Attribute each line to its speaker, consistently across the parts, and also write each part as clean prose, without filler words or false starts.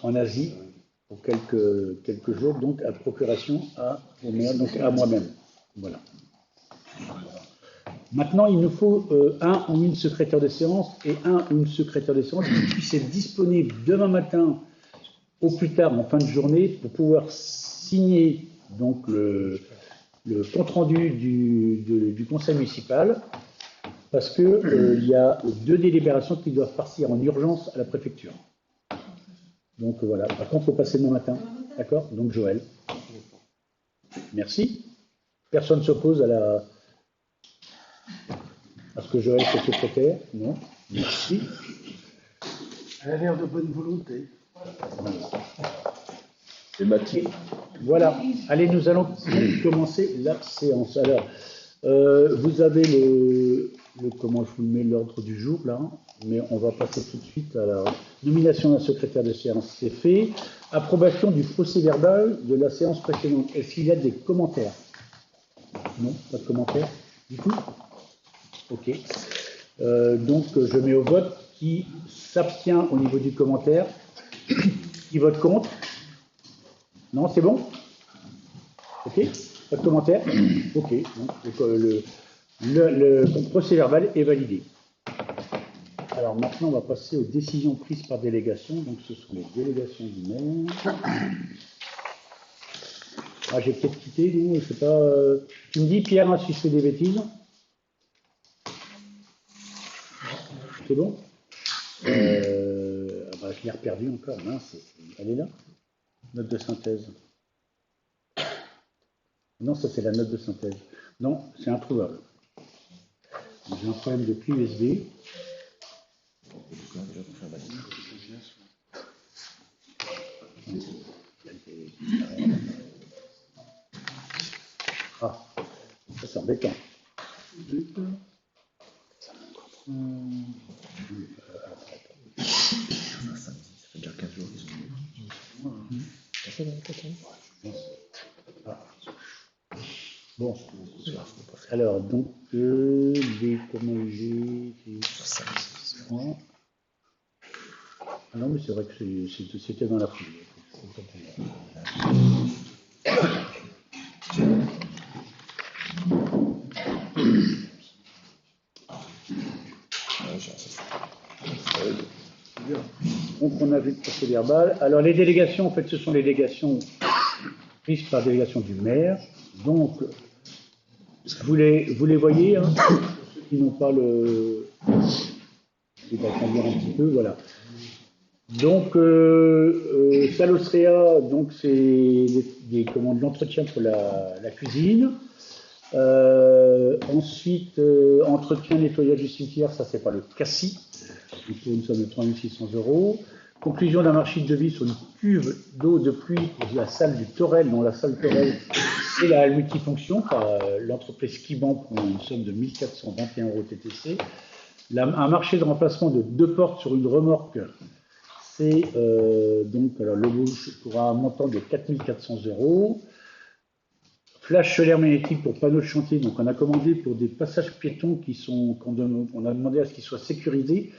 Speaker 1: en Asie pour quelques jours, donc à procuration à vos mères, donc à moi-même. Voilà. Maintenant, il nous faut un ou une secrétaire de séance et un ou une secrétaire de séance qui puisse être disponible demain matin au plus tard en fin de journée pour pouvoir signer donc le compte-rendu du conseil municipal parce que il y a 2 délibérations qui doivent partir en urgence à la préfecture. Donc voilà, par contre, il faut passer demain matin. D'accord? Donc Joël. Merci. Personne ne s'oppose à ce que Joël soit secrétaire? Non? Merci.
Speaker 2: Elle a l'air de bonne volonté.
Speaker 3: C'est Mathilde.
Speaker 1: Voilà. Allez, nous allons commencer la séance. Alors, vous avez comment je vous mets l'ordre du jour là, mais on va passer tout de suite à la nomination d'un secrétaire de séance. C'est fait. Approbation du procès-verbal de la séance précédente. Est-ce qu'il y a des commentaires? Non, pas de commentaires du tout. Ok. Donc, je mets au vote qui s'abstient au niveau du commentaire. Qui vote contre? Non, c'est bon? Ok. Pas de commentaire? Ok. Donc, le procès-verbal est validé. Alors maintenant, on va passer aux décisions prises par délégation. Donc, ce sont les délégations du maire. Ah, j'ai peut-être quitté, non? Je sais pas. Tu me dis, Pierre, hein, si je fais des bêtises? C'est bon? Ah bah, je l'ai reperdu encore. Mince. Elle est là? Note de synthèse. Non, ça c'est la note de synthèse. Non, c'est introuvable. J'ai un problème de clé USB. Ah, ça c'est embêtant.
Speaker 3: Ça fait déjà 15 jours qu'ils sont
Speaker 1: Bon, alors donc comment j'ai ah non mais c'est vrai que c'était dans la foulée. Donc on a vu le procès verbal. Alors les délégations, en fait, ce sont les délégations prises par délégation du maire. Donc vous les voyez, hein, ceux qui n'ont pas le. Je vais conduire un petit peu, voilà. Donc Salostrea, donc c'est de l'entretien pour la cuisine. Ensuite, entretien, nettoyage du cimetière, ça c'est pas le cassis, pour une somme de 3 600 €. Conclusion d'un marché de devis sur une cuve d'eau de pluie pour la salle du Torel, dont la salle Torel est la multifonction par l'entreprise Skiban pour une somme de 1 421 € TTC. Un marché de remplacement de 2 portes sur une remorque, c'est donc alors, le bouche pour un montant de 4 400 €. Flash solaire magnétique pour panneaux de chantier. Donc, on a commandé pour des passages piétons on a demandé à ce qu'ils soient sécurisés.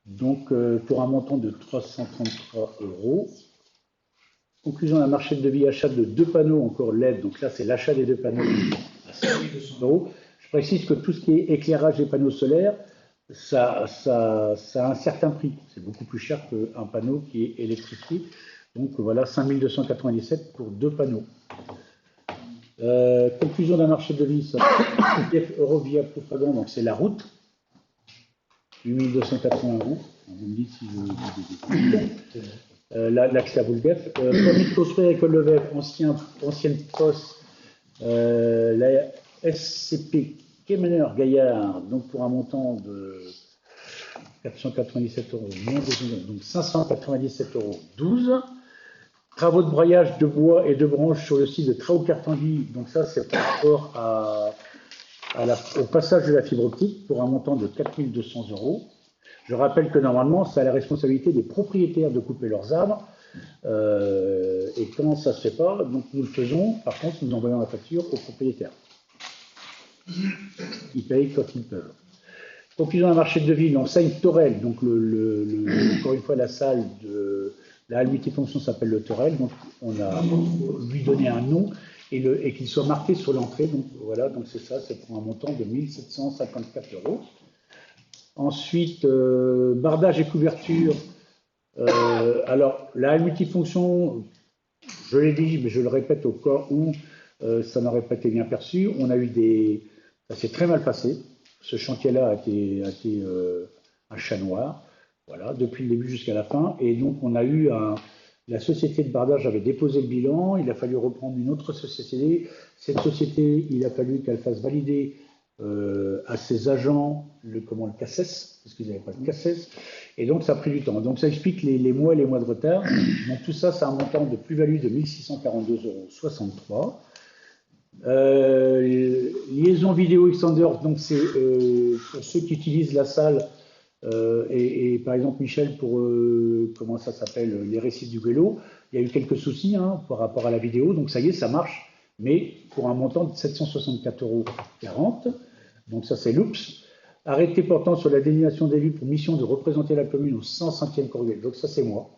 Speaker 1: Donc, pour un montant de 333 €. Conclusion d'un marché de devis, achat de 2 panneaux encore LED. Donc là, c'est l'achat des 2 panneaux à 5 200 €. Je précise que tout ce qui est éclairage des panneaux solaires, ça a un certain prix. C'est beaucoup plus cher qu'un panneau qui est électrifié. Donc voilà, 5 297 pour 2 panneaux. Conclusion d'un marché de devis, Eurovia Propagande, donc c'est la route, 8 280 €. Vous me dites si je dis des bêtises. L'accès à Boulgaf. Permis de construire École Levèvre, ancienne poste, la SCP Kemener Gaillard, donc pour un montant de 497 €, donc 597,12 €. Travaux de broyage de bois et de branches sur le site de Traou-Cartanguy. Donc ça, c'est par rapport au passage de la fibre optique pour un montant de 4 200 €. Je rappelle que normalement, c'est à la responsabilité des propriétaires de couper leurs arbres. Et quand ça ne se fait pas, donc nous le faisons. Par contre, nous envoyons la facture aux propriétaires. Ils payent quand ils peuvent. Conclusion d'un marché de devis, l'enseigne Torel, donc encore une fois la salle La halle multifonction s'appelle le Torel, donc on a lui donné un nom et qu'il soit marqué sur l'entrée. Donc voilà, donc c'est ça, c'est pour un montant de 1754 euros. Ensuite, bardage et couverture. Alors, la halle multifonction, je l'ai dit, mais je le répète au cas où ça n'aurait pas été bien perçu. On a eu ça s'est très mal passé. Ce chantier-là a été un chat noir, voilà, depuis le début jusqu'à la fin. Et donc, on a eu la société de bardage avait déposé le bilan. Il a fallu reprendre une autre société. Cette société, il a fallu qu'elle fasse valider à ses agents le CACES, parce qu'ils n'avaient pas le CACES. Et donc, ça a pris du temps. Donc, ça explique les mois et les mois de retard. Donc, tout ça, c'est un montant de plus-value de 1642,63 €. Liaison vidéo extender, donc c'est pour ceux qui utilisent la salle et par exemple Michel pour comment ça s'appelle, les récits du vélo, il y a eu quelques soucis par rapport à la vidéo, donc ça y est, ça marche, mais pour un montant de 764,40 €. Donc ça c'est l'OUPS. Arrêté portant sur la désignation d'élu pour mission de représenter la commune au 105e congrès. Donc ça c'est moi.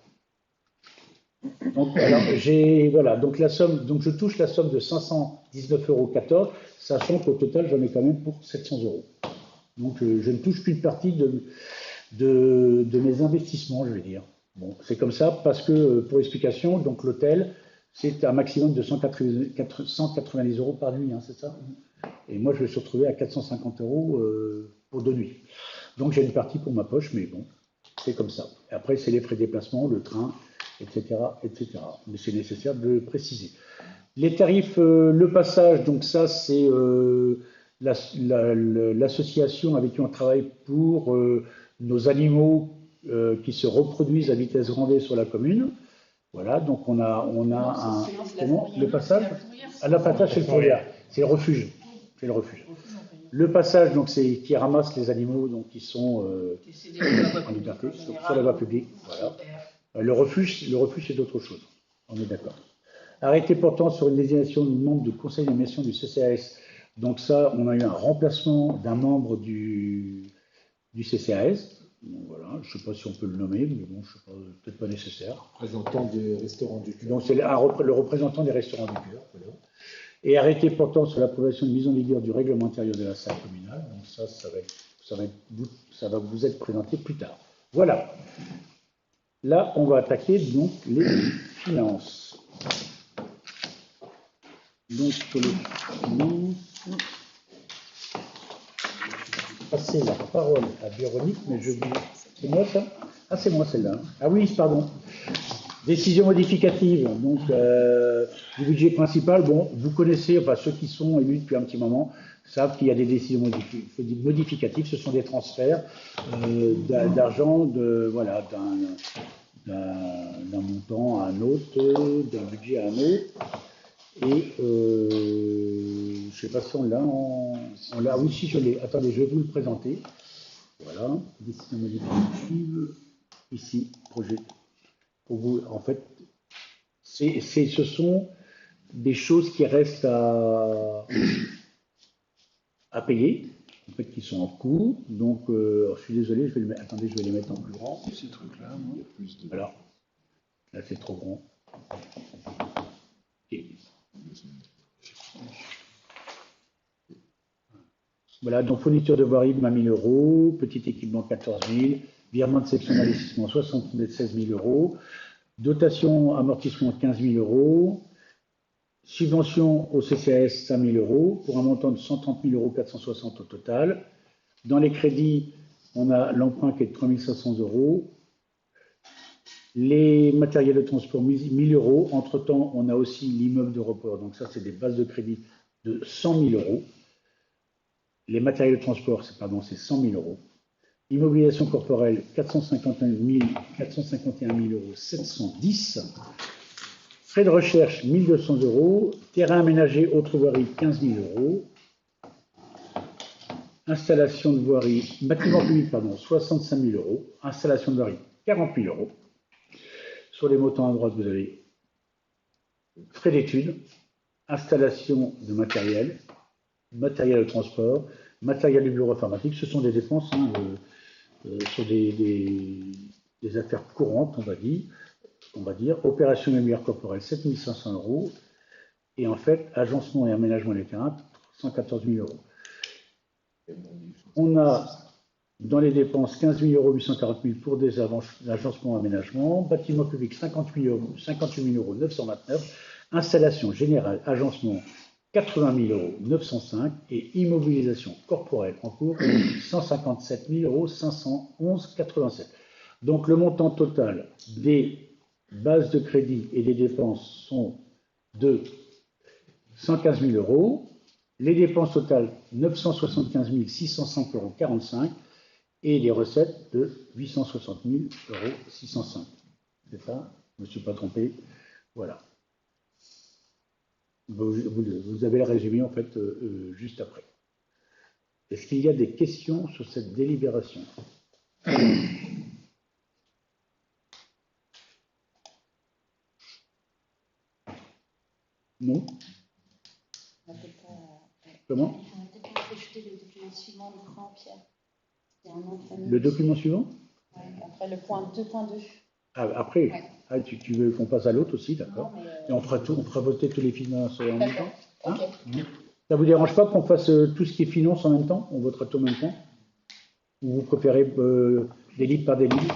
Speaker 1: Donc, alors, voilà, donc la somme, donc je touche la somme de 519,14 €, sachant qu'au total j'en ai quand même pour 700 €. Donc je ne touche plus de partie de mes investissements, je vais dire. Bon, c'est comme ça parce que pour explication, donc l'hôtel c'est un maximum de 190 € par nuit, c'est ça. Et moi je me suis retrouvé à 450 € pour 2 nuits. Donc j'ai une partie pour ma poche, mais bon, c'est comme ça. Et après c'est les frais de déplacement, le train, etc., etc. Mais c'est nécessaire de le préciser. Les tarifs, le passage, donc ça c'est l'association avec qui on travaille pour nos animaux qui se reproduisent à vitesse grand V sur la commune. Voilà, donc on a le passage à la patate, c'est le fourrière, c'est le refuge. C'est le refuge. Le passage, donc c'est qui ramasse les animaux donc qui sont en liberté sur la voie publique. Voilà. Le refuge c'est autre chose. On est d'accord. Arrêté portant sur une désignation du membre du conseil d'administration du CCAS. Donc ça, on a eu un remplacement d'un membre du CCAS. Donc voilà, je ne sais pas si on peut le nommer, mais bon, je sais pas, peut-être pas nécessaire.
Speaker 2: Représentant des restaurants du cœur.
Speaker 1: Donc c'est le représentant des restaurants du cœur. Voilà. Et arrêté portant sur l'approbation de mise en vigueur du règlement intérieur de la salle communale. Donc ça va vous être présenté plus tard. Voilà. Là, on va attaquer donc les finances. Donc, sur les finances, passer la parole à Véronique, mais je vous... C'est moi ça? Ah, c'est moi celle-là. Ah oui, pardon. Décision modificative, donc du budget principal. Bon, vous connaissez, enfin ceux qui sont élus depuis un petit moment savent qu'il y a des décisions modificatives. Ce sont des transferts d'argent d'un montant à un autre, d'un budget à un autre. Et je ne sais pas si on l'a. Oui, si je l'ai. Attendez, je vais vous le présenter. Voilà, décision modificative. Ici, projet. Pour vous, en fait, ce sont des choses qui restent à payer, en fait, qui sont en cours. Donc, je suis désolé, je vais les mettre en plus grand.
Speaker 2: Ces trucs-là, moi.
Speaker 1: Voilà. Là, c'est trop grand. Okay. Voilà, donc fourniture de voirie, 20 000 €, petit équipement, 14 000, virement de section d'investissement, 76 000 €, dotation amortissement, 15 000 €, subvention au CCAS, 5 000 €, pour un montant de 130 460 € au total. Dans les crédits, on a l'emprunt qui est de 3 500 €, les matériels de transport, 1 000 €. Entre-temps, on a aussi l'immeuble de report, donc ça, c'est des bases de crédit de 100 000 €. Les matériels de transport, c'est 100 000 €. Immobilisation corporelle, 451 710 €. Frais de recherche, 1 200 €. Terrain aménagé, autre voirie, 15 000 €. Installation de voirie, bâtiment public, 65 000 €. Installation de voirie, 40 000 €. Sur les montants à droite, vous avez frais d'études, installation de matériel de transport, matériel du bureau informatique. Ce sont des dépenses sur des affaires courantes, on va dire. on va dire. Opération immobilière corporelle, 7 500 euros. Et en fait, agencement et aménagement des terrains, 114 000 euros. On a dans les dépenses 15 840 000 pour des agencements et aménagements. Bâtiment public, 58 000 929. Installation générale, agencement, 80 000 905. Et immobilisation corporelle en cours, 157 511,87 €. Donc le montant total des bases de crédit et des dépenses sont de 115 000 €. Les dépenses totales, 975 605,45 € et les recettes de 860 605 €. C'est ça? Je ne me suis pas trompé. Voilà. Vous avez le résumé en fait juste après. Est-ce qu'il y a des questions sur cette délibération? Non? Comment?
Speaker 4: On va peut-être ajouter le document suivant, l'écran, Pierre.
Speaker 1: Le document suivant?
Speaker 4: Ouais, après le point 2.2.
Speaker 1: Ah, après?
Speaker 4: Ouais.
Speaker 1: Ah, tu veux qu'on passe à l'autre aussi, d'accord?
Speaker 4: Non, mais,
Speaker 1: Et on fera voter tous les finances en même
Speaker 4: D'accord.
Speaker 1: temps? Hein?
Speaker 4: Ok.
Speaker 1: Ça vous dérange pas qu'on fasse tout ce qui est finance en même temps? On votera tout en même temps? Ou vous préférez des livres par des livres?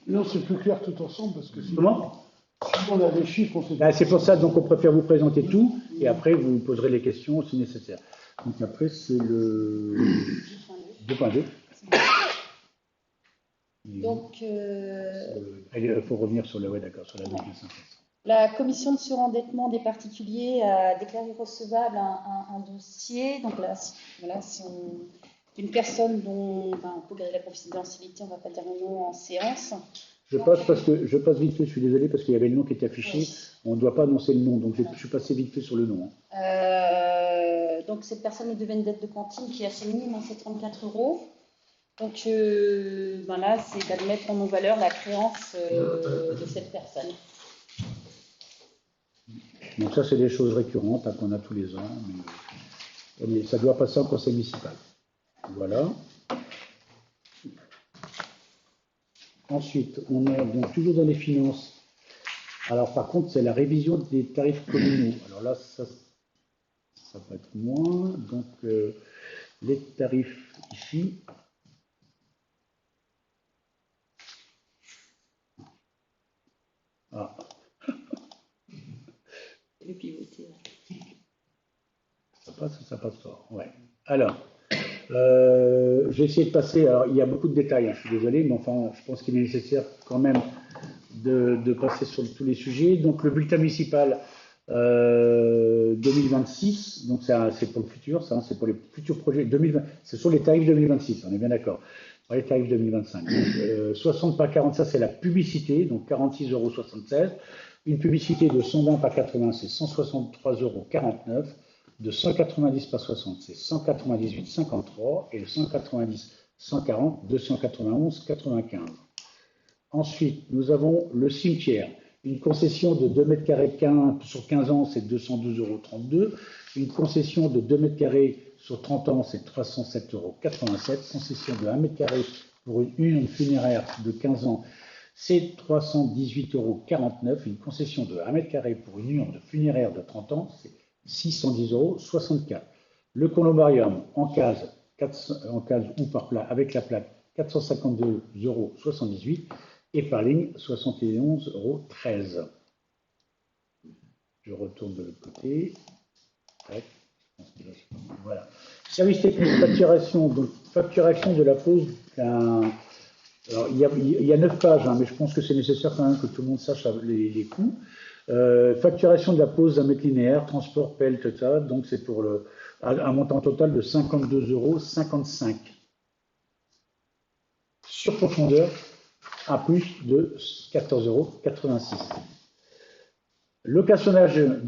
Speaker 2: Non, c'est plus clair tout ensemble parce que si
Speaker 1: Comment?
Speaker 2: on a des chiffres, on sait
Speaker 1: Ben, c'est pour ça, donc on préfère vous présenter tout, et après vous poserez les questions si nécessaire. Donc après, c'est le 2.2.
Speaker 4: Donc,
Speaker 1: Il faut revenir sur le, ouais, d'accord, sur la définition.
Speaker 4: la commission de surendettement des particuliers a déclaré recevable un dossier. Donc là, voilà, d'une personne dont pour garder la confidentialité, on ne va pas dire le nom en séance.
Speaker 1: Je passe vite fait, je suis désolé parce qu'il y avait le nom qui était affiché.
Speaker 4: Oui.
Speaker 1: On ne doit pas annoncer le nom, donc je suis passé vite fait sur le nom.
Speaker 4: Donc cette personne devait une dette de cantine qui est assez minime, c'est 34 €. Donc là, c'est d'admettre en valeur la créance de cette personne.
Speaker 1: Donc ça, c'est des choses récurrentes qu'on a tous les ans, mais ça doit passer en conseil municipal. Voilà. Ensuite, on est donc toujours dans les finances. Alors par contre, c'est la révision des tarifs communaux. Alors là, ça peut être moins. Donc les tarifs ici. Ah.
Speaker 4: Le pivoter.
Speaker 1: Ça passe fort. Ouais. Alors, j'ai essayé de passer. Alors, il y a beaucoup de détails, hein, je suis désolé, mais enfin, je pense qu'il est nécessaire quand même de passer sur tous les sujets. Donc, le bulletin municipal 2026, donc c'est pour le futur, ça, c'est pour les futurs projets 2020. Ce sont les tarifs 2026, on est bien d'accord. Les tarifs 2025. Donc, 60 par 40, ça c'est la publicité, donc 46,76 €. Une publicité de 120 par 80, c'est 163,49 €. De 190 par 60, c'est 198,53 € et de 190 140, 291,95 €. Ensuite, nous avons le cimetière. Une concession de 2 mètres carrés sur 15 ans, c'est 212,32 €. Une concession de 2 mètres carrés sur 30 ans, c'est 307,87 €. Concession de 1 mètre carré pour une urne funéraire de 15 ans, c'est 318,49 €. Une concession de 1 mètre carré pour une urne funéraire de 30 ans, c'est 610,64 €. Le columbarium en case ou par plat avec la plaque, 452,78 € et par ligne, 71,13 €. Je retourne de l'autre côté. Voilà. Service technique, facturation. Donc, facturation de la pose d'un. Alors, il y a 9 pages, hein, mais je pense que c'est nécessaire quand même que tout le monde sache les coûts. Facturation de la pose d'un mètre linéaire, transport, pelle, tout ça. Donc, c'est pour un montant total de 52,55 €. Sur profondeur, à plus de 14,86 €. Location d'engin,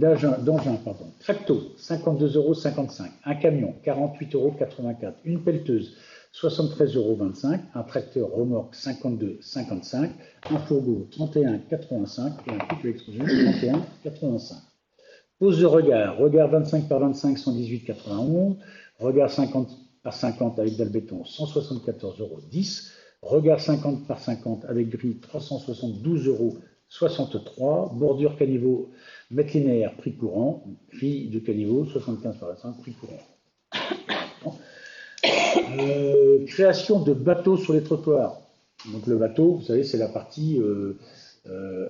Speaker 1: Tracto, 52,55 €. Un camion, 48,84 €. Une pelleteuse, 73,25 €. Un tracteur remorque, 52,55 €. Un fourgon, 31,85 € et un couple d'extrusion, 31,85 €. Pose de regard, 25 par 25, 118,91 €. Regard 50 par 50 avec dalle béton, 174,10 €. Regard 50 par 50 avec grille, 372,79 63, bordure caniveau, mètre linéaire, prix courant, grille de caniveau, 75 par 25, prix courant. Création de bateaux sur les trottoirs. Donc le bateau, vous savez, c'est la partie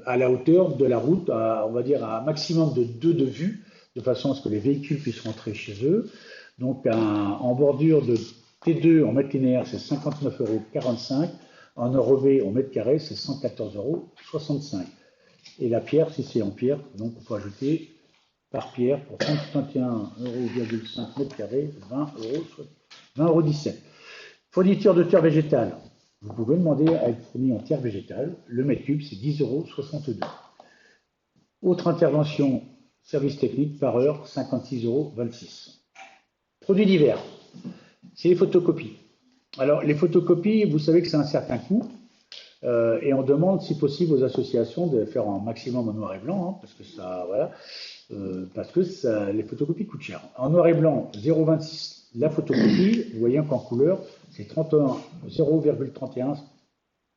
Speaker 1: à la hauteur de la route, on va dire à un maximum de 2 de vue, de façon à ce que les véhicules puissent rentrer chez eux. Donc en bordure de T2 en mètre linéaire, c'est 59,45 €. En enrobé au mètre carré, c'est 114,65 €. Et la pierre, si c'est en pierre, donc il faut ajouter par pierre pour 31,5 € mètre carré, 20,17 €. Fourniture de terre végétale. Vous pouvez demander à être fourni en terre végétale. Le mètre cube, c'est 10,62 €. Autre intervention, service technique par heure, 56,26 €. Produits divers, c'est les photocopies. Alors, les photocopies, vous savez que c'est un certain coût. Et on demande, si possible, aux associations de faire un maximum en noir et blanc, hein, parce que ça, voilà, les photocopies coûtent cher. En noir et blanc, 0,26 la photocopie. Vous voyez qu'en couleur, c'est 0,31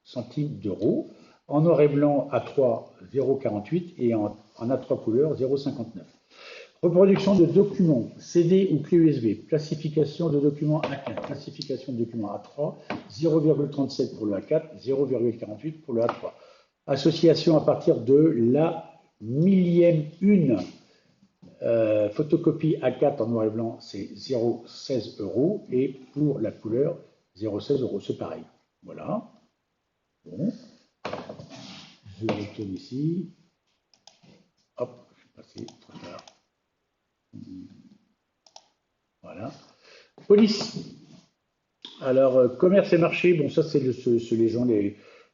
Speaker 1: centimes d'euros. En noir et blanc, A3, 0,48 et en A3 couleur, 0,59. Reproduction de documents, CD ou clé USB, classification de documents A4, classification de documents A3, 0,37 pour le A4, 0,48 pour le A3. Association à partir de la millième une. Photocopie A4 en noir et blanc, c'est 0,16 € et pour la couleur, 0,16 €, c'est pareil. Voilà. Bon. Je retourne ici. Hop, je suis passé trop tard. Voilà. Police. Alors, commerce et marché, bon, ça, c'est les gens,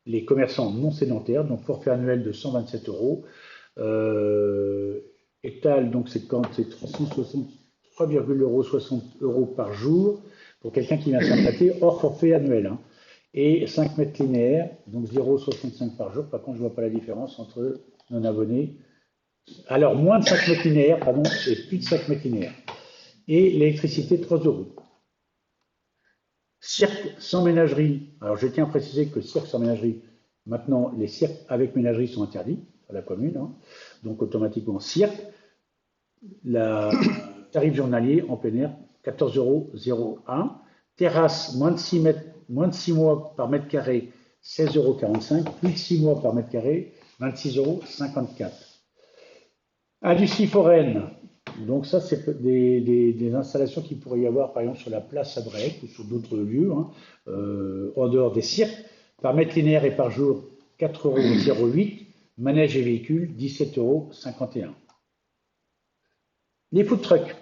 Speaker 1: les commerçants non sédentaires, donc forfait annuel de 127 €. Étal, donc c'est 363,60 € par jour pour quelqu'un qui vient s'implanter hors forfait annuel. Hein. Et 5 mètres linéaires, donc 0,65 € par jour. Par contre, je ne vois pas la différence entre non-abonnés. Alors, moins de 5 mètres linéaires, pardon, et plus de 5 mètres linéaires. Et l'électricité, 3 €. Cirque sans ménagerie. Alors, je tiens à préciser que cirque sans ménagerie, maintenant, les cirques avec ménagerie sont interdits à la commune. Hein. Donc, automatiquement, cirque. La tarif journalier en plein air, 14,01 €. Terrasse, moins de 6 mois par mètre carré, 16,45 €. Plus de 6 mois par mètre carré, 26,54 €. Industrie foraine. Donc ça, c'est des installations qu'il pourrait y avoir, par exemple, sur la place à Brec ou sur d'autres lieux, hein, en dehors des cirques. Par mètre linéaire et par jour, 4,08 €. Manège et véhicules, 17,51 €. Les food trucks.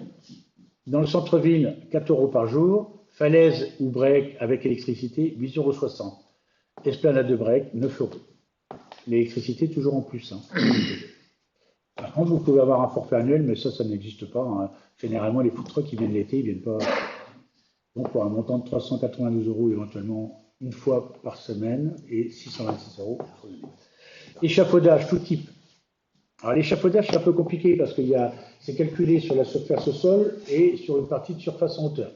Speaker 1: Dans le centre-ville, 4 € par jour. Falaise ou break avec électricité, 8,60 €. Esplanade de break, 9 €. L'électricité, toujours en plus. Hein. Par contre, vous pouvez avoir un forfait annuel, mais ça n'existe pas. Hein. Généralement, les food trucks, ils viennent l'été, ils viennent pas. Donc, pour un montant de 392 € éventuellement une fois par semaine et 626 € sur l'année. Échafaudage, tout type. Alors, l'échafaudage, c'est un peu compliqué parce que c'est calculé sur la surface au sol et sur une partie de surface en hauteur.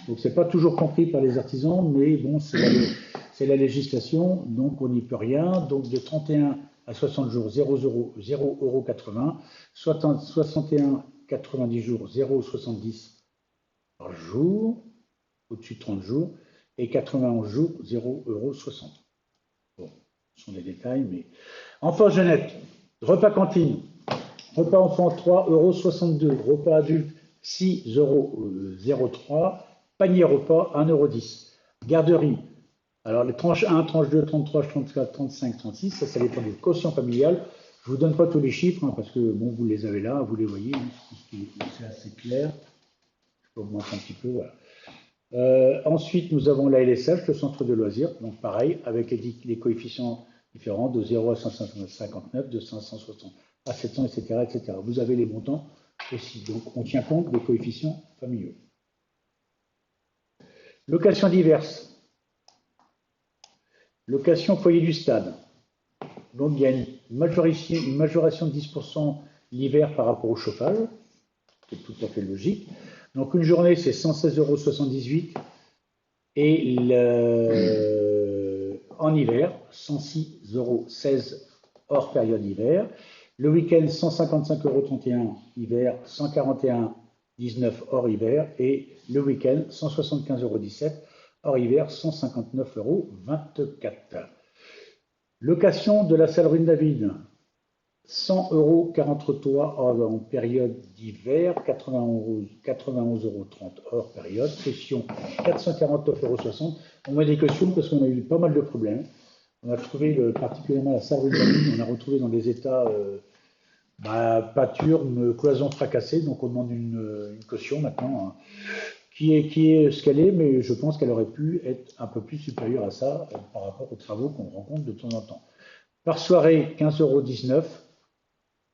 Speaker 1: Donc, c'est pas toujours compris par les artisans, mais bon, c'est la législation, donc on n'y peut rien. Donc, de 31 à 60 jours, 0,80 €, 61,90 jours, 0,70 € par jour, au-dessus de 30 jours, et 91 jours, 0,60 €. Bon, ce sont des détails, mais... Enfant jeunette, repas cantine, repas enfant 3,62 €, repas adulte 6,03 €, panier repas 1,10 €. Garderie, alors les tranches 1, tranche 2, 33, 34, 35, 36, ça dépend du quotient familial. Je ne vous donne pas tous les chiffres hein, parce que bon, vous les avez là, vous les voyez, hein, c'est assez clair. Je peux augmenter un petit peu, voilà. Ensuite, nous avons la LSH, le centre de loisirs, donc pareil, avec les coefficients différents de 0 à 559, de 560 à 700, etc., etc. Vous avez les montants aussi, donc on tient compte des coefficients familiaux. Location diverses. Location foyer du stade. Donc il y a une majoration de 10% l'hiver par rapport au chauffage, c'est tout à fait logique. Donc une journée c'est 116,78 € et en hiver 106,16 hors période hiver. Le week-end, 155,31 € hiver, 141,19 € hors hiver. Et le week-end, 175,17 € hors hiver, 159,24 €. Location de la salle Rue David, 100 € 40 toits en période d'hiver, 91,30 € hors période, caution 449,60 €. On met des cautions parce qu'on a eu pas mal de problèmes. On a trouvé particulièrement la salle Rue David, on a retrouvé dans des états pâture, cloison fracassée, donc on demande une caution maintenant, hein, qui est ce qu'elle est, mais je pense qu'elle aurait pu être un peu plus supérieure à ça par rapport aux travaux qu'on rencontre de temps en temps. Par soirée, 15,19 €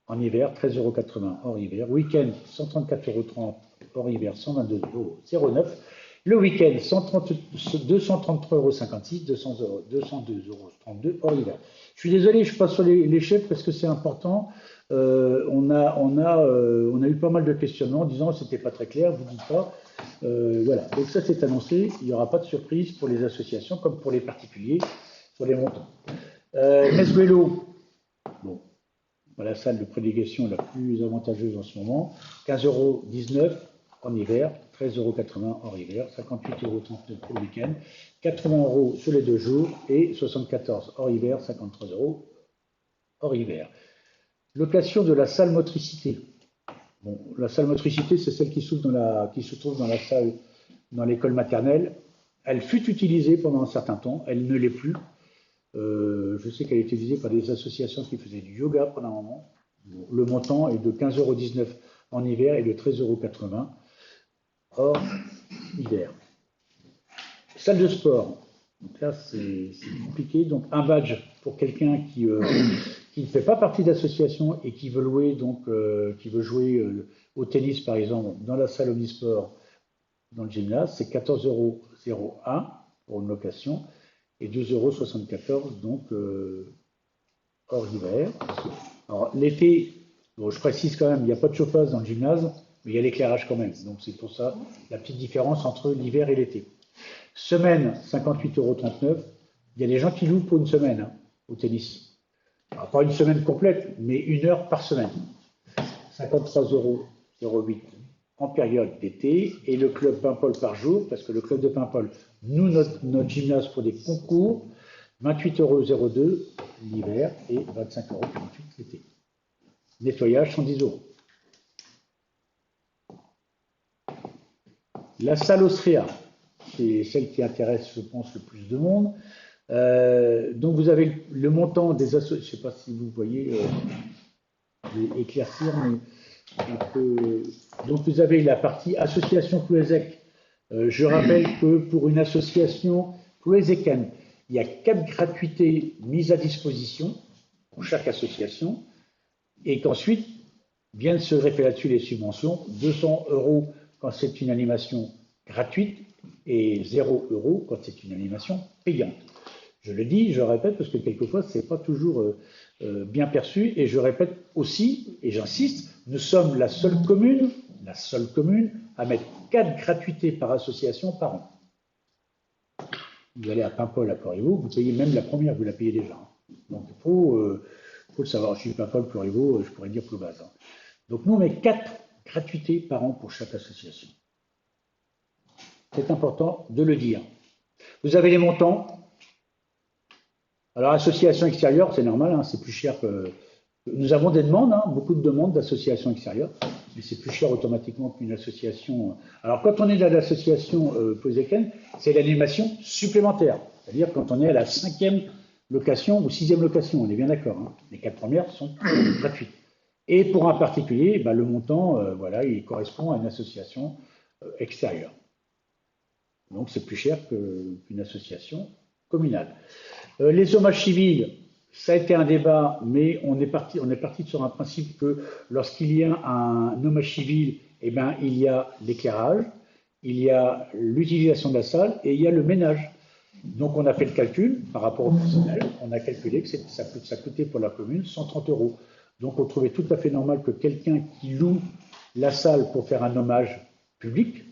Speaker 1: en hiver, 13,80 € hors hiver. Week-end, 134,30 € hors hiver, 122,09 €. Le week-end, 233,56 €, 202,32 € hors hiver. Je suis désolé, je passe sur les chefs parce que c'est important. On a eu pas mal de questionnements en disant que c'était pas très clair, vous dites pas. Voilà, donc ça c'est annoncé, il n'y aura pas de surprise pour les associations comme pour les particuliers sur les montants. Mesguello, bon, la salle de prédication la plus avantageuse en ce moment, 15,19 € en hiver, 13,80 € hors hiver, 58,39 € pour le week-end, 80 € sur les 2 jours et 74 € hors hiver, 53 € hors hiver. Location de la salle motricité. Bon, la salle motricité, c'est celle qui se trouve dans la salle, dans l'école maternelle. Elle fut utilisée pendant un certain temps, elle ne l'est plus. Je sais qu'elle est utilisée par des associations qui faisaient du yoga pendant un moment. Le montant est de 15,19 € en hiver et de 13,80 € hors hiver. Salle de sport. Donc là, c'est compliqué. Donc un badge pour quelqu'un qui ne fait pas partie d'association et qui veut louer, qui veut jouer au tennis par exemple dans la salle omnisport dans le gymnase, c'est 14,01 € pour une location et 12,74 € donc hors hiver. Alors l'été, bon, je précise quand même, il n'y a pas de chauffage dans le gymnase, mais il y a l'éclairage quand même. Donc c'est pour ça la petite différence entre l'hiver et l'été. Semaine, 58,39 €. Il y a des gens qui louent pour une semaine au tennis. Alors, pas une semaine complète, mais 1 heure par semaine. 53,08 € en période d'été. Et le club Paimpol par jour, parce que le club de Paimpol, nous, notre gymnase pour des concours, 28,02 € l'hiver et 25,48 € l'été. Nettoyage, 110 €. La salle Austria, c'est celle qui intéresse, je pense, le plus de monde. Donc vous avez le montant des associations, je ne sais pas si vous voyez, je vais éclaircir, mais donc vous avez la partie association Plouézec. Je rappelle que pour une association plouézécaine, il y a 4 gratuités mises à disposition pour chaque association, et qu'ensuite viennent se greffer là-dessus les subventions, 200 € quand c'est une animation gratuite et 0 € quand c'est une animation payante. Je le dis, je répète, parce que quelquefois, ce n'est pas toujours bien perçu. Et je répète aussi, et j'insiste, nous sommes la seule commune à mettre 4 gratuités par association par an. Vous allez à Paimpol, à Corriveau, vous payez même la première, vous la payez déjà. Donc il faut le savoir. Je suis Paimpol, Corriveau, je pourrais dire Ploubaz. Donc nous, on met 4 gratuités par an pour chaque association. C'est important de le dire. Vous avez les montants. Alors, association extérieure, c'est normal, c'est plus cher que... Nous avons des demandes, beaucoup de demandes d'associations extérieures, mais c'est plus cher automatiquement qu'une association... Alors, quand on est dans l'association plouézécaine, c'est l'animation supplémentaire. C'est-à-dire quand on est à la 5e location ou 6e location, on est bien d'accord. Les 4 premières sont gratuites. Et pour un particulier, le montant, il correspond à une association extérieure. Donc, c'est plus cher qu'une association communale. Les hommages civils, ça a été un débat, mais on est parti sur un principe que lorsqu'il y a un hommage civil, il y a l'éclairage, il y a l'utilisation de la salle et il y a le ménage. Donc on a fait le calcul par rapport au personnel, on a calculé que ça coûtait pour la commune 130 €. Donc on trouvait tout à fait normal que quelqu'un qui loue la salle pour faire un hommage public,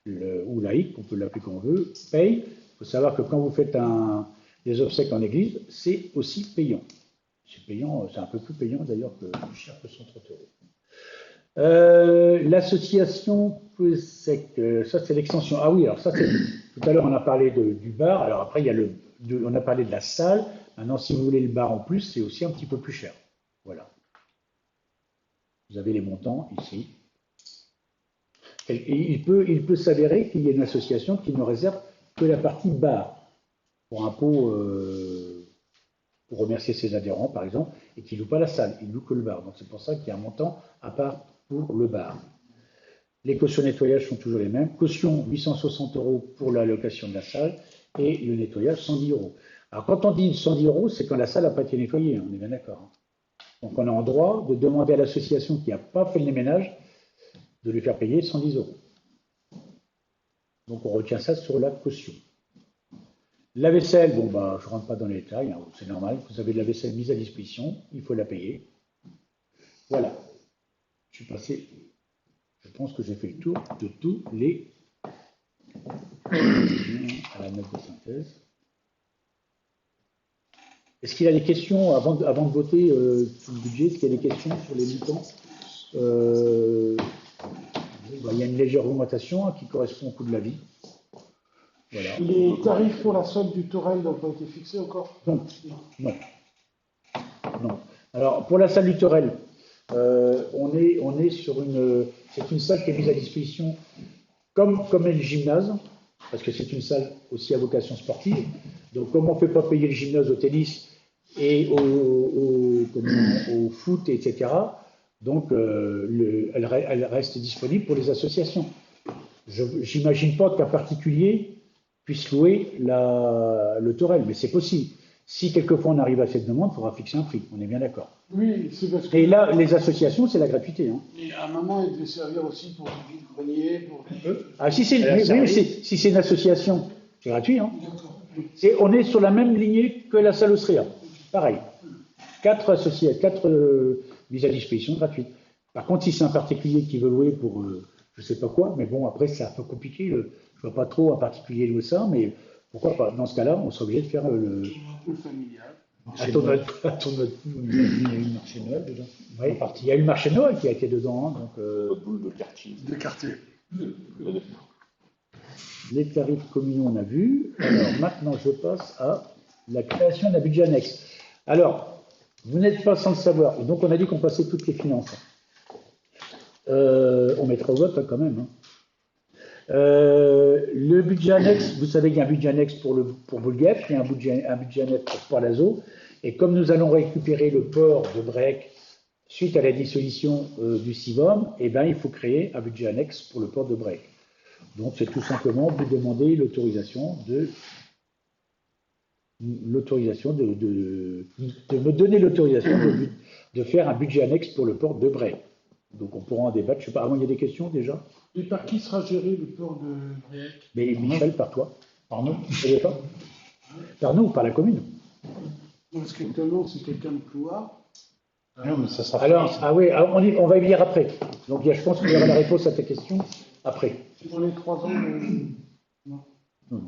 Speaker 1: ou laïque, on peut l'appeler comme on veut, paye. Il faut savoir que quand vous faites des obsèques en église, c'est aussi payant. C'est payant, c'est un peu plus payant d'ailleurs que plus cher que 130 euros. L'association PESEC, ça c'est l'extension. Ah oui, alors ça c'est. Tout à l'heure on a parlé du bar, alors après il y a on a parlé de la salle. Maintenant, si vous voulez le bar en plus, c'est aussi un petit peu plus cher. Voilà. Vous avez les montants ici. Et il peut s'avérer qu'il y ait une association qui ne réserve que la partie bar pour un pot, pour remercier ses adhérents, par exemple, et qui ne loue pas la salle, il loue que le bar. Donc c'est pour ça qu'il y a un montant à part pour le bar. Les cautions nettoyage sont toujours les mêmes. Caution 860 euros pour la location de la salle et le nettoyage 110 euros. Alors quand on dit 110 euros, c'est quand la salle n'a pas été nettoyée, on est bien d'accord. Donc on est en droit de demander à l'association qui n'a pas fait le ménage de lui faire payer 110 euros. Donc on retient ça sur la caution. La vaisselle, bon bah je ne rentre pas dans les détails, hein, c'est normal, vous avez de la vaisselle mise à disposition, il faut la payer. Voilà. Je suis passé, je pense que j'ai fait le tour de tous les à la note de synthèse. Est-ce qu'il y a des questions avant de voter sur le budget? Est-ce qu'il y a des questions sur les montants? Il y a une légère augmentation qui correspond au coût de la vie. Voilà.
Speaker 2: Les tarifs pour la salle du Torel n'ont pas été fixés encore?
Speaker 1: Non. Alors, pour la salle du Torel, on est sur c'est une salle qui est mise à disposition comme est le gymnase, parce que c'est une salle aussi à vocation sportive. Donc, comme on ne fait pas payer le gymnase au tennis et au foot, etc., donc elle reste disponible pour les associations. Je n'imagine pas qu'un particulier puisse louer le Torel, mais c'est possible. Si quelquefois on arrive à cette demande, il faudra fixer un prix, on est bien d'accord.
Speaker 2: Oui, c'est parce que.
Speaker 1: Et là, les associations, c'est la gratuité. Hein.
Speaker 2: Et à un moment, il devait servir aussi pour du vide-grenier, pour.
Speaker 1: Ah, si c'est une association, c'est gratuit. Hein. On est sur la même lignée que la salle Ostrea. Pareil. 4 associés, 4 mises à disposition gratuites. Par contre, si c'est un particulier qui veut louer pour je ne sais pas quoi, mais bon, après, c'est un peu compliqué. Je ne vois pas trop un particulier louer ça, mais pourquoi pas? Dans ce cas-là, on sera obligé de faire le.
Speaker 2: Un peu familial.
Speaker 1: À ton note, il y a eu le marché Noël dedans. Oui, il y a eu le marché Noël qui a été dedans. Hein, donc,
Speaker 3: boule de quartier.
Speaker 2: De quartier.
Speaker 1: Les tarifs communaux, on a vu. Alors maintenant, je passe à la création d'un budget annexe. Alors, vous n'êtes pas sans le savoir. Donc, on a dit qu'on passait toutes les finances. On mettra au vote hein, quand même. Hein. Le budget annexe, vous savez qu'il y a un budget annexe pour Boulguef, il y a un budget annexe pour Port-Lazo. Et comme nous allons récupérer le port de Brec suite à la dissolution du CIVOM, eh ben, il faut créer un budget annexe pour le port de Brec. Donc, c'est tout simplement vous demander l'autorisation de me donner l'autorisation de faire un budget annexe pour le port de Brec. Donc, on pourra en débattre. Je ne sais pas, avant, il y a des questions déjà?
Speaker 2: Et par qui sera géré le port de Brec?
Speaker 1: Mais Michel, par toi?
Speaker 2: Par nous.
Speaker 1: Vous savez pas? Par nous, par la commune.
Speaker 2: Parce qu'actuellement, c'est quelqu'un de Clouard.
Speaker 5: Non, mais ça sera
Speaker 1: Alors, ah oui, on va y venir après. Donc, je pense qu'il y aura la réponse à ta question après.
Speaker 2: Dans les 3 ans. Non.
Speaker 1: Non.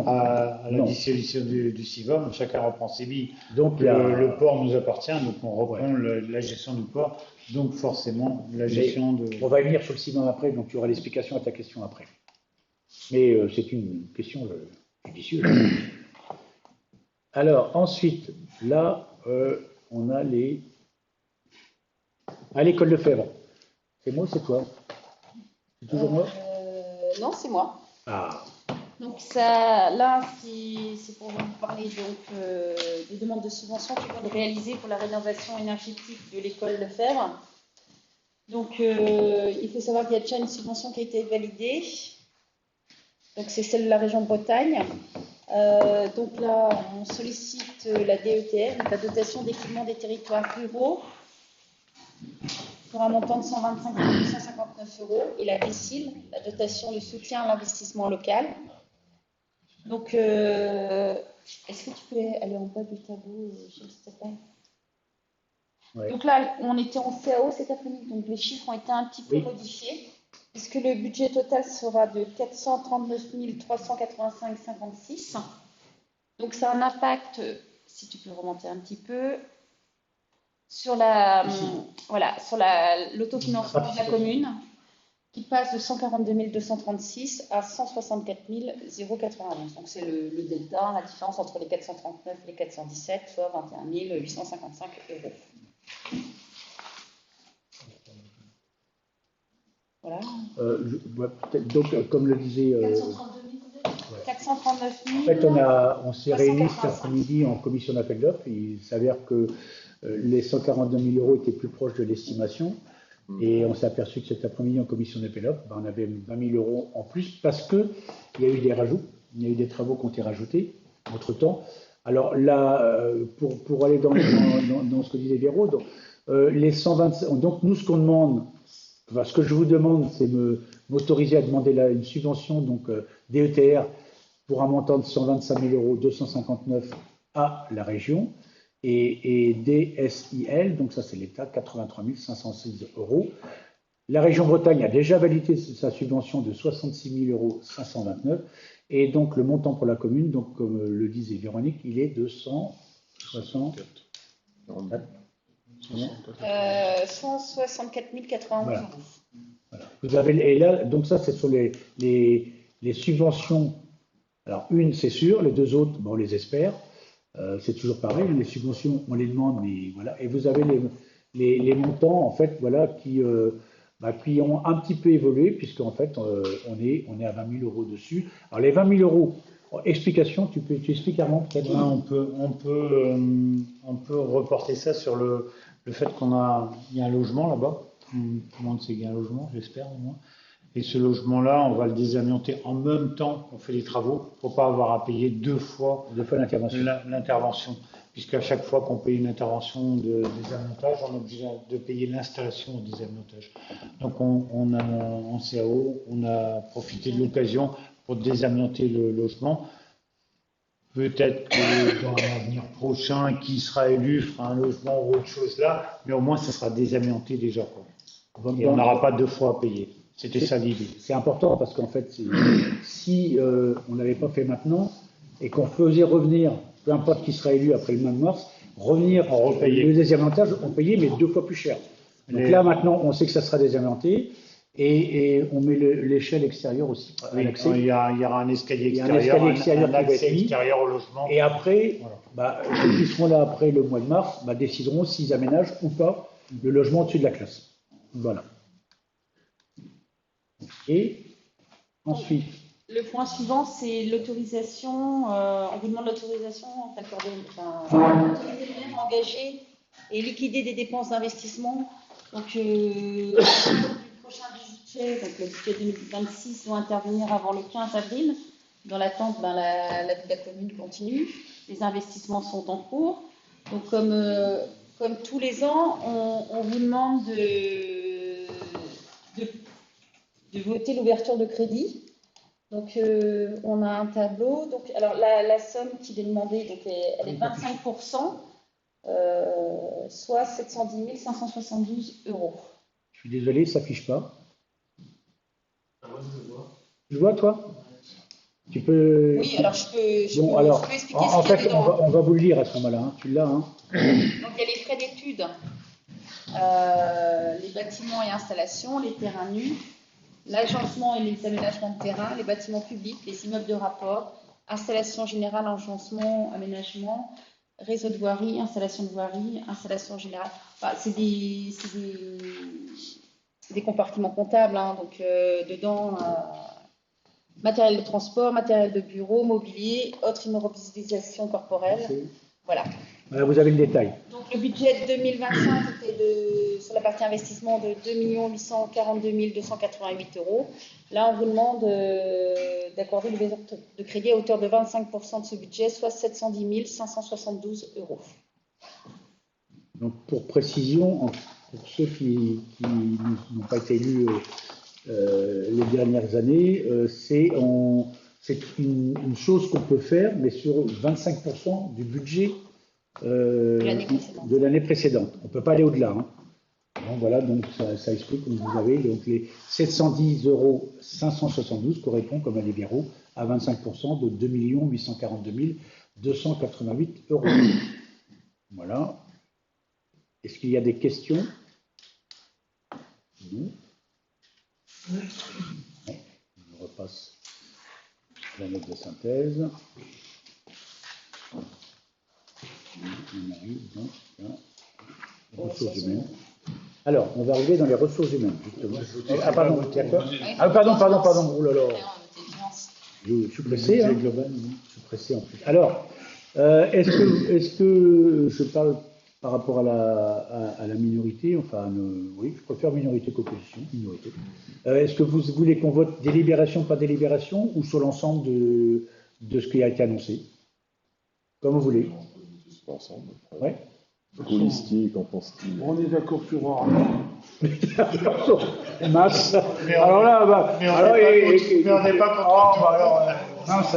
Speaker 5: à la
Speaker 1: Non.
Speaker 5: dissolution du CIVOM, chacun reprend ses billes.
Speaker 1: Donc,
Speaker 5: Le port nous appartient, donc on reprend la gestion du port, donc forcément la gestion de.
Speaker 1: on va y venir sur le CIVOM après, donc tu auras l'explication à ta question après. Mais c'est une question judicieuse. Alors, ensuite, là, on a à l'école de Fèvre. C'est moi ou c'est toi? C'est toujours moi?
Speaker 4: Non, c'est moi.
Speaker 1: Ah.
Speaker 4: Donc ça, là, c'est pour vous parler donc, des demandes de subventions qui vont être réalisées pour la rénovation énergétique de l'école Lefebvre. Donc il faut savoir qu'il y a déjà une subvention qui a été validée. Donc c'est celle de la région Bretagne. Donc là, on sollicite la DETR, donc la dotation d'équipement des territoires ruraux, pour un montant de 125 259 euros, et la DECIL, la dotation de soutien à l'investissement local. Donc, est-ce que tu peux aller en bas du tableau, s'il te plaît?
Speaker 1: Ouais.
Speaker 4: Donc là, on était en CAO cet après-midi, donc les chiffres ont été un petit peu modifiés, puisque le budget total sera de 439 385,56. Donc ça a un impact si tu peux remonter un petit peu, sur la, voilà, sur l'autofinancement de la commune, qui passe de 142 236 à 164 091. Donc c'est le delta, la différence entre les 439 et les 417, soit 21 855 euros. Voilà.
Speaker 1: Donc, comme le disait.
Speaker 4: 439 000.
Speaker 1: En fait, on s'est réunis cet après-midi en commission d'appel d'offres. Il s'avère que les 142 000 euros étaient plus proches de l'estimation. Et on s'est aperçu que cet après-midi en commission d'appel d'offres, on avait 20 000 euros en plus parce qu'il y a eu des rajouts, il y a eu des travaux qui ont été rajoutés entre-temps. Alors là, pour aller dans ce que disait Véro, donc, les 120, donc nous ce qu'on demande, enfin, ce que je vous demande, c'est m'autoriser à demander une subvention donc DETR pour un montant de 125 000 € 259 à la région et DSIL, donc ça c'est l'État, 83 506 €. La région Bretagne a déjà validé sa subvention de 66 529 € et donc le montant pour la commune, donc comme le disait Véronique, il est de 164
Speaker 4: 091
Speaker 1: €. Voilà. Vous avez, et là, donc ça c'est sur les subventions. Alors une c'est sûr, les deux autres, bon, on les espère. C'est toujours pareil, les subventions, on les demande, mais voilà. Et vous avez les montants, en fait, voilà, qui ont un petit peu évolué, puisqu'en fait, on est à 20 000 € dessus. Alors, les 20 000 €, explication, tu expliques, Armand, peut-être?
Speaker 5: Ouais, on peut reporter ça sur le fait qu'il y a un logement là-bas. Tout le monde sait qu'il y a un logement, j'espère au moins. Et ce logement-là, on va le désamianter en même temps qu'on fait les travaux pour pas avoir à payer deux fois l'intervention. Puisqu'à chaque fois qu'on paye une intervention de désamiantage, on est obligé de payer l'installation au désamiantage. Donc en CAO, on a profité de l'occasion pour désamianter le logement. Peut-être que dans un avenir prochain, qui sera élu fera un logement ou autre chose là, mais au moins ça sera désamianté déjà, quoi. Et on n'aura pas deux fois à payer. C'était ça l'idée.
Speaker 1: C'est important parce qu'en fait, si on ne l'avait pas fait maintenant et qu'on faisait revenir, peu importe qui sera élu après le mois de mars, revenir le désamiantage, on payait mais deux fois plus cher. Donc là maintenant, on sait que ça sera désamianté et on met l'échelle extérieure aussi.
Speaker 5: Oui, il y aura un escalier extérieur, un accès extérieur au logement.
Speaker 1: Et après, ceux qui seront là après le mois de mars décideront s'ils aménagent ou pas le logement au-dessus de la classe. Voilà. Et ensuite.
Speaker 4: Le point suivant, c'est l'autorisation. On vous demande l'autorisation d'autoriser le maire à engager et liquider des dépenses d'investissement. Donc, le prochain budget, donc le budget 2026, doit intervenir avant le 15 avril. Dans l'attente, la vie de la commune continue. Les investissements sont en cours. Donc, comme tous les ans, on vous demande de voter l'ouverture de crédit. Donc, on a un tableau. Donc, alors, la somme qui est demandée, donc, elle est 25%, soit 710 572 €.
Speaker 1: Je suis désolé, ça ne s'affiche pas. Je vois, toi? Tu peux.
Speaker 4: Oui, alors je peux expliquer
Speaker 1: en
Speaker 4: ce qu'il y a
Speaker 1: fait,
Speaker 4: dedans.
Speaker 1: on va vous le lire à ce moment-là. Hein. Tu l'as. Hein.
Speaker 4: Donc, il y a les frais d'études, les bâtiments et installations, les terrains nus, l'agencement et les aménagements de terrain, les bâtiments publics, les immeubles de rapport, installation générale, agencement, aménagement, réseau de voirie, installation de voirie, installation générale. Enfin, c'est des compartiments comptables, hein, donc dedans, matériel de transport, matériel de bureau, mobilier, autre immobilisation corporelle. Voilà.
Speaker 1: Vous avez le détail.
Speaker 4: Donc le budget de 2025 était sur la partie investissement de 2 842 288 €. Là, on vous demande d'accorder le besoin de crédit à hauteur de 25% de ce budget, soit 710 572 €.
Speaker 1: Donc pour précision, pour ceux qui n'ont pas été élus les dernières années, c'est une chose qu'on peut faire, mais sur 25% du budget de l'année précédente. On ne peut pas aller au-delà. Hein. Donc voilà, donc ça explique que vous avez donc les 710 572 € correspond, comme à l'Ibéro, à 25% de 2 842 000 288 euros. Voilà. Est-ce qu'il y a des questions? Non. Je repasse la note de synthèse. On arrive donc à ressources humaines. Alors, on va arriver dans les ressources humaines, justement. Ah, pardon, d'accord. Ah, pardon. Oh là là. Je suis pressé, hein. Je suis pressé en plus. Alors, est-ce que je parle par rapport à la minorité, enfin, oui, je préfère minorité qu'opposition, minorité. Est-ce que vous voulez qu'on vote délibération par délibération ou sur l'ensemble de ce qui a été annoncé? Comme vous voulez.
Speaker 3: Ensemble.
Speaker 1: Ouais.
Speaker 3: Colistier, qu'en pense-t-il?
Speaker 2: On est d'accord sur rien.
Speaker 1: Masse. Alors là, bah,
Speaker 5: Mais on n'est pas contre.
Speaker 1: Oh, bah alors, mince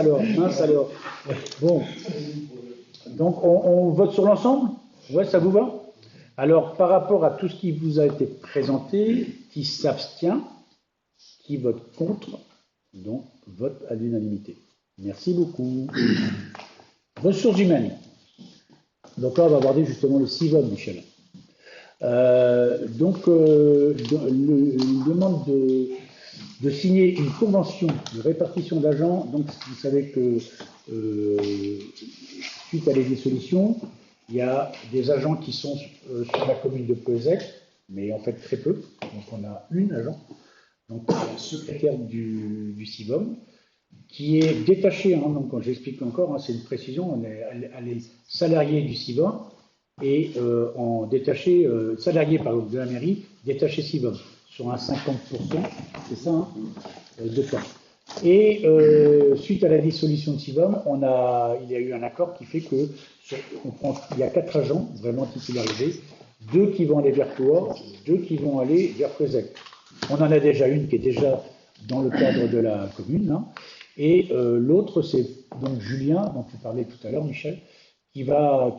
Speaker 1: alors. Bon. Donc, on vote sur l'ensemble? Ouais, ça vous va? Alors, par rapport à tout ce qui vous a été présenté, qui s'abstient, qui vote contre, donc vote à l'unanimité. Merci beaucoup. Ressources humaines. Donc là, on va aborder justement le CIVOM, Michel. Une demande de signer une convention de répartition d'agents. Donc, vous savez que suite à les dissolutions, il y a des agents qui sont sur la commune de Ploëzec, mais en fait très peu. Donc, on a une agent, donc secrétaire du CIVOM, qui est détachée. Hein, donc, quand j'explique encore, hein, c'est une précision, elle est salariée du CIVOM et salariée de la mairie, détachée CIVOM sur un 50%, c'est ça, hein, de temps. Et suite à la dissolution de CIVOM, il y a eu un accord qui fait que il y a 4 agents vraiment titularisés, 2 qui vont aller vers Cloire, 2 qui vont aller vers Ploëzec. On en a déjà une qui est déjà dans le cadre de la commune, hein, et l'autre c'est donc Julien, dont tu parlais tout à l'heure, Michel, qui va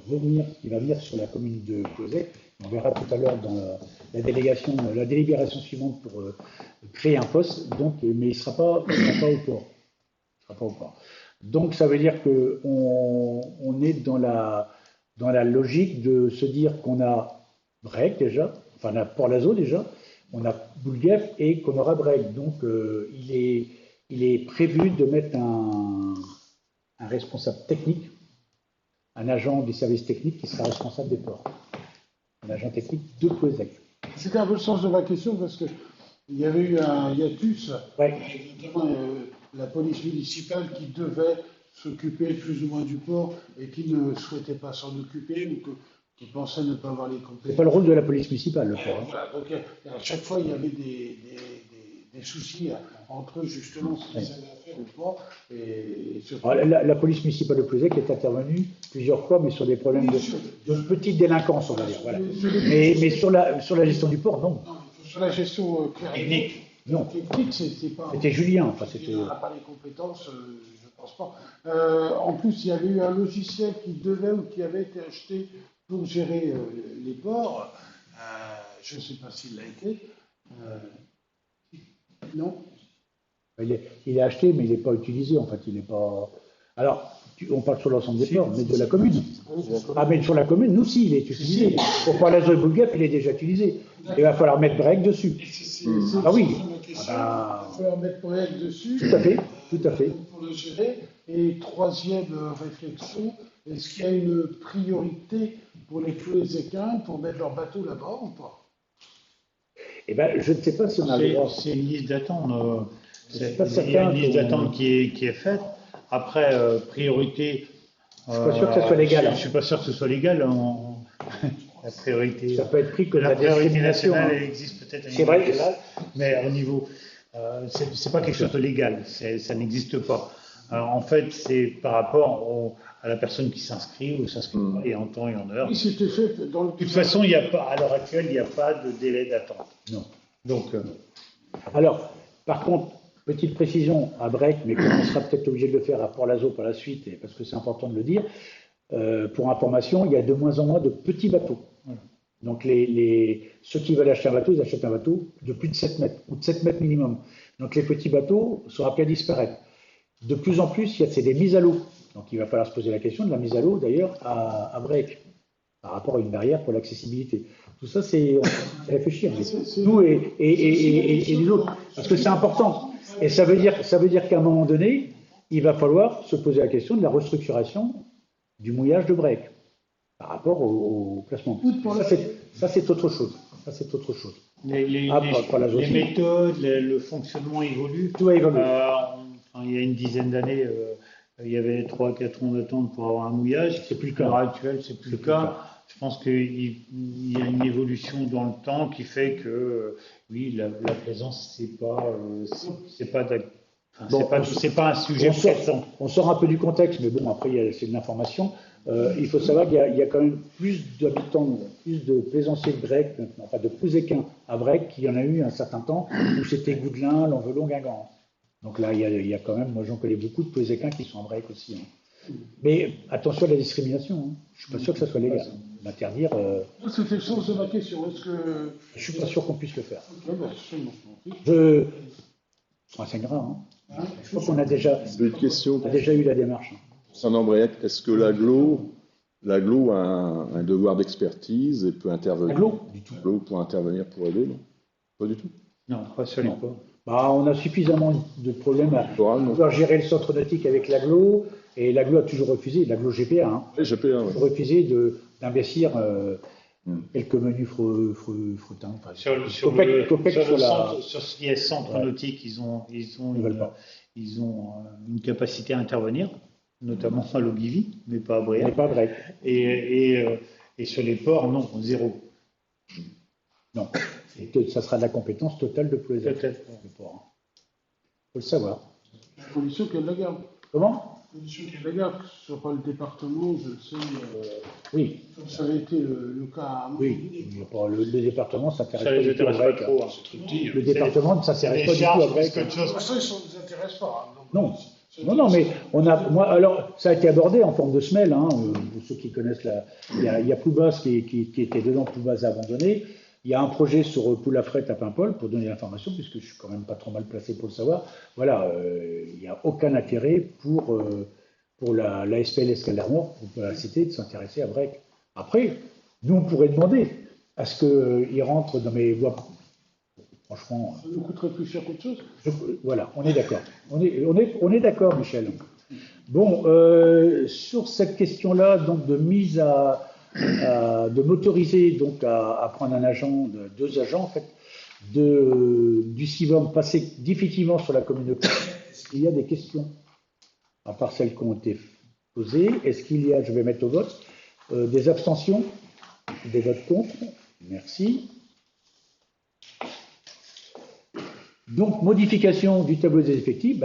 Speaker 1: venir sur la commune de Ploëzec. On verra tout à l'heure dans la délibération suivante pour créer un poste, donc, mais il ne sera pas au port. Donc ça veut dire qu'on est dans la logique de se dire qu'on a Brec déjà, enfin on a Port-Lazo déjà, on a Boulguef et qu'on aura Brec. Donc il est prévu de mettre un responsable technique, un agent des services techniques qui sera responsable des ports. Un agent technique de Ploëzec.
Speaker 2: C'était un peu le sens de ma question parce qu'il y avait eu un hiatus,
Speaker 1: Ouais.
Speaker 2: notamment la police municipale qui devait s'occuper plus ou moins du port et qui ne souhaitait pas s'en occuper ou qui pensait ne pas avoir les compétences.
Speaker 1: C'est pas le rôle de la police municipale, le port. Hein.
Speaker 2: Voilà, donc à chaque fois, il y avait des soucis entre eux, justement, ce qu'ils avaient à faire au port.
Speaker 1: La police municipale de Ploëzec est intervenue plusieurs fois, mais sur des problèmes de petite délinquance, on va dire. Voilà. Mais sur la gestion du port, non.
Speaker 2: Non, sur la gestion
Speaker 1: Technique, non.
Speaker 2: technique, c'était pas.
Speaker 1: C'était Julien. Enfin, c'était.
Speaker 2: Il n'a pas les compétences, je ne pense pas. En plus, il y avait eu un logiciel qui avait été acheté pour gérer les ports. Je ne sais pas s'il l'a été. Non.
Speaker 1: Il est acheté, mais il n'est pas utilisé. En fait, il n'est pas. Alors, on parle sur l'ensemble des ports, mais de la commune. Ah, mais sur la commune, nous aussi, il est utilisé. Pour Port-Lazo et Boulguef, il est déjà utilisé. Il va falloir mettre Brec dessus. Ah oui.
Speaker 2: Il va falloir mettre Brec dessus.
Speaker 1: Tout à fait.
Speaker 2: Pour le gérer. Et troisième réflexion, est-ce qu'il y a une priorité pour les Ploëzécains pour mettre leur bateau là-bas ou pas?
Speaker 1: Eh bien, je ne sais pas si on a le droit.
Speaker 5: C'est une liste d'attente. Il y a
Speaker 1: certain
Speaker 5: une liste d'attente qui est faite. Après, priorité.
Speaker 1: Je ne suis pas sûr que ça soit légal.
Speaker 5: Je ne suis pas sûr que ce soit légal. La priorité.
Speaker 1: Ça peut être pris comme
Speaker 5: la
Speaker 1: la
Speaker 5: priorité
Speaker 1: discrimination.
Speaker 5: nationale,
Speaker 1: Hein.
Speaker 5: elle existe peut-être.
Speaker 1: C'est vrai.
Speaker 5: Mais au niveau, c'est pas quelque chose de légal. Ça n'existe pas. Alors, en fait, c'est par rapport à la personne qui s'inscrit ou s'inscrit pas, et en temps et en heure.
Speaker 2: Oui, c'était fait dans le.
Speaker 5: De toute façon, il n'y a pas, à l'heure actuelle, il n'y a pas de délai d'attente.
Speaker 1: Non.
Speaker 5: Donc,
Speaker 1: Alors, par contre, petite précision à Brec, mais qu'on sera peut-être obligé de le faire à Port-Lazo par la suite, parce que c'est important de le dire. Pour information, il y a de moins en moins de petits bateaux. Voilà. Donc, ceux qui veulent acheter un bateau, ils achètent un bateau de plus de 7 mètres, ou de 7 mètres minimum. Donc, les petits bateaux sont appelés à disparaître. De plus en plus, c'est des mises à l'eau. Donc il va falloir se poser la question de la mise à l'eau d'ailleurs à break par rapport à une barrière pour l'accessibilité. Tout ça, c'est réfléchir. Nous et les autres, parce que c'est important. Et ça veut dire qu'à un moment donné, il va falloir se poser la question de la restructuration du mouillage de break par rapport au placement. Ça, c'est autre chose. Ça, c'est autre chose.
Speaker 5: Les méthodes, le fonctionnement évolue.
Speaker 1: Tout va évoluer.
Speaker 5: Il y a une dizaine d'années, il y avait 3-4 ans d'attente pour avoir un mouillage.
Speaker 1: C'est plus le cas.
Speaker 5: À l'heure actuelle, c'est plus le cas. Je pense qu'il y a une évolution dans le temps qui fait que, oui, la plaisance, c'est pas un sujet pressant.
Speaker 1: On sort un peu du contexte, mais bon, après, c'est de l'information. Il faut savoir qu'il y a quand même plus d'habitants, plus de plaisanciers de break, enfin de Plouséquins à break qu'il y en a eu un certain temps où c'était Goudelin, Lanvelot, Guingamp. Donc là, il y a quand même, moi j'en connais beaucoup de Plouséquins qui sont en break aussi. Mais attention à la discrimination. Je ne suis pas sûr que ça soit légal. D'interdire.
Speaker 2: C'était le sens de ma question. Est-ce que.
Speaker 1: Je ne suis pas sûr qu'on puisse le faire.
Speaker 2: Je
Speaker 1: renseignera. Je crois qu'on a déjà eu la démarche.
Speaker 3: Concernant Break, est-ce que l'aglo a un devoir d'expertise et peut intervenir? L'aglo peut intervenir pour aider, non? Pas du tout.
Speaker 5: Non, pas sur les ports.
Speaker 1: On a suffisamment de problèmes à pouvoir gérer le centre nautique avec l'aglo, et l'aglo a toujours refusé, l'aglo GPA, refusé d'investir quelques menus freutins.
Speaker 5: Sur ce qui est centre nautique, ils ont une capacité à intervenir, notamment à l'Ogivy, mais pas à Briac. Et sur les ports, non, zéro.
Speaker 1: Non. Ça sera de la compétence totale de Plouézec.
Speaker 5: Peut-être.
Speaker 1: Il faut le savoir.
Speaker 2: La condition qu'elle la garde.
Speaker 1: Comment?
Speaker 2: La condition qu'elle la garde, que ce soit pas le département, je le sais.
Speaker 1: Oui.
Speaker 2: Ça avait été le cas à
Speaker 1: Oui. Le département, ça
Speaker 5: ne les intéresse pas trop.
Speaker 1: Le département ne s'intéresse pas du tout à Break.
Speaker 2: De toute façon, ils ne nous intéressent pas.
Speaker 1: Non. Non, mais alors, ça a été abordé en forme de semelle. Pour ceux qui connaissent, il y a Ploubas qui était dedans, Ploubas abandonné. Il y a un projet sur Poulafret à Paimpol, pour donner l'information, puisque je suis quand même pas trop mal placé pour le savoir. Voilà, il n'y a aucun intérêt pour la SPL Escaldermont, pour la cité, de s'intéresser à Break. Après, nous, on pourrait demander à ce qu'ils rentrent dans mes voies. Franchement.
Speaker 2: Ça nous coûterait plus cher qu'autre chose.
Speaker 1: Voilà, on est d'accord. On est d'accord, Michel. Bon, sur cette question-là, donc de mise de m'autoriser donc à prendre deux agents en fait, du CIVOM, passer définitivement sur la communauté. Est-ce qu'il y a des questions à part celles qui ont été posées? Est-ce qu'il y a, je vais mettre au vote, des abstentions, des votes contre? Merci. Donc modification du tableau des effectifs,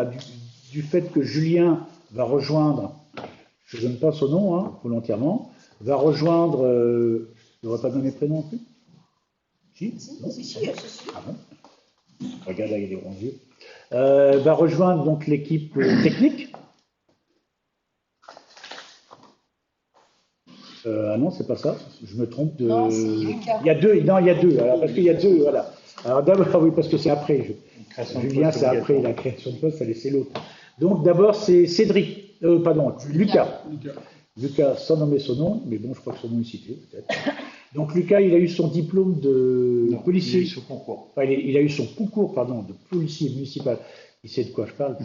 Speaker 1: du fait que Julien va rejoindre, je ne donne pas son nom volontairement, va rejoindre, je n'aurais pas donné prénom non plus. Si. Ah bon? Regarde avec les grands yeux. Va rejoindre donc l'équipe technique. Ah non, c'est pas ça. Je me trompe de.
Speaker 4: Non, c'est Lucas.
Speaker 1: Il y a deux. Non, il y a deux. Alors, parce qu'il y a deux, voilà. Alors d'abord, oui, parce que c'est après. Julien, c'est après la création de poste, ça a laissé l'autre. Donc d'abord, c'est Cédric. Lucas. Lucas, sans nommer son nom, mais bon, je crois que son nom est cité, peut-être. Donc Lucas, il a eu son diplôme de policier.
Speaker 5: Il a eu son concours.
Speaker 1: Enfin, il a eu son concours, de policier municipal. Il sait de quoi je parle.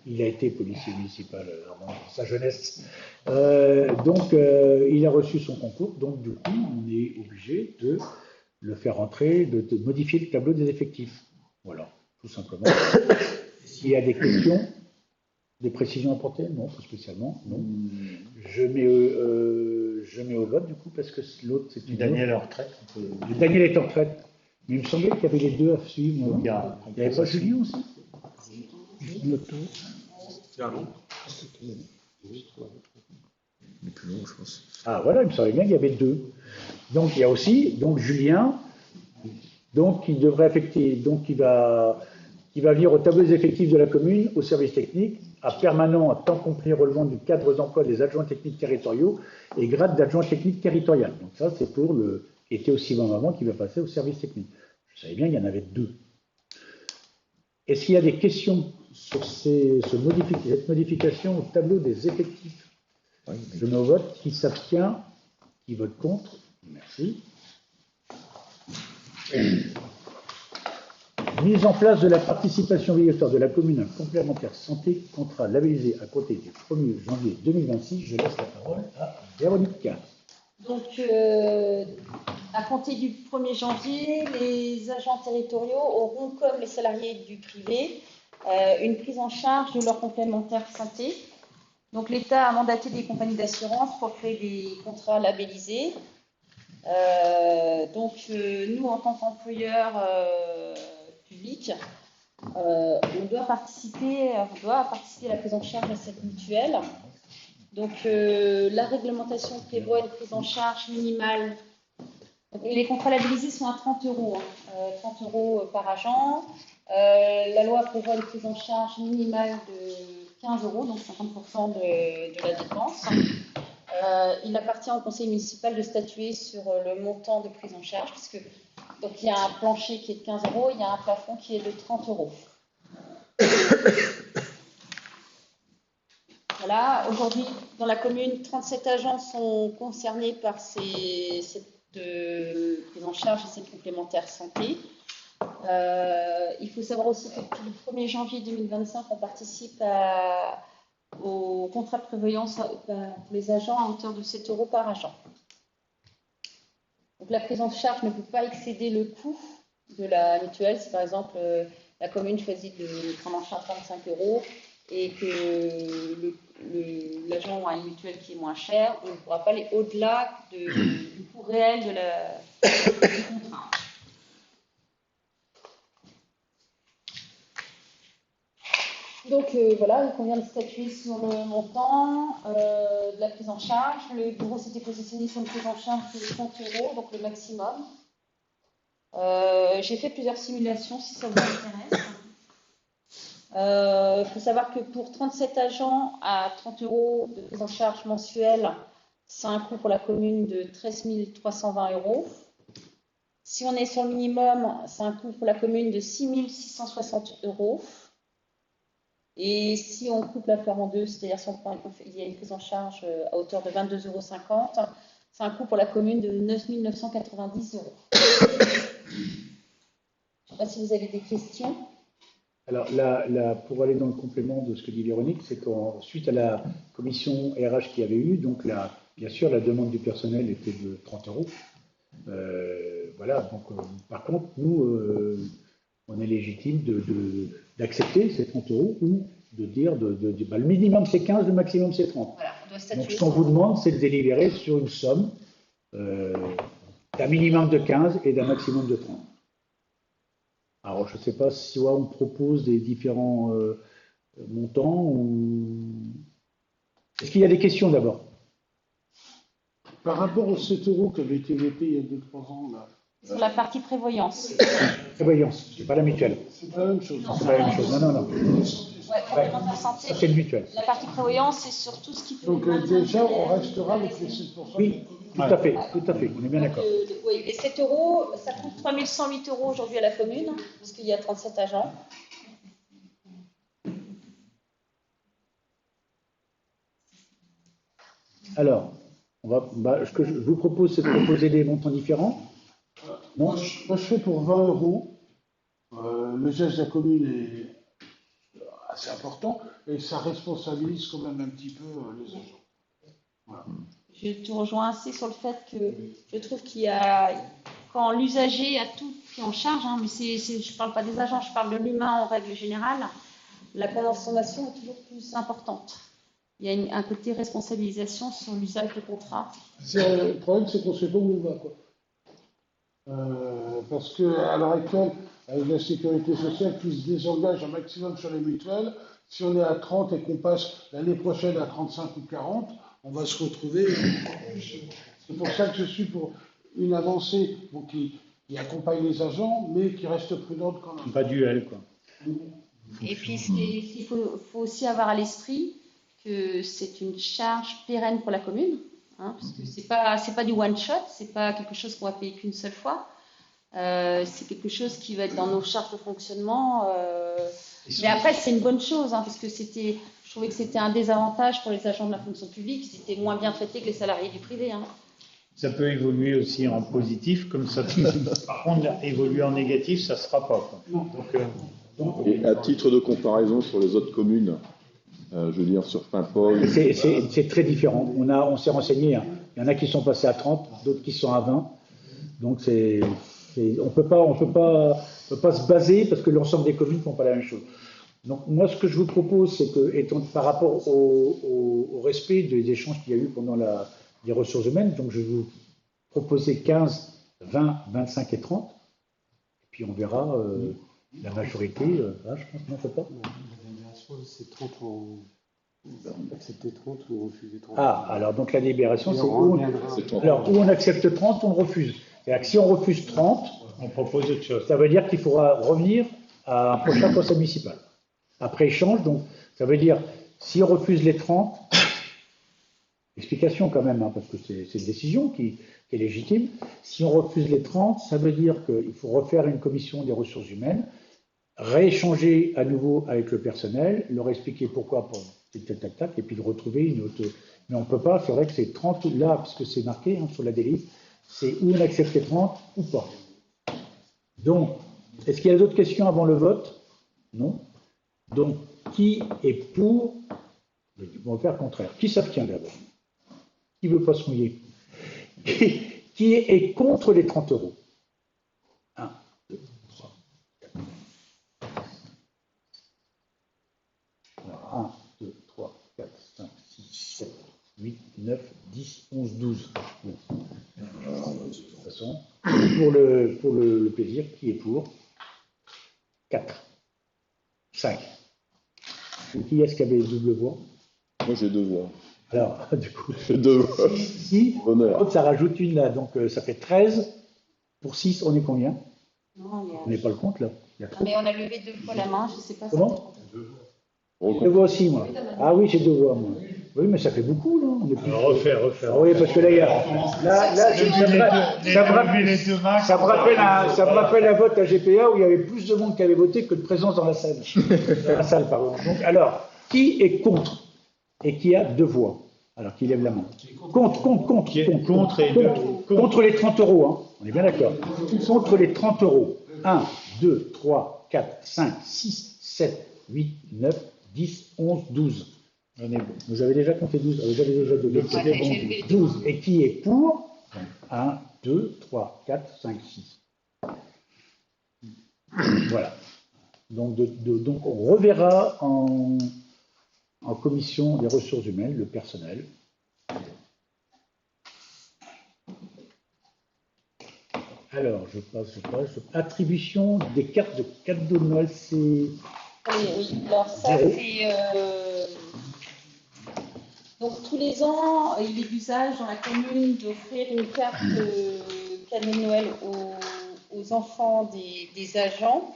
Speaker 1: Il a été policier municipal dans sa jeunesse. Donc, il a reçu son concours. Donc, du coup, on est obligé de le faire entrer, de modifier le tableau des effectifs. Voilà, tout simplement. S'il y a des questions, des précisions à apporter? Non, pas spécialement. Non. Je mets au vote, du coup, parce que l'autre, c'est une
Speaker 5: Daniel est en retraite.
Speaker 1: Daniel est en retraite. Mais il me semblait qu'il y avait les deux à suivre. Il n'y avait pas Julien aussi?
Speaker 3: Plus long, je pense.
Speaker 1: Ah voilà, il me semblait bien qu'il y avait deux. Donc il y a aussi Julien, donc qui devrait affecter, donc qui va venir au tableau des effectifs de la commune, au service technique, à permanent, à temps complet relevant du cadre d'emploi des adjoints techniques territoriaux et grade d'adjoint technique territorial. Donc ça, c'est pour qui était aussi bon avant, qui va passer au service technique. Je savais bien qu'il y en avait deux. Est-ce qu'il y a des questions sur cette modification au tableau des effectifs. Je mets au vote. Qui s'abstient? Qui vote contre? Merci. Mise en place de la participation obligatoire de la commune à un complémentaire santé, contrat labellisé à compter du 1er janvier 2026. Je laisse la parole à Véronique.
Speaker 4: Donc, à compter du 1er janvier, les agents territoriaux auront, comme les salariés du privé, une prise en charge de leur complémentaire santé. Donc, l'État a mandaté des compagnies d'assurance pour créer des contrats labellisés. Nous, en tant qu'employeur public, on doit participer à la prise en charge de cette mutuelle. Donc, la réglementation prévoit une prise en charge minimale. Donc, les contrats labellisés sont à 30 €, 30 € par agent. La loi prévoit une prise en charge minimale de 15 €, donc 50% de la dépense. Il appartient au conseil municipal de statuer sur le montant de prise en charge, puisque donc, il y a un plancher qui est de 15 €, il y a un plafond qui est de 30 €. Voilà, aujourd'hui, dans la commune, 37 agents sont concernés par cette prise en charge et cette complémentaire santé. Il faut savoir aussi que depuis le 1er janvier 2025, on participe au contrat de prévoyance pour les agents à hauteur de 7 € par agent. Donc, la prise en charge ne peut pas excéder le coût de la mutuelle. Si par exemple la commune choisit de prendre en charge 25 € et que l'agent a une mutuelle qui est moins chère, on ne pourra pas aller au-delà du coût réel du contrat. Donc voilà, il convient de statuer sur le montant de la prise en charge. Le bureau s'était positionné sur une prise en charge de 30 €, donc le maximum. J'ai fait plusieurs simulations si ça vous intéresse. Il faut savoir que pour 37 agents à 30 € de prise en charge mensuelle, c'est un coût pour la commune de 13 320 €. Si on est sur le minimum, c'est un coût pour la commune de 6 660 €. Et si on coupe la fleur en deux, c'est-à-dire si il y a une prise en charge à hauteur de 22,50 €, c'est un coût pour la commune de 9 990 €. Je ne sais pas si vous avez des questions.
Speaker 1: Alors, pour aller dans le complément de ce que dit Véronique, c'est qu'en suite à la commission RH qu'il y avait eu, donc bien sûr, la demande du personnel était de 30 €. Voilà, donc par contre, nous, on est légitime d'accepter ces 30 € ou de dire le minimum c'est 15, le maximum c'est 30.
Speaker 4: Voilà, on doit statuer.
Speaker 1: Donc, ce qu'on vous demande, c'est de délibérer sur une somme d'un minimum de 15 et d'un maximum de 30. Alors, je ne sais pas si on propose des différents montants ou... Est-ce qu'il y a des questions d'abord?
Speaker 2: Par rapport aux 7 € qui avaient été votés il y a 2-3 ans, là.
Speaker 4: Sur la partie prévoyance.
Speaker 1: Prévoyance, c'est pas la mutuelle.
Speaker 2: C'est pas la même chose.
Speaker 1: Non, c'est pas la même chose. Non.
Speaker 4: Ouais, complémentaire santé.
Speaker 1: Ça, c'est le mutuel.
Speaker 4: La partie prévoyance, c'est sur tout ce qui peut.
Speaker 2: Donc déjà, on restera avec les 7%.
Speaker 1: Oui, tout à fait, on est bien d'accord.
Speaker 4: Oui, les 7 €, ça coûte 3 108 € aujourd'hui à la commune, parce qu'il y a 37 agents.
Speaker 1: Alors, ce que je vous propose, c'est de proposer des montants différents.
Speaker 2: Moi, je fais pour 20 €. Le geste de la commune est assez important et ça responsabilise quand même un petit peu les agents. Voilà.
Speaker 4: Je te rejoins assez sur le fait que je trouve qu'il y a, quand l'usager a tout pris en charge, mais je ne parle pas des agents, je parle de l'humain en règle générale, la consommation est toujours plus importante. Il y a un côté responsabilisation sur l'usage du contrat.
Speaker 2: Le problème, c'est qu'on ne sait pas où on va, quoi. Parce qu'à l'heure actuelle, avec la sécurité sociale qui se désengage un maximum sur les mutuelles, si on est à 30 et qu'on passe l'année prochaine à 35 ou 40, on va se retrouver. C'est pour ça que je suis pour une avancée qui accompagne les agents, mais qui reste prudente quand même.
Speaker 1: Pas duel, quoi.
Speaker 4: Et puis, il faut aussi avoir à l'esprit que c'est une charge pérenne pour la commune, parce que c'est pas du one shot, c'est pas quelque chose qu'on va payer qu'une seule fois. C'est quelque chose qui va être dans nos charges de fonctionnement. Mais après, c'est une bonne chose, hein, parce que je trouvais que c'était un désavantage pour les agents de la fonction publique. Ils étaient moins bien traités que les salariés du privé. Hein.
Speaker 5: Ça peut évoluer aussi en positif, comme ça peut, par contre, évoluer en négatif, ça ne sera pas. Quoi.
Speaker 3: Et à titre de comparaison sur les autres communes, je veux dire sur Paimpol.
Speaker 1: C'est très différent. On s'est renseigné. Hein. Il y en a qui sont passés à 30, d'autres qui sont à 20. Donc on ne peut pas se baser parce que l'ensemble des communes ne font pas la même chose. Donc moi, ce que je vous propose, c'est que, par rapport au respect des échanges qu'il y a eu pendant les ressources humaines, donc je vais vous proposer 15, 20, 25 et 30. Et puis on verra la majorité. Je pense qu'on ne fait pas.
Speaker 6: C'est 30 accepter 30 ou refuser 30.
Speaker 1: Ah, alors donc la délibération, c'est où on accepte 30, on refuse. C'est-à-dire que si on refuse 30,
Speaker 5: on propose autre chose.
Speaker 1: Ça veut dire qu'il faudra revenir à un prochain conseil municipal. Après échange, donc, ça veut dire, si on refuse les 30, explication quand même, hein, parce que c'est une décision qui est légitime, si on refuse les 30, ça veut dire qu'il faut refaire une commission des ressources humaines, rééchanger à nouveau avec le personnel, leur expliquer pourquoi, tac, et puis de retrouver une autre. Mais on ne peut pas, c'est vrai que c'est 30 là, parce que c'est marqué hein, sur la délite, c'est où on accepte les 30 ou pas. Donc, est-ce qu'il y a d'autres questions avant le vote? Non. Donc, qui est pour? On va faire le contraire. Qui s'abstient d'abord? Qui ne veut pas se mouiller? Qui est contre les 30 euros? 1, 2, 3, 4. Alors, 1, 2, 3, 4, 5, 6, 7, 8, 9, 10, 11, 12. Bon. De toute façon, pour le plaisir, qui est pour? 4. 5. Et qui est-ce qui avait double voix?
Speaker 3: Moi, j'ai 2 voix.
Speaker 1: Alors, du coup,
Speaker 3: J'ai 2 voix.
Speaker 1: Si, ça rajoute une là, donc ça fait 13. Pour 6, on est combien?
Speaker 4: Non,
Speaker 1: on n'est pas le compte là.
Speaker 4: Mais on a levé 2 fois la main, je ne sais pas.
Speaker 1: Comment? 2 voix aussi, moi. Ah oui, j'ai 2 voix, moi. Oui, mais ça fait beaucoup, là. On est plus...
Speaker 5: Alors, refaire.
Speaker 1: Oui, parce que là, il y a... ça me rappelle un vote à GPA où il y avait plus de monde qui avait voté que de présence dans la salle. Dans la salle, pardon. Donc, alors, qui est contre? Et qui a 2 voix? Alors, qui lève la main? Contre les 30 euros, hein. On est bien d'accord. Contre les 30 euros. 1, 2, 3, 4, 5, 6, 7, 8, 9, 10, 11, 12. Vous avez déjà compté 12. Vous avez déjà 12. Et qui est pour? 1, 2, 3, 4, 5, 6. Voilà. Donc on reverra en commission des ressources humaines le personnel. Alors, je passe. Attribution des cartes de cadeaux de Noël, c'est...
Speaker 4: Oui, alors ça, c'est... Donc, tous les ans, il est d'usage dans la commune d'offrir une carte cadeau de Noël aux enfants des agents.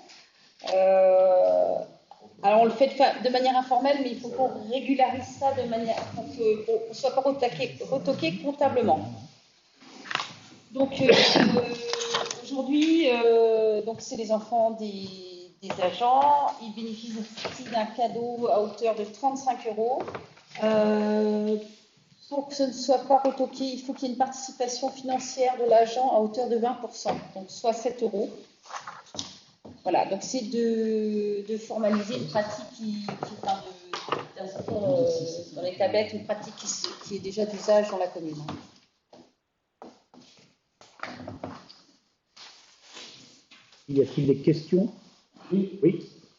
Speaker 4: Alors, on le fait de manière informelle, mais il faut qu'on régularise ça de manière... qu'on ne soit pas retoqué comptablement. Donc, aujourd'hui, c'est les enfants des agents. Ils bénéficient d'un cadeau à hauteur de 35 €. Pour que ce ne soit pas retoqué, il faut qu'il y ait une participation financière de l'agent à hauteur de 20%, donc soit 7 €. Voilà, donc c'est de formaliser une pratique d'inscrire dans les tablettes, une pratique qui est déjà d'usage dans la commune.
Speaker 1: Y a-t-il des questions?
Speaker 2: Oui.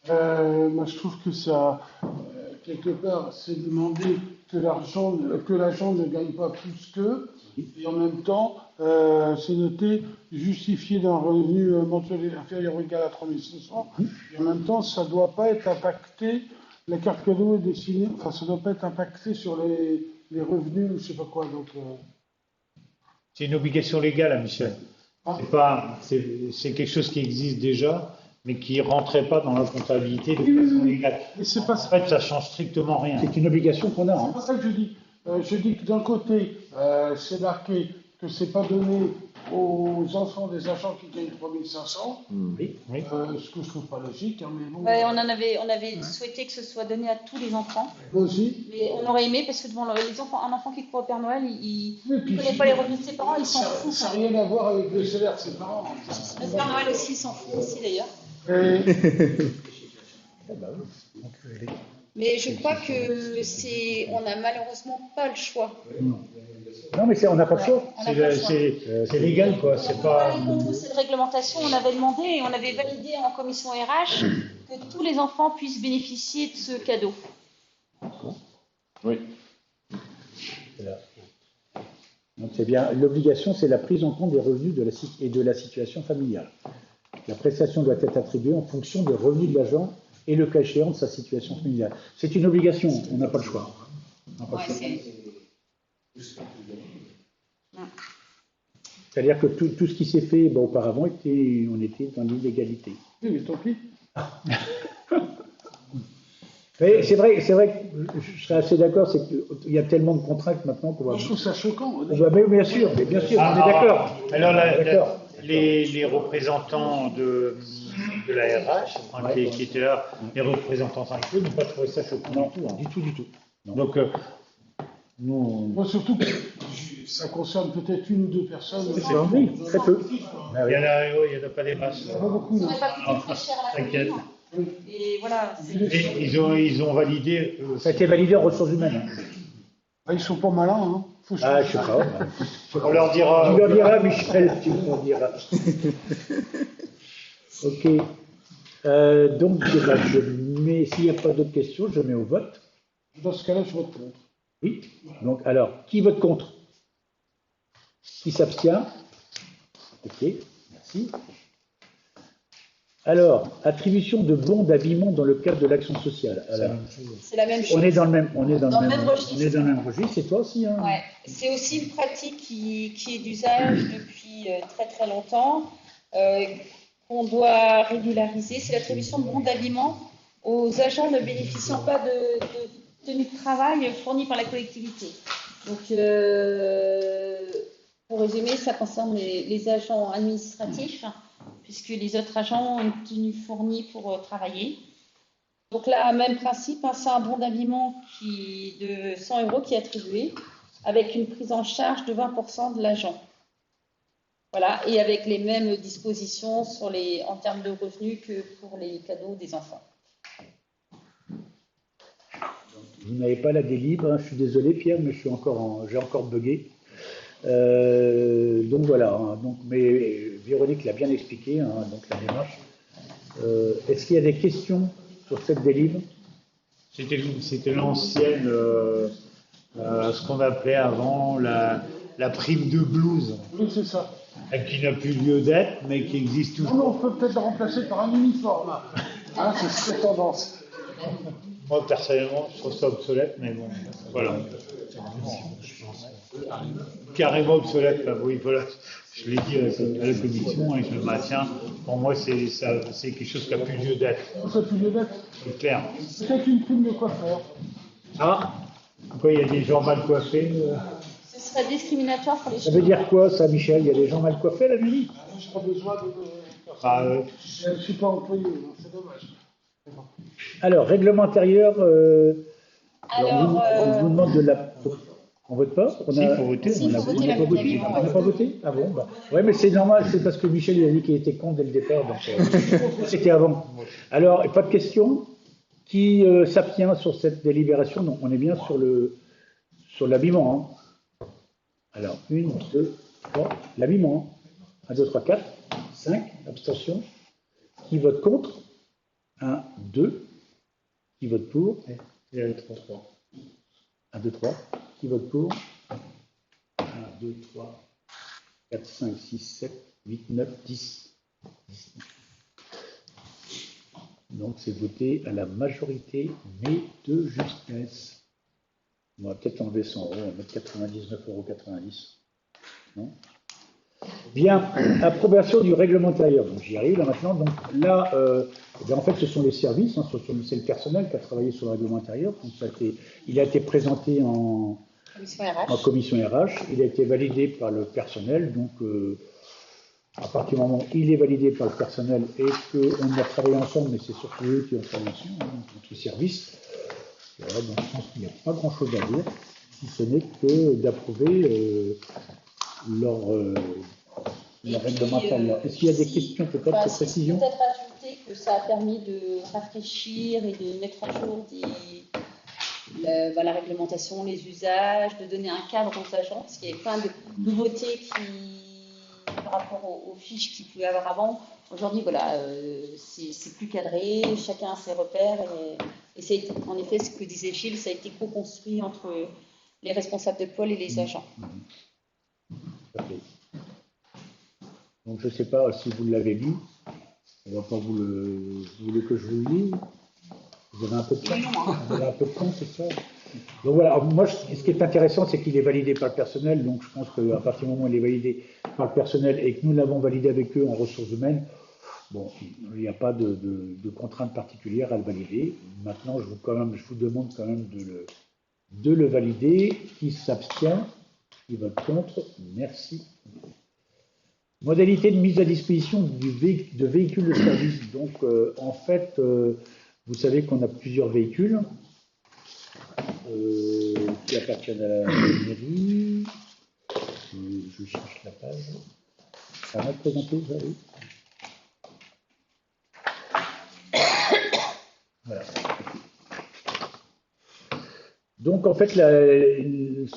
Speaker 2: Moi, je trouve que ça, quelque part, c'est demander que l'agent ne gagne pas plus qu'eux, et en même temps, c'est noté justifié d'un revenu mensuel inférieur ou égal à 3 500, et en même temps, ça ne doit pas être impacté, la carte cadeau est destinée, enfin, ça ne doit pas être impacté sur les revenus ou je ne sais pas quoi. Donc,
Speaker 5: c'est une obligation légale, hein, Michel. C'est quelque chose qui existe déjà, mais qui ne rentrait pas dans la comptabilité de façon légale.
Speaker 2: Mais c'est pas...
Speaker 5: En fait, ça ne change strictement rien.
Speaker 1: C'est une obligation qu'on a. Hein.
Speaker 2: C'est pour ça que je dis. Je dis que d'un côté, c'est marqué que c'est pas donné aux enfants des agents qui gagnent 3500,
Speaker 5: Oui.
Speaker 2: ce que je trouve pas logique, hein, mais bon.
Speaker 4: Ouais, on avait souhaité que ce soit donné à tous les enfants.
Speaker 2: Moi aussi.
Speaker 4: Mais on aurait aimé parce que devant les enfants, un enfant qui croit au Père Noël, il
Speaker 2: Oui,
Speaker 4: ne
Speaker 2: puis
Speaker 4: connaît pas les revenus de ses parents, il s'en
Speaker 2: Ça
Speaker 4: fout.
Speaker 2: n'a rien à voir avec le salaire de ses parents.
Speaker 4: Le Père Noël aussi s'en fout aussi d'ailleurs.
Speaker 2: Et
Speaker 4: Mais je crois que on n'a malheureusement pas le choix.
Speaker 1: Non, mais on n'a pas de choix.
Speaker 4: On n'a pas le choix.
Speaker 5: C'est légal, quoi. C'est pas.
Speaker 4: Contre cette réglementation, on avait demandé et on avait validé en commission RH que tous les enfants puissent bénéficier de ce cadeau.
Speaker 3: Oui.
Speaker 1: Donc c'est bien. L'obligation, c'est la prise en compte des revenus et de la situation familiale. La prestation doit être attribuée en fonction des revenus de l'agent et le cas échéant de sa situation familiale. C'est une obligation, on n'a pas le choix. On n'a pas le choix. C'est-à-dire que tout ce qui s'est fait auparavant, on était dans l'illégalité.
Speaker 2: oui, mais tant pis.
Speaker 1: Mais c'est vrai que je serais assez d'accord, c'est qu'il y a tellement de contraintes maintenant qu'on va.
Speaker 2: Moi, je trouve ça choquant.
Speaker 1: Mais bien sûr, on est d'accord.
Speaker 5: Alors, les représentants de la RH, qui étaient là, les représentants syndicaux, n'ont pas trouvé ça choquant.
Speaker 1: Non, du tout. Non.
Speaker 5: Donc, nous.
Speaker 2: Moi, surtout que ça concerne peut-être une ou deux personnes.
Speaker 1: Oui, très peu.
Speaker 5: Il n'y en a pas des masses.
Speaker 2: Pas beaucoup.
Speaker 4: Ça n'aurait pas coûté très cher à la
Speaker 5: T'inquiète.
Speaker 4: commune. Et voilà.
Speaker 5: Et ils ont validé.
Speaker 1: Ça a été validé en ressources humaines.
Speaker 2: Ah, ils sont pas malins, hein. Faut
Speaker 1: Je sais pas.
Speaker 5: On leur dira.
Speaker 1: Tu leur diras, Michel, tu leur diras. Ok. Donc, s'il n'y a pas d'autres questions, je mets au vote.
Speaker 2: Dans ce cas-là, je vote contre.
Speaker 1: Oui. Donc, alors, qui vote contre? Qui s'abstient? Ok, merci. Alors, attribution de bons d'habillement dans le cadre de l'action sociale. Alors,
Speaker 4: C'est la même chose.
Speaker 1: on est dans le même
Speaker 4: registre.
Speaker 1: On est dans le même registre, c'est toi aussi, hein?
Speaker 4: Ouais. C'est aussi une pratique qui est d'usage depuis très très longtemps, qu'on doit régulariser. C'est l'attribution de bons d'habillement aux agents ne bénéficiant pas de tenue de travail fournie par la collectivité. Donc, pour résumer, ça concerne les agents administratifs, puisque les autres agents ont une tenue fournie pour travailler. Donc là, même principe, hein, c'est un bon d'habillement de 100 € qui est attribué, avec une prise en charge de 20% de l'agent. Voilà, et avec les mêmes dispositions en termes de revenus que pour les cadeaux des enfants.
Speaker 1: Vous n'avez pas la délibération, hein, je suis désolé Pierre, mais j'ai encore bugué. Donc voilà, hein, mais Véronique l'a bien expliqué, hein, donc la démarche. Est-ce qu'il y a des questions sur cette délibération?
Speaker 5: C'était l'ancienne, ce qu'on appelait avant la prime de blues,
Speaker 2: Oui, c'est ça.
Speaker 5: qui n'a plus lieu d'être, mais qui existe toujours.
Speaker 2: Non, on peut peut-être le remplacer par un uniforme. Hein, c'est cette tendance.
Speaker 5: Moi, personnellement, je trouve ça obsolète, mais bon, voilà. Carrément obsolète, là, oui, voilà. Je l'ai dit à la commission et je le maintiens. Pour moi, c'est quelque chose qui n'a plus lieu d'être.
Speaker 2: Ça plus lieu d'être.
Speaker 5: C'est clair.
Speaker 2: Peut-être une prime de coiffeur.
Speaker 5: Ah, pourquoi il y a des gens mal coiffés
Speaker 4: Ce serait discriminatoire pour les
Speaker 1: Ça veut dire quoi ça, Michel? Il y a des gens mal coiffés à la mairie?
Speaker 2: Je n'ai pas besoin de. Je ne suis pas employé, hein, c'est dommage.
Speaker 1: Alors, règlement intérieur,
Speaker 4: Alors,
Speaker 1: on vous demande de la. On vote pas?
Speaker 5: Si, il faut voter.
Speaker 4: Si, il faut voter
Speaker 1: On n'a pas voté. On n'a pas voté? Ah bon, Ouais, mais c'est normal, c'est parce que Michel il a dit qu'il était contre dès le départ, donc c'était avant. Alors, pas de questions? Qui s'abstient sur cette délibération? Donc, on est bien sur l'habillement. Hein. Alors, 1, 2, 3, l'habillement. 1, 2, 3, 4, 5, abstention. Qui vote contre? 1, 2. Qui vote pour?
Speaker 5: Il y a 3.
Speaker 1: 1, 2, 3. Qui vote pour? 1, 2, 3, 4, 5, 6, 7, 8, 9, 10. Donc c'est voté à la majorité, mais de justesse. On va peut-être enlever 100 €, on va mettre 99,90 €. Non? Bien, approbation du règlement intérieur. Donc j'y arrive là maintenant. Donc là, en fait, ce sont les services, hein, c'est le personnel qui a travaillé sur le règlement intérieur. Donc, il a été présenté
Speaker 4: Commission RH.
Speaker 1: en commission RH. Il a été validé par le personnel. Donc, à partir du moment où il est validé par le personnel et qu'on a travaillé ensemble, mais c'est surtout eux qui ont travaillé dessus, notre service, voilà, donc je pense qu'il n'y a pas grand-chose à dire, si ce n'est que d'approuver leur règlement intérieur. Est-ce qu'il y a des questions peut-être de précision?
Speaker 4: Peut-être ajouter que ça a permis de rafraîchir et de mettre à jour la réglementation, les usages, de donner un cadre aux agents, parce qu'il y avait plein de nouveautés par rapport aux fiches qu'il pouvait y avoir avant. Aujourd'hui, voilà, c'est plus cadré, chacun a ses repères, et c'est en effet ce que disait Gilles, ça a été co-construit entre les responsables de pôle et les agents.
Speaker 1: Okay. Donc je ne sais pas si vous l'avez lu, on va pas vous voulez que je vous le lise? Vous avez un peu de temps? Vous avez un peu de temps, c'est ça? Donc voilà, alors moi, ce qui est intéressant, c'est qu'il est validé par le personnel, donc je pense qu'à partir du moment où il est validé par le personnel et que nous l'avons validé avec eux en ressources humaines, bon, il n'y a pas de contrainte particulière à le valider. Maintenant, je vous demande quand même de le valider. Qui s'abstient? Qui vote contre? Merci. Modalité de mise à disposition de véhicules de service. Donc, en fait, vous savez qu'on a plusieurs véhicules qui appartiennent à la mairie. Je cherche la page. Ça va présenter, ça, oui. Voilà. Donc, en fait,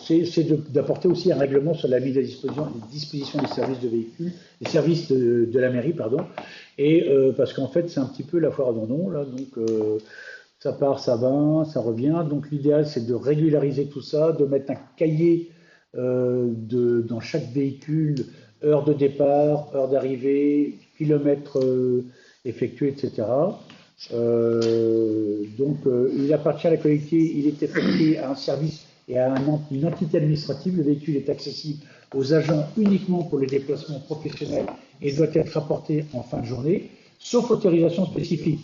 Speaker 1: c'est d'apporter aussi un règlement sur la mise à disposition des services de véhicules, des services de la mairie, pardon. Et parce qu'en fait, c'est un petit peu la foire à Dondon, là. Donc, ça part, ça va, ça revient. Donc, l'idéal, c'est de régulariser tout ça, de mettre un cahier dans chaque véhicule, heure de départ, heure d'arrivée, kilomètres effectués, etc. Donc, il appartient à la collectivité, il est effectué à un service et à une entité administrative. Le véhicule est accessible aux agents uniquement pour les déplacements professionnels et doit être rapporté en fin de journée, sauf autorisation spécifique.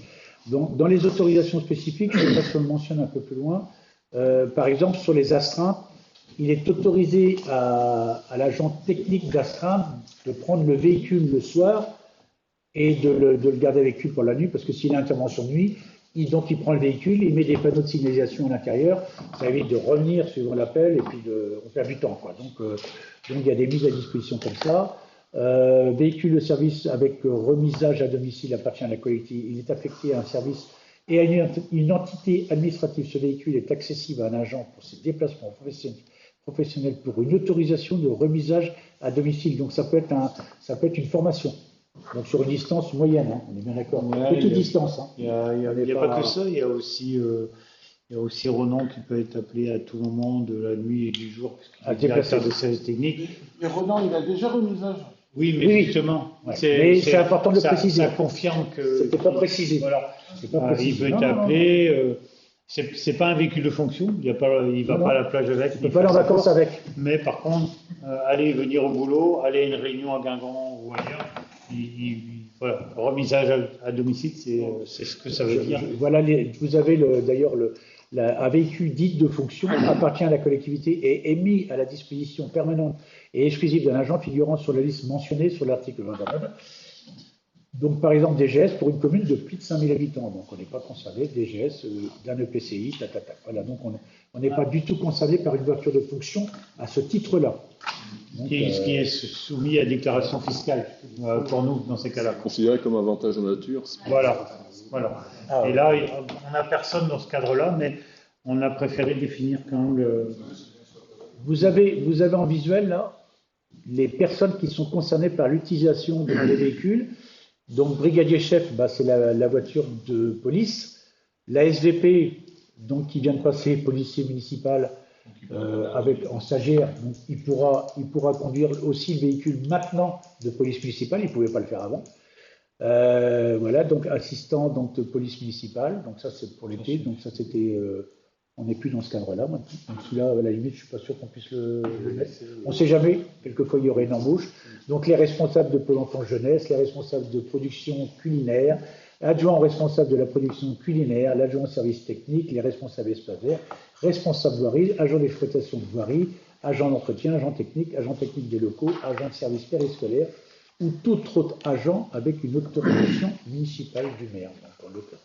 Speaker 1: Donc, dans les autorisations spécifiques, je vais le mentionner un peu plus loin. Par exemple, sur les astreintes, il est autorisé à l'agent technique d'astreinte de prendre le véhicule le soir et de le garder avec lui pour la nuit, parce que s'il a intervention de nuit, donc il prend le véhicule, il met des panneaux de signalisation à l'intérieur, ça évite de revenir suivant l'appel et puis on perd du temps, quoi. Donc il y a des mises à disposition comme ça. Véhicule de service avec remisage à domicile appartient à la collectivité, il est affecté à un service et à une entité administrative. Ce véhicule est accessible à un agent pour ses déplacements professionnels pour une autorisation de remisage à domicile. Donc ça peut être une formation. Donc sur une distance moyenne, hein, on est bien d'accord. Petite distance. Hein.
Speaker 5: Il n'y a pas que ça, il y a aussi Ronan qui peut être appelé à tout moment de la nuit et du jour, puisqu'il est directeur de service technique.
Speaker 2: Mais Ronan, il a déjà remisage.
Speaker 5: Oui, mais justement,
Speaker 1: ouais. C'est important de le préciser.
Speaker 5: Ça confirme que.
Speaker 1: C'était pas précisé.
Speaker 5: Voilà.
Speaker 1: Pas précisé.
Speaker 5: Il peut être appelé. C'est pas un véhicule de fonction. Il va pas à la plage avec.
Speaker 1: Il ne peut pas aller en vacances avec.
Speaker 5: Mais par contre, aller venir au boulot, aller à une réunion à Guingamp ou ailleurs. Voilà, remisage à domicile, c'est ce que ça veut dire.
Speaker 1: Voilà, vous avez d'ailleurs un véhicule dit de fonction appartient à la collectivité et est mis à la disposition permanente et exclusive d'un agent figurant sur la liste mentionnée sur l'article 29. Donc, par exemple, DGS pour une commune de plus de 5000 habitants. Donc, on n'est pas concerné, DGS d'un EPCI, Voilà, donc on n'est pas du tout concerné par une voiture de fonction à ce titre-là.
Speaker 5: Ce qui est soumis à déclaration fiscale pour nous dans ces cas-là.
Speaker 3: Considéré comme avantage en nature.
Speaker 5: Voilà. Et là, on n'a personne dans ce cadre-là, mais on a préféré définir quand même le.
Speaker 1: Vous avez en visuel là les personnes qui sont concernées par l'utilisation de les véhicules. Donc brigadier chef, c'est la voiture de police. La SVP, donc qui vient de passer policier municipal. En stagiaire, donc il pourra conduire aussi le véhicule maintenant de police municipale, il ne pouvait pas le faire avant. Voilà, donc assistant de police municipale, donc ça c'est pour l'été, donc ça c'était, on n'est plus dans ce cadre-là maintenant. Donc celui-là, à la limite, je ne suis pas sûr qu'on puisse le mettre. On ne sait jamais, quelquefois il y aurait une embauche. Donc les responsables de Pôle emploi jeunesse, les responsables de production culinaire, adjoint au responsable de la production culinaire, l'adjoint au service technique, les responsables espaces verts, responsable voirie, agent d'exploitation de voirie, agent d'entretien, agent technique des locaux, agent de service périscolaire ou tout autre agent avec une autorisation municipale du maire. Dans le cas.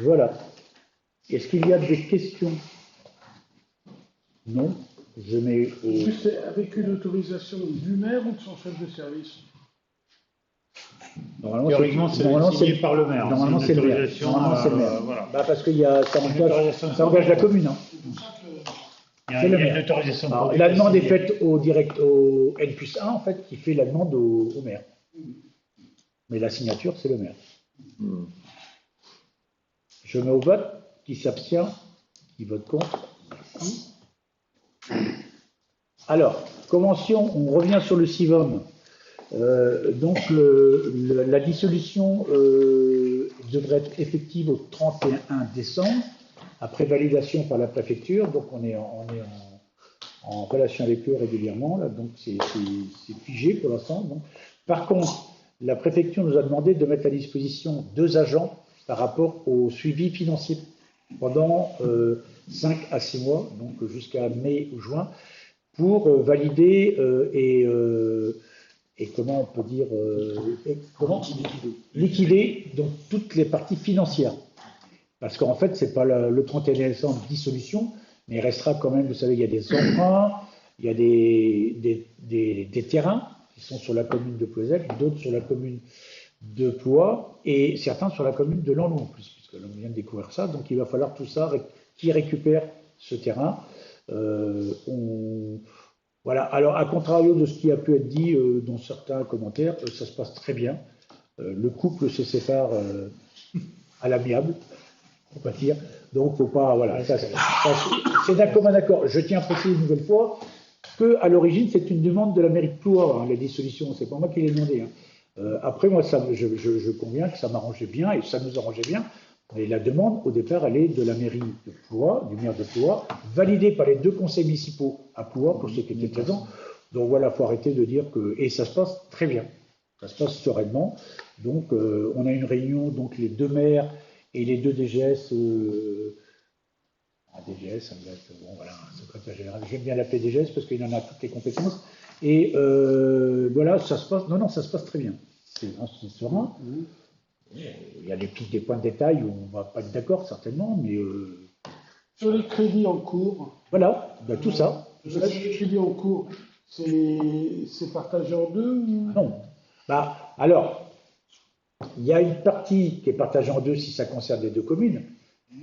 Speaker 1: Voilà. Est-ce qu'il y a des questions? Non. Je mets
Speaker 2: Juste avec une autorisation du maire ou de son chef de service?
Speaker 5: Théoriquement, c'est signé par le maire.
Speaker 1: Normalement, c'est le maire.
Speaker 5: Voilà.
Speaker 1: Bah, parce que ça engage la commune. Hein.
Speaker 5: Il y a une autorisation.
Speaker 1: Alors, la demande est faite au N+1, en fait, qui fait la demande au maire. Mais la signature, c'est le maire. Je mets au vote. Qui s'abstient? Qui vote contre? Alors, convention, on revient sur le CIVOM. Donc, la dissolution devrait être effective au 31 décembre, après validation par la préfecture. Donc, on est en relation avec eux régulièrement, là, donc c'est figé pour l'instant. Par contre, la préfecture nous a demandé de mettre à disposition 2 agents par rapport au suivi financier pendant 5 à 6 mois, donc jusqu'à mai ou juin, pour valider et comment on peut dire liquider donc toutes les parties financières. Parce qu'en fait, c'est pas le 31 décembre dissolution, mais il restera quand même, vous savez, il y a des emprunts, il y a des terrains qui sont sur la commune de Plouézec, d'autres sur la commune de Ploie, et certains sur la commune de Lanlon en plus, puisque l'on vient de découvrir ça. Donc il va falloir tout ça, qui récupère ce terrain. Voilà. Alors, à contrario de ce qui a pu être dit dans certains commentaires, ça se passe très bien. Le couple se sépare à l'amiable, on va dire. Donc, faut pas. Voilà. C'est d'un commun accord. Je tiens à préciser une nouvelle fois qu'à l'origine, c'est une demande de la mairie de Ploie, la dissolution. C'est pas moi qui l'ai demandé. Après, moi, je conviens que ça m'arrangeait bien et ça nous arrangeait bien. Et la demande, au départ, elle est de la mairie de Ploie, du maire de Ploie, validée par les 2 conseils municipaux à Ploie, pour ceux qui étaient présents. Donc voilà, il faut arrêter de dire que... Et ça se passe très bien, ça se passe sereinement. Donc on a une réunion, donc les 2 maires et les 2 DGS, DGS, ça va être, bon voilà, un secrétaire général, j'aime bien l'appeler DGS parce qu'il en a toutes les compétences. Et voilà, ça se passe, non, ça se passe très bien. C'est serein. Il y a des points de détail où on ne va pas être d'accord, certainement, mais...
Speaker 2: Sur les crédits en cours...
Speaker 1: Voilà, tout ça.
Speaker 2: Sur les crédits en cours, c'est partagé en 2 ou...
Speaker 1: Non. Alors, il y a une partie qui est partagée en 2 si ça concerne les 2 communes.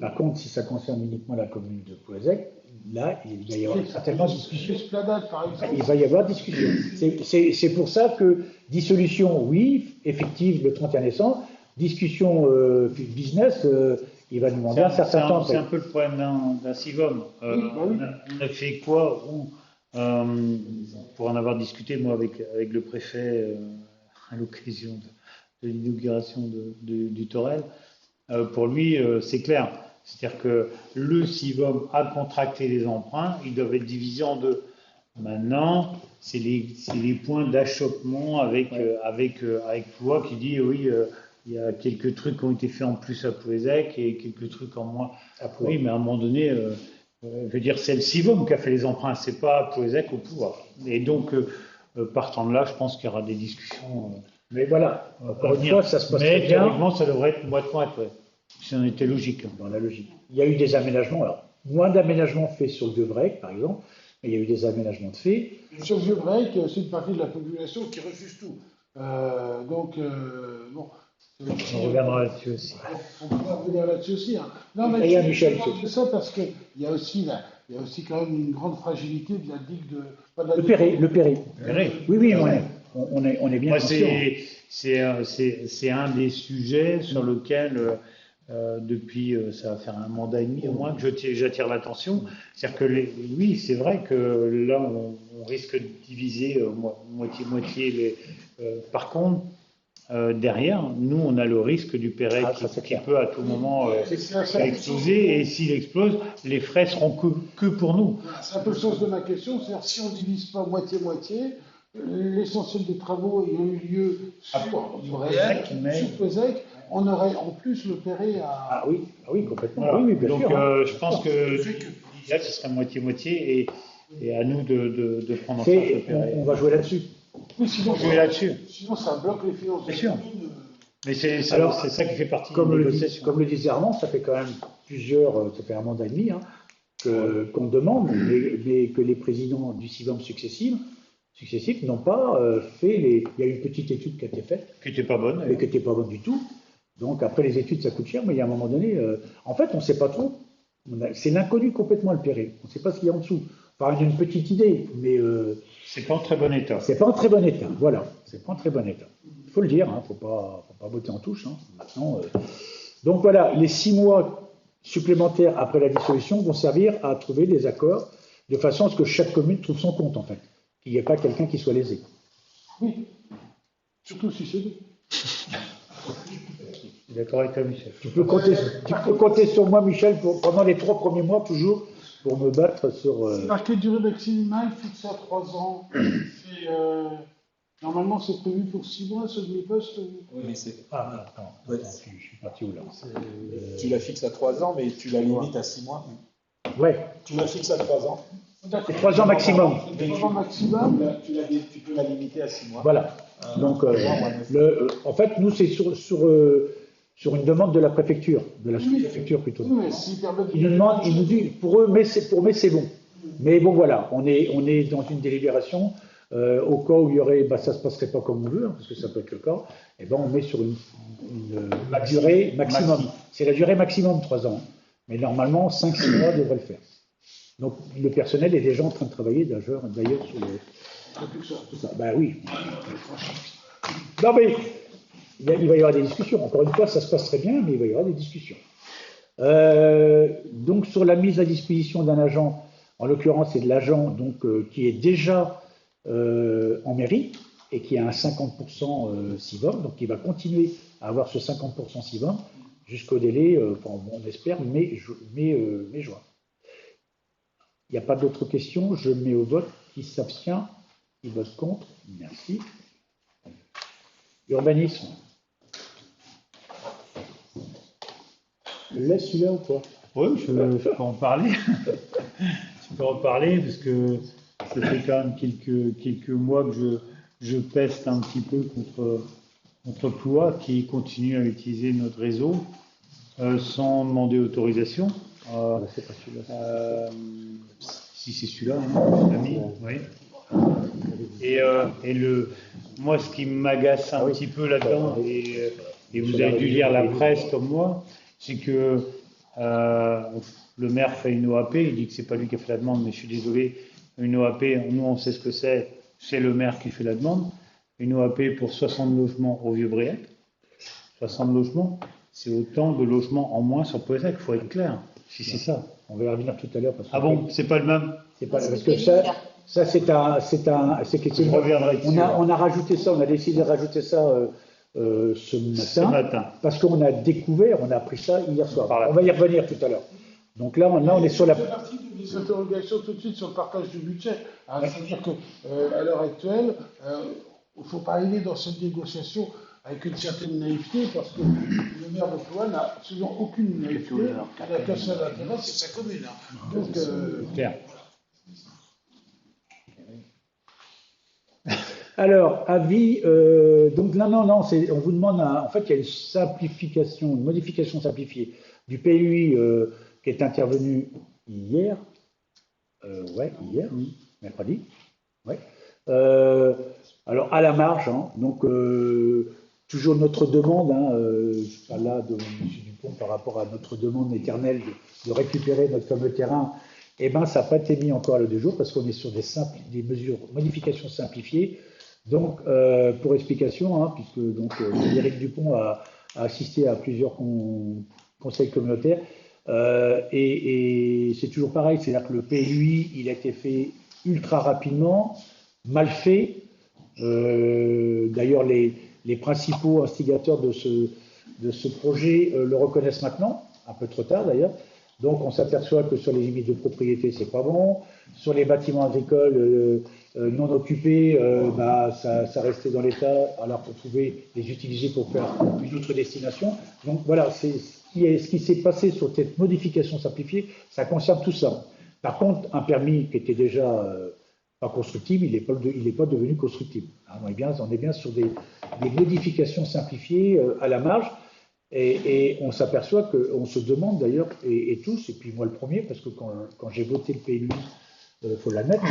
Speaker 1: Par contre, si ça concerne uniquement la commune de Plouézec, là, il va y avoir certainement discussion.
Speaker 2: Par exemple.
Speaker 1: Il va y avoir discussion. C'est pour ça que dissolution, oui, effective le 31 décembre. Discussion business, il va demander un certain temps.
Speaker 5: C'est un peu le problème d'un CIVOM. On a fait quoi pour en avoir discuté, moi, avec le préfet à l'occasion de l'inauguration du Torel. Pour lui, c'est clair. C'est-à-dire que le CIVOM a contracté les emprunts, ils doivent être divisés en 2. Maintenant, c'est les points d'achoppement avec Ploie qui dit oui. Il y a quelques trucs qui ont été faits en plus à Plouézec et quelques trucs en moins à Ploie. Oui, mais à un moment donné, je veux dire, c'est le CIVOM qui a fait les emprunts, c'est pas Plouézec au pouvoir. Et donc, partant de là, je pense qu'il y aura des discussions.
Speaker 1: Mais voilà, encore une fois, ça se passe très bien. Mais
Speaker 5: théoriquement, ça devrait être moite-moite, si on était logique.
Speaker 1: Dans la logique. Il y a eu des aménagements, alors, moins d'aménagements faits sur le Vieux-Brec, par exemple, mais il y a eu des aménagements de faits.
Speaker 2: Sur le Vieux-Brec, il y a aussi une partie de la population qui refuse tout. Bon.
Speaker 5: On reviendra là-dessus aussi.
Speaker 2: On va revenir là-dessus aussi. Non, mais
Speaker 1: Michel,
Speaker 2: c'est ça parce qu'il y a aussi quand même une grande fragilité de la digue de...
Speaker 1: Le Perret. Oui, on est bien conscient.
Speaker 5: C'est un des sujets sur lequel, depuis, ça va faire 1 mandat et demi au moins, que j'attire l'attention. C'est-à-dire que, oui, c'est vrai que là, on risque de diviser moitié-moitié. Par contre, derrière, nous, on a le risque du Perret qui peut à tout moment exploser. Et s'il explose, les frais seront que pour nous.
Speaker 2: C'est un peu le sens de ma question. C'est-à-dire, si on ne divise pas moitié-moitié, l'essentiel des travaux ayant eu lieu sur Plouézec, on aurait en plus le Perret à.
Speaker 1: Ah oui, complètement.
Speaker 5: Voilà.
Speaker 1: Oui, bien
Speaker 5: Donc,
Speaker 1: sûr.
Speaker 5: je pense que l'idéal, ce serait moitié-moitié et à nous de prendre en charge le Perret.
Speaker 1: On va jouer là-dessus.
Speaker 2: Oui, sinon,
Speaker 5: Jouer là-dessus.
Speaker 2: sinon ça bloque les finances.
Speaker 5: Bien sûr. Mais c'est ça qui fait partie
Speaker 1: Comme
Speaker 5: des
Speaker 1: le
Speaker 5: négociations.
Speaker 1: comme le disait Armand, ça fait quand même ça fait un mandat et demi qu'on demande, mais que les présidents du CIVAM successifs n'ont pas fait Il y a eu une petite étude qui a été faite,
Speaker 5: Qui n'était pas bonne.
Speaker 1: mais qui n'était pas bonne du tout. Donc après les études, ça coûte cher, mais il y a un moment donné, en fait, on ne sait pas trop. C'est l'inconnu complètement le Perret. On ne sait pas ce qu'il y a en dessous. Enfin, il y a une petite idée, mais
Speaker 5: C'est pas en très bon état.
Speaker 1: c'est pas en très bon état. Voilà, c'est pas en très bon état. Il faut le dire, faut pas botter en touche. Maintenant, donc voilà, les 6 mois supplémentaires après la dissolution vont servir à trouver des accords de façon à ce que chaque commune trouve son compte, en fait. Qu'il n'y ait pas quelqu'un qui soit lésé.
Speaker 2: Oui, surtout si c'est nous.
Speaker 5: Je suis d'accord avec toi, Michel.
Speaker 1: Tu peux compter sur moi, Michel, pendant les 3 premiers mois, toujours, pour me battre sur.
Speaker 2: C'est marqué durée maximale fixée à 3 ans. Normalement, c'est prévu pour 6 mois, ce demi-poste.
Speaker 7: Oui, mais c'est.
Speaker 1: Ah, attends,
Speaker 7: Ouais.
Speaker 1: je suis parti où là?
Speaker 7: Tu la fixes à 3 ans, mais tu la limites à 6 mois.
Speaker 1: Ouais,
Speaker 7: Tu la fixes à 3 ans.
Speaker 1: c'est 3 ans maximum.
Speaker 2: 3 ans maximum.
Speaker 7: Tu peux la limiter à 6 mois.
Speaker 1: Voilà. Donc, en fait, nous, c'est sur une demande de la préfecture, de la sous-préfecture plutôt.
Speaker 2: Oui, mais s'ils permettent
Speaker 1: Ils nous demandent, ils nous disent, pour eux, c'est bon. Mais bon, voilà, on est dans une délibération. Au cas où il y aurait, ça se passerait pas comme on veut, parce que ça peut être le cas. Et on met sur une durée maximum. C'est la durée maximum 3 ans. Mais normalement, 5-6 mois devrait le faire. Donc, le personnel est déjà en train de travailler, d'ailleurs, sur tout ça. Ben oui. Non, mais il va y avoir des discussions. Encore une fois, ça se passe très bien, mais il va y avoir des discussions. Donc, sur la mise à disposition d'un agent, en l'occurrence, c'est de l'agent qui est déjà en mairie et qui a un 50% CIVAM, donc il va continuer à avoir ce 50% CIVAM jusqu'au délai, on espère, mai-juin. Il n'y a pas d'autres questions, je mets au vote. Qui s'abstient? Qui vote contre? Merci. Urbanisme. Je laisse celui-là ou pas?
Speaker 5: Oui, je peux en parler. Je peux en parler parce que ça fait quand même quelques mois que je peste un petit peu contre Ploie qui continue à utiliser notre réseau sans demander autorisation.
Speaker 1: C'est pas celui-là.
Speaker 5: Si c'est celui-là, hein, l'ami, oui. Et moi, ce qui m'agace un petit peu là-dedans, et vous avez dû lire la presse comme moi, c'est que le maire fait une OAP, il dit que c'est pas lui qui a fait la demande, mais je suis désolé, une OAP, nous on sait ce que c'est le maire qui fait la demande. Une OAP pour 60 logements au Vieux-Briec, 60 logements, c'est autant de logements en moins sur Poëzac, il faut être clair. Si c'est ça.
Speaker 1: On va y revenir tout à l'heure.
Speaker 5: Ah bon, c'est pas le même?
Speaker 1: C'est pas, parce que ça
Speaker 5: Je reviendrai dessus.
Speaker 1: on a rajouté ça, on a décidé de rajouter ça ce matin. Parce qu'on a découvert, on a appris ça hier soir. On va y revenir tout à l'heure. Donc là, on est sur la.
Speaker 2: Ça fait partie des interrogations tout de suite sur le partage du budget. C'est-à-dire qu'à l'heure actuelle, il ne faut pas aller dans cette négociation avec une certaine naïveté, parce que le maire de Ploie n'a absolument aucune naïveté. Il n'a qu'un seul intérêt, c'est sa commune. Donc,
Speaker 5: Claire.
Speaker 1: Alors, avis. Donc là, non, on vous demande. En fait, il y a une modification simplifiée du PUI qui est intervenue hier. Hier, mercredi. Ouais. Alors, à la marge, donc. Toujours notre demande, je parle là de M. Dupont par rapport à notre demande éternelle de récupérer notre fameux terrain, ça n'a pas été mis encore à l'ordre du jour parce qu'on est sur des modifications simplifiées. Donc, pour explication, puisque Éric Dupont a assisté à plusieurs conseils communautaires, et c'est toujours pareil, c'est-à-dire que le PLUI, il a été fait ultra rapidement, mal fait. D'ailleurs, les principaux instigateurs de ce projet le reconnaissent maintenant, un peu trop tard d'ailleurs, Donc on s'aperçoit que sur les limites de propriété, c'est pas bon. Sur les bâtiments agricoles non occupés, ça restait dans l'état alors qu'on pouvait les utiliser pour faire une autre destination. Donc voilà, c'est ce qui s'est passé sur cette modification simplifiée, ça concerne tout ça. Par contre, un permis qui était déjà pas constructible, il n'est pas devenu constructible. On est bien sur des modifications simplifiées à la marge. Et on s'aperçoit qu'on se demande d'ailleurs, et tous, et puis moi le premier, parce que quand j'ai voté le PLUI, il faut l'admettre,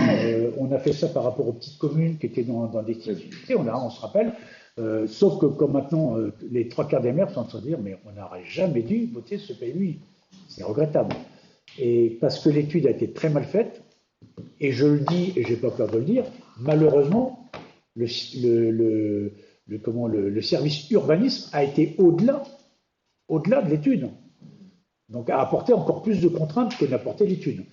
Speaker 1: on a fait ça par rapport aux petites communes qui étaient dans des difficultés, on se rappelle, sauf que comme maintenant les 3/4 des maires sont en train de dire mais on n'aurait jamais dû voter ce PLUI, c'est regrettable. Et parce que l'étude a été très mal faite, et je le dis, et j'ai pas peur de le dire, malheureusement, le service urbanisme a été au-delà de l'étude. Donc a apporté encore plus de contraintes que n'apportait l'étude.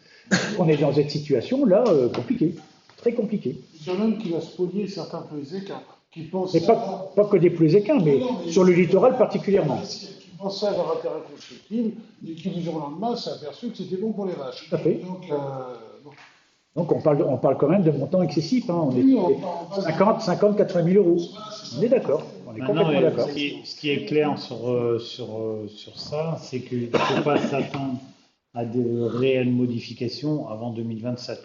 Speaker 1: On est dans cette situation-là compliquée, très compliquée.
Speaker 2: Il y a même qui va spolier certains pleuséquins qui pensent...
Speaker 1: Mais pas que des pleuséquins, mais sur le littoral particulièrement.
Speaker 2: Qui pensaient à leur intérêt constructif et qui, du jour au lendemain, s'est aperçu que c'était bon pour les vaches.
Speaker 1: Tout à fait. Donc on parle quand même de montants excessifs. On est 50, 80 000 euros. On est d'accord. On est complètement d'accord.
Speaker 5: Ce qui est clair sur ça, c'est qu'il ne faut pas s'attendre à de réelles modifications avant 2027.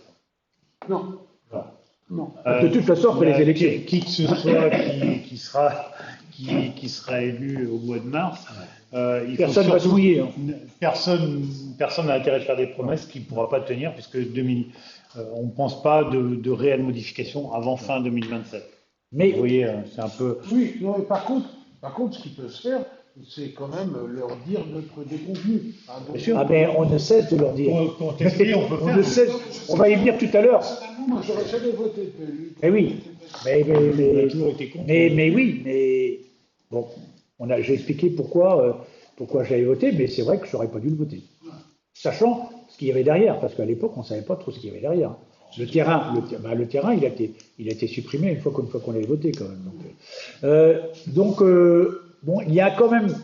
Speaker 2: Non.
Speaker 5: Voilà.
Speaker 2: Non.
Speaker 1: De toute façon, après les élections.
Speaker 5: Qui que ce soit qui sera élu au mois de mars,
Speaker 1: personne ne va se mouiller.
Speaker 5: Personne n'a intérêt de faire des promesses qu'il ne pourra pas tenir, puisque on ne pense pas de réelles modifications avant fin 2027.
Speaker 1: Mais
Speaker 5: vous voyez, c'est un peu.
Speaker 2: Oui, non, mais par contre, ce qui peut se faire, c'est quand même leur dire notre déconvenu.
Speaker 1: Bien sûr. Mais on ne cesse de leur dire.
Speaker 5: Pour tester, on peut faire.
Speaker 1: On va y venir tout à l'heure.
Speaker 2: Moi, j'aurais jamais voté.
Speaker 1: Mais oui. Mais oui, mais bon, j'ai expliqué pourquoi j'avais voté, mais c'est vrai que je n'aurais pas dû le voter. Sachant ce qu'il y avait derrière, parce qu'à l'époque, on ne savait pas trop ce qu'il y avait derrière. Le terrain, il a été supprimé une fois qu'on l'avait voté quand même. Donc, bon, il y a quand même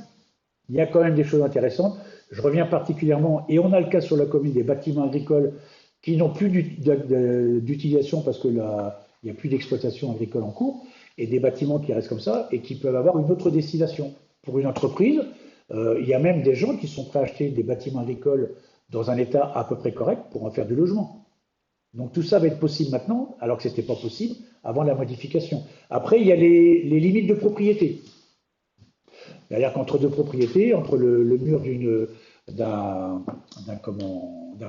Speaker 1: des choses intéressantes. Je reviens particulièrement, et on a le cas sur la commune des bâtiments agricoles qui n'ont plus d'utilisation parce que il n'y a plus d'exploitation agricole en cours, et des bâtiments qui restent comme ça et qui peuvent avoir une autre destination. Pour une entreprise, il y a même des gens qui sont prêts à acheter des bâtiments agricoles dans un état à peu près correct pour en faire du logement. Donc tout ça va être possible maintenant, alors que ce n'était pas possible avant la modification. Après, il y a les limites de propriété. C'est-à-dire qu'entre deux propriétés, entre le mur d'un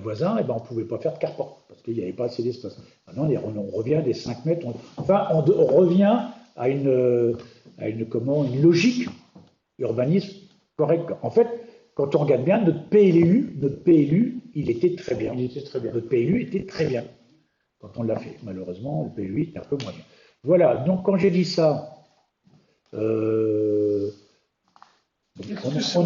Speaker 1: voisin, on ne pouvait pas faire de carport, parce qu'il n'y avait pas assez d'espace. Maintenant, on revient des 5 mètres, on revient à une logique urbanisme correcte. En fait, quand on regarde bien, notre PLU, il était très bien. Notre PLU était très bien quand on l'a fait. Malheureusement, le PLU était un peu moins bien. Voilà, donc quand j'ai dit ça, on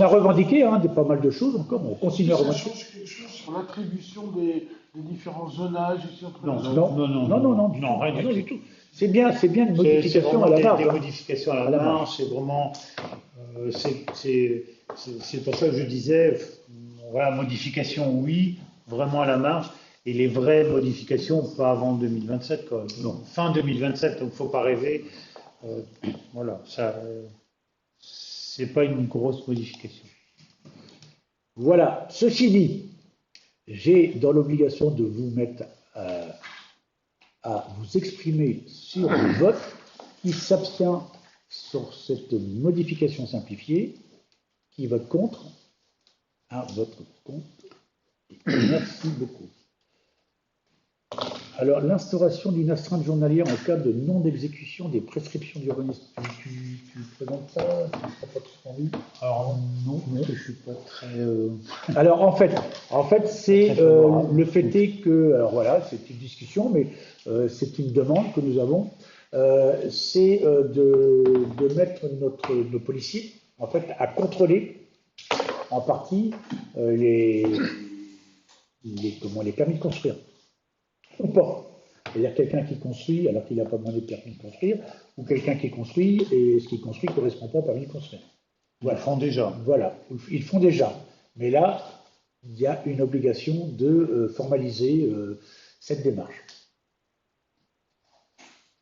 Speaker 1: a revendiqué pas mal de choses encore, on continue à revendiquer.
Speaker 2: Ça change quelque chose sur l'attribution des différents zonages ici entre
Speaker 1: Non, rien du tout. C'est bien une modification à la marge.
Speaker 5: Des modifications à la marge, c'est vraiment... C'est pour ça que je disais, voilà, modification oui, vraiment à la marge, et les vraies modifications pas avant 2027, quoi. Non, fin 2027, donc il ne faut pas rêver. Voilà, ça, c'est pas une grosse modification.
Speaker 1: Voilà, ceci dit, j'ai dans l'obligation de vous mettre à vous exprimer sur le vote qui s'abstient sur cette modification simplifiée. Qui vote contre? Un vote contre. Merci beaucoup. Alors, l'instauration d'une astreinte journalière en cas de non-exécution des prescriptions d'urbanisme. Tu présentes ça? Tu ne seras pas trop envie?
Speaker 5: Alors, non, je ne suis pas très...
Speaker 1: Alors, en fait c'est le fait est que... Alors voilà, c'est une discussion, mais c'est une demande que nous avons. C'est de mettre nos policiers en fait, à contrôler en partie les permis de construire. Ou pas. C'est-à-dire quelqu'un qui construit alors qu'il n'a pas demandé de permis de construire, ou quelqu'un qui construit et ce qu'il construit ne correspond pas au permis de construire.
Speaker 5: Voilà. Ils le font déjà.
Speaker 1: Voilà, ils le font déjà. Mais là, il y a une obligation de formaliser cette démarche.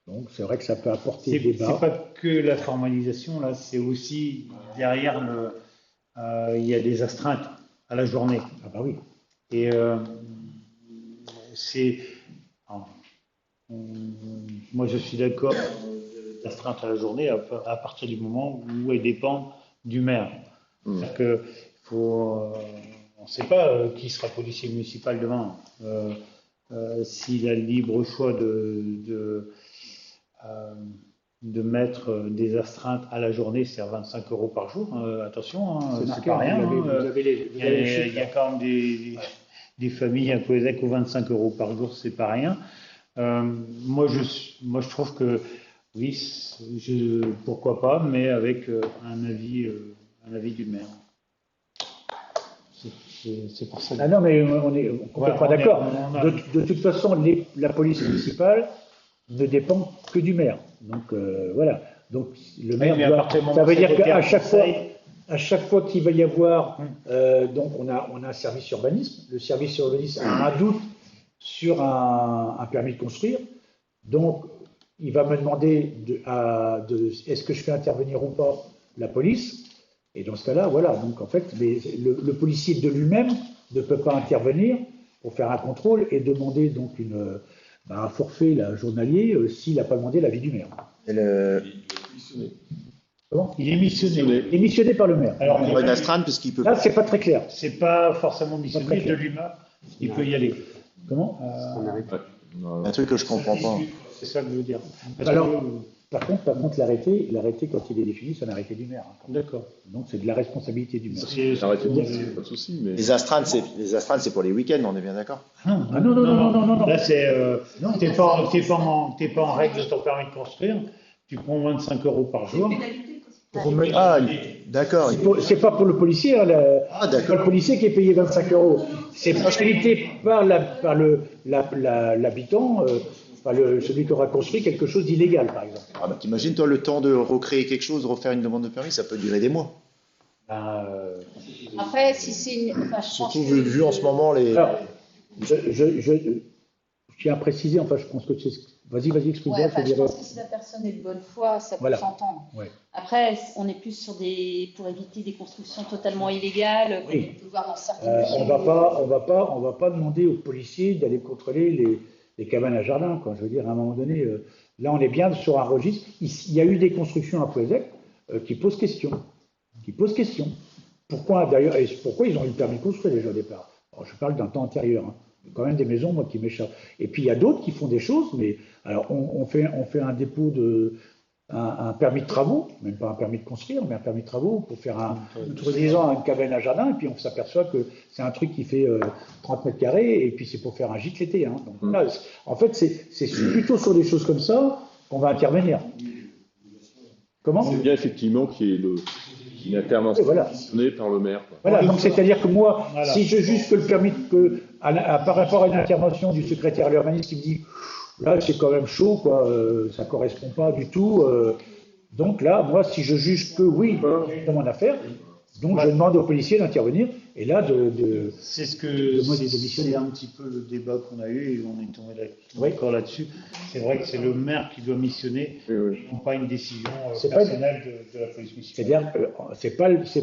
Speaker 1: Donc c'est vrai que ça peut apporter débat.
Speaker 5: C'est pas que la formalisation, là, c'est aussi derrière il y a des astreintes à la journée.
Speaker 1: Ah bah oui.
Speaker 5: Et moi je suis d'accord d'astreinte à la journée à partir du moment où elle dépend du maire. C'est-à-dire que on ne sait pas qui sera policier municipal demain. S'il a le libre choix de mettre des astreintes à la journée, c'est à 25 € par jour. Attention, c'est pas rien. Il y a quand même des familles à Plouézec où 25 € par jour, c'est pas rien. Moi, je trouve que oui, pourquoi pas, mais avec un avis du maire. C'est pour ça.
Speaker 1: Ah non, mais on est complètement d'accord. De toute façon, la police municipale ne dépend que du maire. Donc voilà. Donc le maire ça veut dire qu'à chaque fois qu'il va y avoir, donc on a un service urbanisme. Le service urbanisme a un doute sur un permis de construire. Donc il va me demander est-ce que je fais intervenir ou pas la police. Et dans ce cas-là, voilà. Donc en fait, le policier de lui-même ne peut pas intervenir pour faire un contrôle et demander donc un forfait journalier s'il n'a pas demandé l'avis du maire. Comment ?
Speaker 5: Il est missionné.
Speaker 1: Il est missionné par le maire.
Speaker 8: Alors, une astreinte, puisqu'il peut.
Speaker 1: Là, c'est pas très clair.
Speaker 5: C'est pas forcément missionné de lui-même. Il peut y aller.
Speaker 1: Comment ?
Speaker 8: Un truc que je comprends pas.
Speaker 5: C'est ça que je veux dire.
Speaker 1: Alors, par contre, l'arrêté, quand il est défini, c'est un arrêté du maire.
Speaker 5: D'accord.
Speaker 1: Donc, c'est de la responsabilité du maire.
Speaker 3: L'arrêté du maire, c'est pas de souci. Mais...
Speaker 8: Les astreintes, c'est pour les week-ends, on est bien d'accord ?
Speaker 1: Non.
Speaker 5: Là, c'est. T'es pas en règle de ton permis de construire. Tu prends 25 € par jour.
Speaker 8: Ah, d'accord.
Speaker 1: C'est pas pour le policier. C'est pas le policier qui est payé 25 €. C'est facilité par l'habitant. Celui qui aura construit quelque chose d'illégal, par exemple.
Speaker 8: Ah bah t'imagines, toi, le temps de recréer quelque chose, refaire une demande de permis, ça peut durer des mois.
Speaker 4: Après, si c'est une.
Speaker 8: Surtout vu en ce moment les.
Speaker 1: Alors, je tiens à préciser, je pense que c'est. Vas-y, explique-moi.
Speaker 4: Je pense que si la personne est de bonne foi, ça peut s'entendre.
Speaker 1: Ouais.
Speaker 4: Après, on est plus pour éviter des constructions totalement illégales, comme on peut voir dans certaines villes.
Speaker 1: On va pas demander aux policiers d'aller contrôler les cabanes à jardin, quoi. Je veux dire, à un moment donné, là, on est bien sur un registre. Il y a eu des constructions à Plouézec qui posent question. Pourquoi, d'ailleurs, et pourquoi ils ont eu le permis de construire déjà au départ ? Alors, je parle d'un temps antérieur. Il y a quand même des maisons, moi, qui m'échappent. Et puis, il y a d'autres qui font des choses, mais alors, on fait un dépôt un permis de travaux, même pas un permis de construire, mais un permis de travaux pour faire disons, une cabane à jardin, et puis on s'aperçoit que c'est un truc qui fait 30 mètres carrés, et puis c'est pour faire un gîte l'été. Donc là, en fait, c'est plutôt sur des choses comme ça qu'on va intervenir. Comment ?
Speaker 3: C'est bien effectivement qu'il y ait une intervention donnée par le maire. Quoi.
Speaker 1: Voilà, donc c'est-à-dire que moi, si je juge que le permis, par rapport à une intervention du secrétaire à l'urbanisme qui me dit là, c'est quand même chaud, quoi. Ça correspond pas du tout. Donc là, moi, si je juge que oui, dans mon affaire, donc je demande aux policiers d'intervenir. Et là,
Speaker 5: c'est ce que c'est un petit peu le débat qu'on a eu et on est tombé d'accord là-dessus. C'est vrai que c'est le maire qui doit missionner, non pas une décision personnelle de la police municipale.
Speaker 1: C'est-à-dire, c'est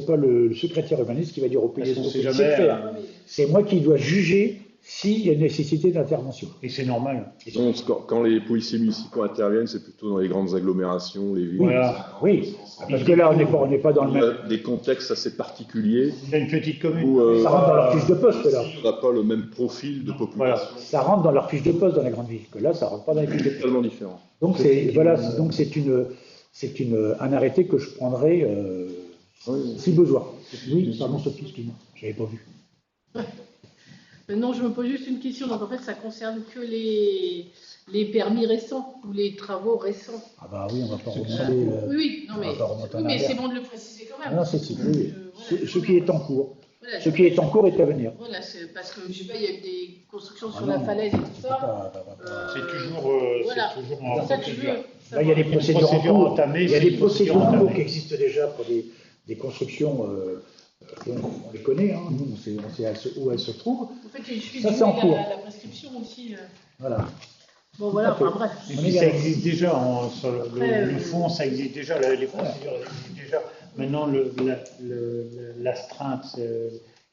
Speaker 1: pas le secrétaire urbaniste qui va dire aux policiers de faire. C'est moi qui dois juger s'il y a une nécessité d'intervention.
Speaker 5: Et c'est normal.
Speaker 3: Donc, quand les policiers municipaux interviennent, c'est plutôt dans les grandes agglomérations, les villes.
Speaker 1: Voilà. Oui, parce que là, on n'est pas dans le même.
Speaker 3: Des contextes assez particuliers.
Speaker 5: C'est une petite commune.
Speaker 1: Ça rentre dans leur fiche de poste, là.
Speaker 3: On n'a pas le même profil de population. Voilà.
Speaker 1: Ça rentre dans leur fiche de poste dans la grande ville, que là, ça rentre pas dans les fiches de poste.
Speaker 3: Totalement différent.
Speaker 1: Donc, c'est un arrêté que je prendrai si besoin. Oui, pardon, Sophie, excuse-moi, je n'avais pas vu.
Speaker 9: Non, je me pose juste une question. Donc en fait, ça concerne que les permis récents ou les travaux récents.
Speaker 1: Ah bah oui, on va pas remonter.
Speaker 9: Oui, mais c'est bon de le préciser quand même.
Speaker 1: Non, c'est oui. Ce qui est en cours. Voilà, ce qui est en cours est à venir.
Speaker 9: Voilà, parce que je sais pas, il y a eu des constructions sur la falaise et tout ça.
Speaker 5: C'est toujours en procédure.
Speaker 1: Là, il y a des procédures en cours. Il y a des procédures en cours qui existent déjà pour des constructions On les connaît, hein, nous, on sait où elles se trouvent.
Speaker 9: En fait, il suffit
Speaker 1: Ça,
Speaker 9: de
Speaker 1: c'est en
Speaker 9: jouer
Speaker 1: cours.
Speaker 9: la prescription aussi.
Speaker 1: Voilà.
Speaker 9: Bon, voilà, enfin bref.
Speaker 5: Et puis ça existe déjà, sur
Speaker 9: Après,
Speaker 5: le fond, ça existe déjà, les procédures existent déjà. Maintenant, l'astreinte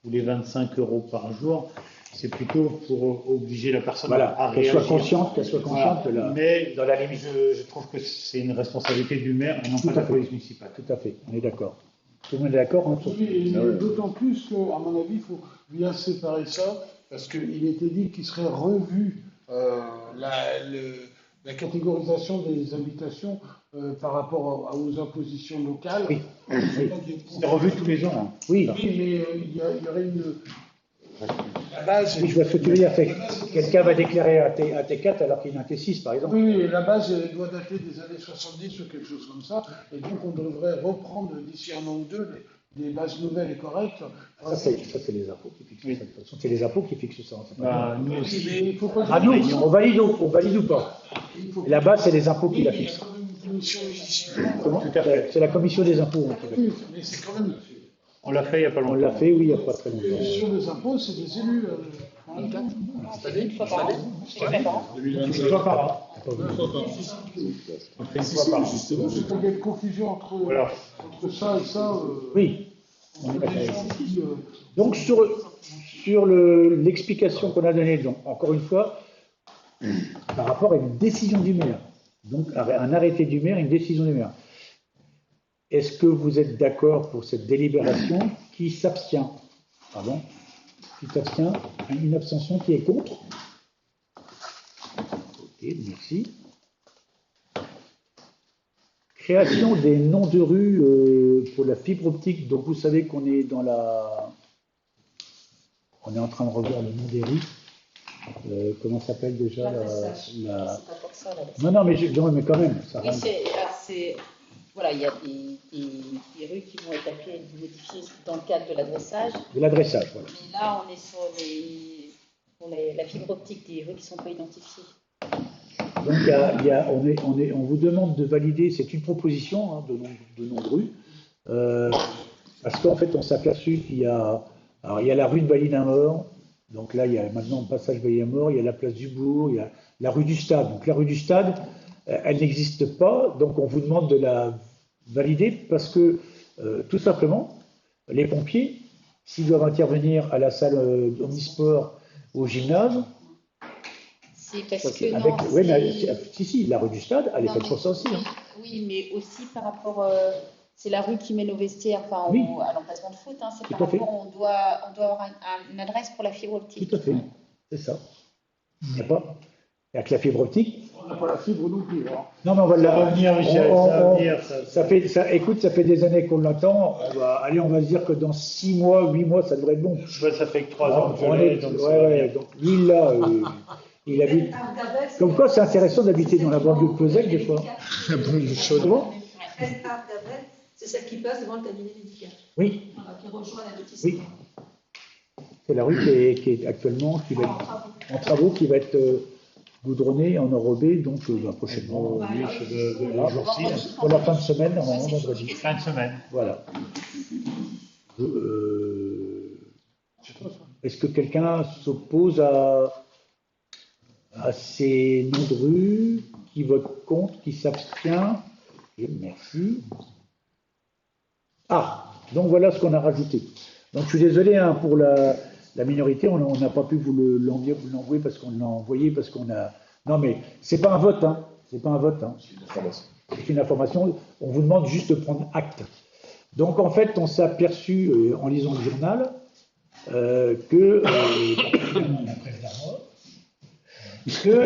Speaker 5: ou les 25 € par jour, c'est plutôt pour obliger la personne à
Speaker 1: qu'elle
Speaker 5: réagir.
Speaker 1: soit consciente, de la...
Speaker 5: Mais dans la limite, je trouve que c'est une responsabilité du maire et non pas de la police municipale.
Speaker 1: Tout à fait, on est d'accord. Tout le monde est d'accord hein, sur-
Speaker 2: Oui, et d'autant plus qu'à mon avis, il faut bien séparer ça, parce qu'il était dit qu'il serait revu la catégorisation des habitations par rapport aux impositions locales.
Speaker 1: Oui.
Speaker 5: C'est revu tous les ans. Hein.
Speaker 1: Oui,
Speaker 2: Oui, mais il y aurait une. La base.
Speaker 1: oui, je vois ce que tu veux dire. Quelqu'un va déclarer un T4 alors qu'il y a un T6, par exemple.
Speaker 2: Oui, la base elle doit dater des années 70 ou quelque chose comme ça, et donc on devrait reprendre d'ici un an ou deux des bases nouvelles et correctes.
Speaker 1: Ça, c'est les impôts qui fixent ça. De toute façon, c'est les impôts qui fixent ça. C'est pas nous.
Speaker 5: Nous aussi.
Speaker 2: Mais il faut pas
Speaker 1: Ah, nous, on valide ou pas. Et la base, c'est les impôts qui la
Speaker 2: il y a
Speaker 1: fixent.
Speaker 2: quand même une commission municipale.
Speaker 1: Comment
Speaker 5: Tout à fait.
Speaker 1: C'est la commission des impôts hein, qui la fixe.
Speaker 2: Oui, mais c'est quand même.
Speaker 5: On l'a fait il n'y a pas longtemps.
Speaker 1: On l'a fait, oui, il n'y a pas très longtemps.
Speaker 2: Sur les impôts, c'est des élus.
Speaker 4: Une fois par an.
Speaker 5: Une fois par an. On fait une fois par an.
Speaker 2: Il y a une confusion entre ça et ça.
Speaker 1: Oui, on est
Speaker 2: des
Speaker 1: d'accord.
Speaker 2: gens qui,
Speaker 1: Donc, sur l'explication qu'on a donnée, donc, encore une fois, par rapport à une décision du maire, donc un arrêté du maire, une décision du maire. Est-ce que vous êtes d'accord pour cette délibération qui s'abstient? Pardon? Qui s'abstient? Une abstention qui est contre? Ok, merci. Création des noms de rue pour la fibre optique. Donc vous savez qu'on est dans la... On est en train de revoir le nom des rues. Comment s'appelle déjà
Speaker 4: C'est pas pour ça, là.
Speaker 1: Non, mais quand même, ça
Speaker 4: Oui,
Speaker 1: rentre.
Speaker 4: voilà, il y a des rues qui vont être appelées, modifiées dans le cadre de l'adressage.
Speaker 1: De l'adressage, voilà.
Speaker 4: Mais là, on est sur la fibre optique des rues qui ne sont pas identifiées.
Speaker 1: Donc, on vous demande de valider, c'est une proposition hein, de nom de rue, parce qu'en fait, on s'est aperçu qu'il y a, alors, il y a la rue de Bailly-d'un-Mort, donc là, il y a maintenant le passage Bailly-d'un-Mort, il y a la place du Bourg, il y a la rue du Stade. Donc la rue du Stade, elle n'existe pas, donc on vous demande de la valider parce que, tout simplement, les pompiers, s'ils doivent intervenir à la salle omnisport ou au gymnase,
Speaker 4: C'est parce
Speaker 1: ça,
Speaker 4: que
Speaker 1: avec,
Speaker 4: non,
Speaker 1: ouais, mais, si, la rue du Stade, elle est
Speaker 4: non,
Speaker 1: faite
Speaker 4: mais-
Speaker 1: pour ça aussi. Hein.
Speaker 4: Oui, mais aussi par rapport, c'est la rue qui mène au vestiaire, enfin
Speaker 1: Oui.
Speaker 4: à l'emplacement de foot, hein, c'est
Speaker 1: Tout
Speaker 4: par
Speaker 1: à fait.
Speaker 4: rapport, on doit avoir une adresse pour la fibre optique.
Speaker 1: Tout à fait, c'est ça. Il n'y a pas. Avec la fibre optique.
Speaker 2: on n'a pas la fibre non plus. Hein.
Speaker 1: Non, mais on va
Speaker 5: Ça va venir, Michel, ça va venir.
Speaker 1: Écoute, ça fait des années qu'on l'entend. On va se dire que dans 6 mois, 8 mois, ça devrait être bon.
Speaker 5: Ça fait que 3 ans que je
Speaker 1: On
Speaker 5: l'ai,
Speaker 1: est-
Speaker 5: donc
Speaker 1: donc lui, là, il habite. Comme quoi, c'est intéressant d'habiter dans la banlieue de Pezec, des fois.
Speaker 8: La banlieue chaude.
Speaker 1: Comment
Speaker 10: C'est celle qui passe devant le cabinet médical,
Speaker 1: Oui,
Speaker 10: qui rejoint la lotissement.
Speaker 1: oui. C'est la rue qui est actuellement qui va être en travaux, qui va être goudronnée, enrobée, donc prochainement.
Speaker 5: oui, c'est le jour-ci,
Speaker 1: Pour la fin de semaine, normalement, vendredi.
Speaker 5: fin de semaine.
Speaker 1: Voilà. Est-ce que quelqu'un s'oppose à ces noms de rue, qui vote contre, qui s'abstient? Ok, merci. Ah, donc voilà ce qu'on a rajouté. Donc je suis désolé hein, pour la minorité, on n'a pas pu vous l'envoyer parce qu'on l'a envoyé, parce qu'on a... Non mais c'est pas un vote, hein. C'est pas un vote, hein. C'est une information. On vous demande juste de prendre acte. Donc en fait, on s'est aperçu en lisant le journal qu'il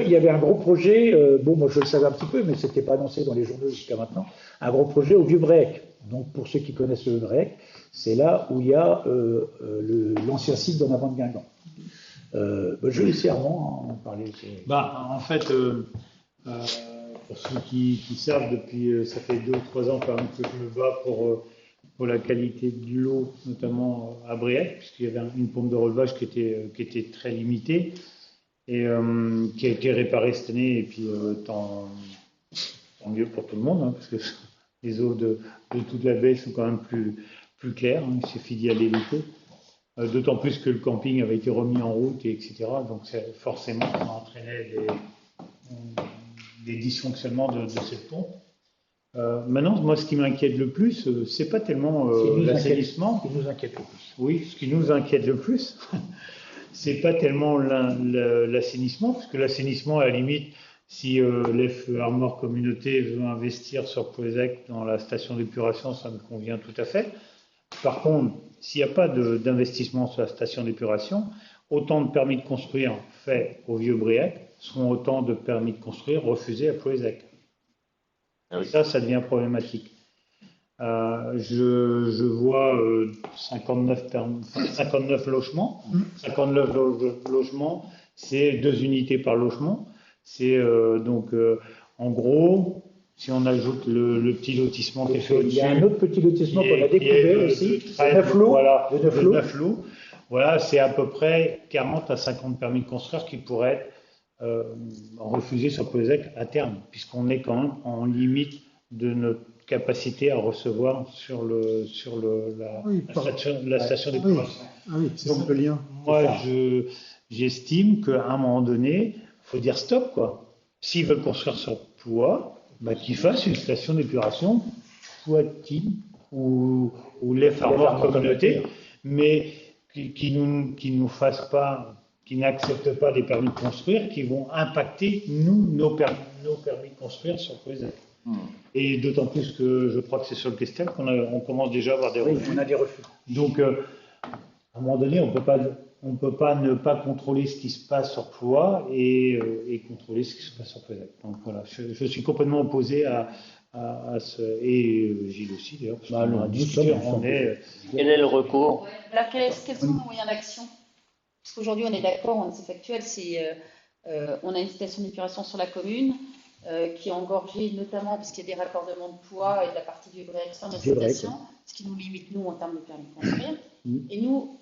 Speaker 1: y avait un gros projet, bon moi je le savais un petit peu, mais ce n'était pas annoncé dans les journaux jusqu'à maintenant, un gros projet au Vieux-Bréhec. Donc pour ceux qui connaissent le Vieux-Bréhec, c'est là où il y a l'ancien site d'en avant de Guingamp. Je vais laisser Armand en parler.
Speaker 5: En fait, pour ceux qui savent, depuis ça fait 2 ou 3 ans quand même que je me bats pour la qualité de l'eau, notamment à Bréhec, puisqu'il y avait une pompe de relevage qui était très limitée et qui a été réparée cette année, et puis tant mieux pour tout le monde, hein, parce que les eaux de toute la baie sont quand même plus plus clair, hein, il suffit d'y aller l'été. D'autant plus que le camping avait été remis en route, etc. Donc forcément, ça entraînait des dysfonctionnements de cette pompe. Maintenant, moi, ce qui m'inquiète le plus, c'est pas tellement l'assainissement.
Speaker 1: Ce qui nous inquiète le plus.
Speaker 5: Oui, ce qui nous inquiète le plus, c'est pas tellement l'assainissement, parce que l'assainissement, à la limite, si l'EF Armor Communauté veut investir sur Plouézec dans la station d'épuration, ça me convient tout à fait. Par contre, s'il n'y a pas d'investissement sur la station d'épuration, autant de permis de construire faits au Vieux-Briec seront autant de permis de construire refusés à Plouézec. Ah oui. Ça devient problématique. Je vois 59 logements. 59 logements, c'est 2 unités par logement. C'est en gros, si on ajoute le petit lotissement qui est fait au-dessus.
Speaker 1: Il y a un autre petit lotissement qu'on a découvert ici, 9 lots.
Speaker 5: Voilà, de 9 lots. Voilà, c'est à peu près 40 à 50 permis de construire qui pourraient être refusés sur Plouézec à terme, puisqu'on est quand même en limite de notre capacité à recevoir sur la station d'épuration.
Speaker 6: Ah oui, c'est ça le lien.
Speaker 5: Moi, j'estime qu'à un moment donné, il faut dire stop, quoi. S'ils veulent construire sur Ploua, qu'ils fassent une station d'épuration Plouatine ou l'EF Armor Communauté, mais qui nous fassent pas, qui n'acceptent pas les permis de construire, qui vont impacter nos permis de construire sur Plouézec. Et d'autant plus que je crois que c'est sur le Questel qu'on commence déjà à avoir des refus.
Speaker 1: On a des refus.
Speaker 5: Donc, à un moment donné, on peut pas ne pas contrôler ce qui se passe sur Ploua et contrôler ce qui se passe sur Plouézec. Donc voilà, je suis complètement opposé à ce. Et Gilles aussi d'ailleurs. On a discuté.
Speaker 11: Quel est le recours?
Speaker 4: Alors, quels sont nos moyens d'action? Parce qu'aujourd'hui, on est d'accord, c'est factuel, on a une station d'épuration sur la commune. Qui est engorgée notamment parce qu'il y a des raccordements de poids et de la partie du Vieux-Briec sans notre station, ce qui nous limite, nous, en termes de permis de construire. Et nous,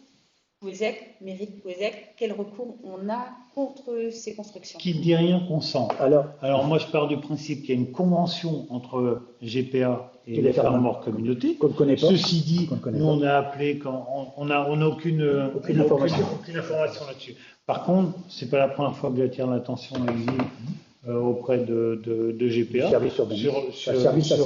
Speaker 4: Plouézec, mairie de Plouézec, quel recours on a contre ces constructions?
Speaker 5: Qui ne dit rien consent. Alors moi, je pars du principe qu'il y a une convention entre GPA et l'EF Armor Communauté.
Speaker 1: Qu'on ne connaît pas.
Speaker 5: Ceci dit, nous, on a appelé quand on n'a aucune information là-dessus. Par contre, c'est pas la première fois que j'attire l'attention auprès de GPA sur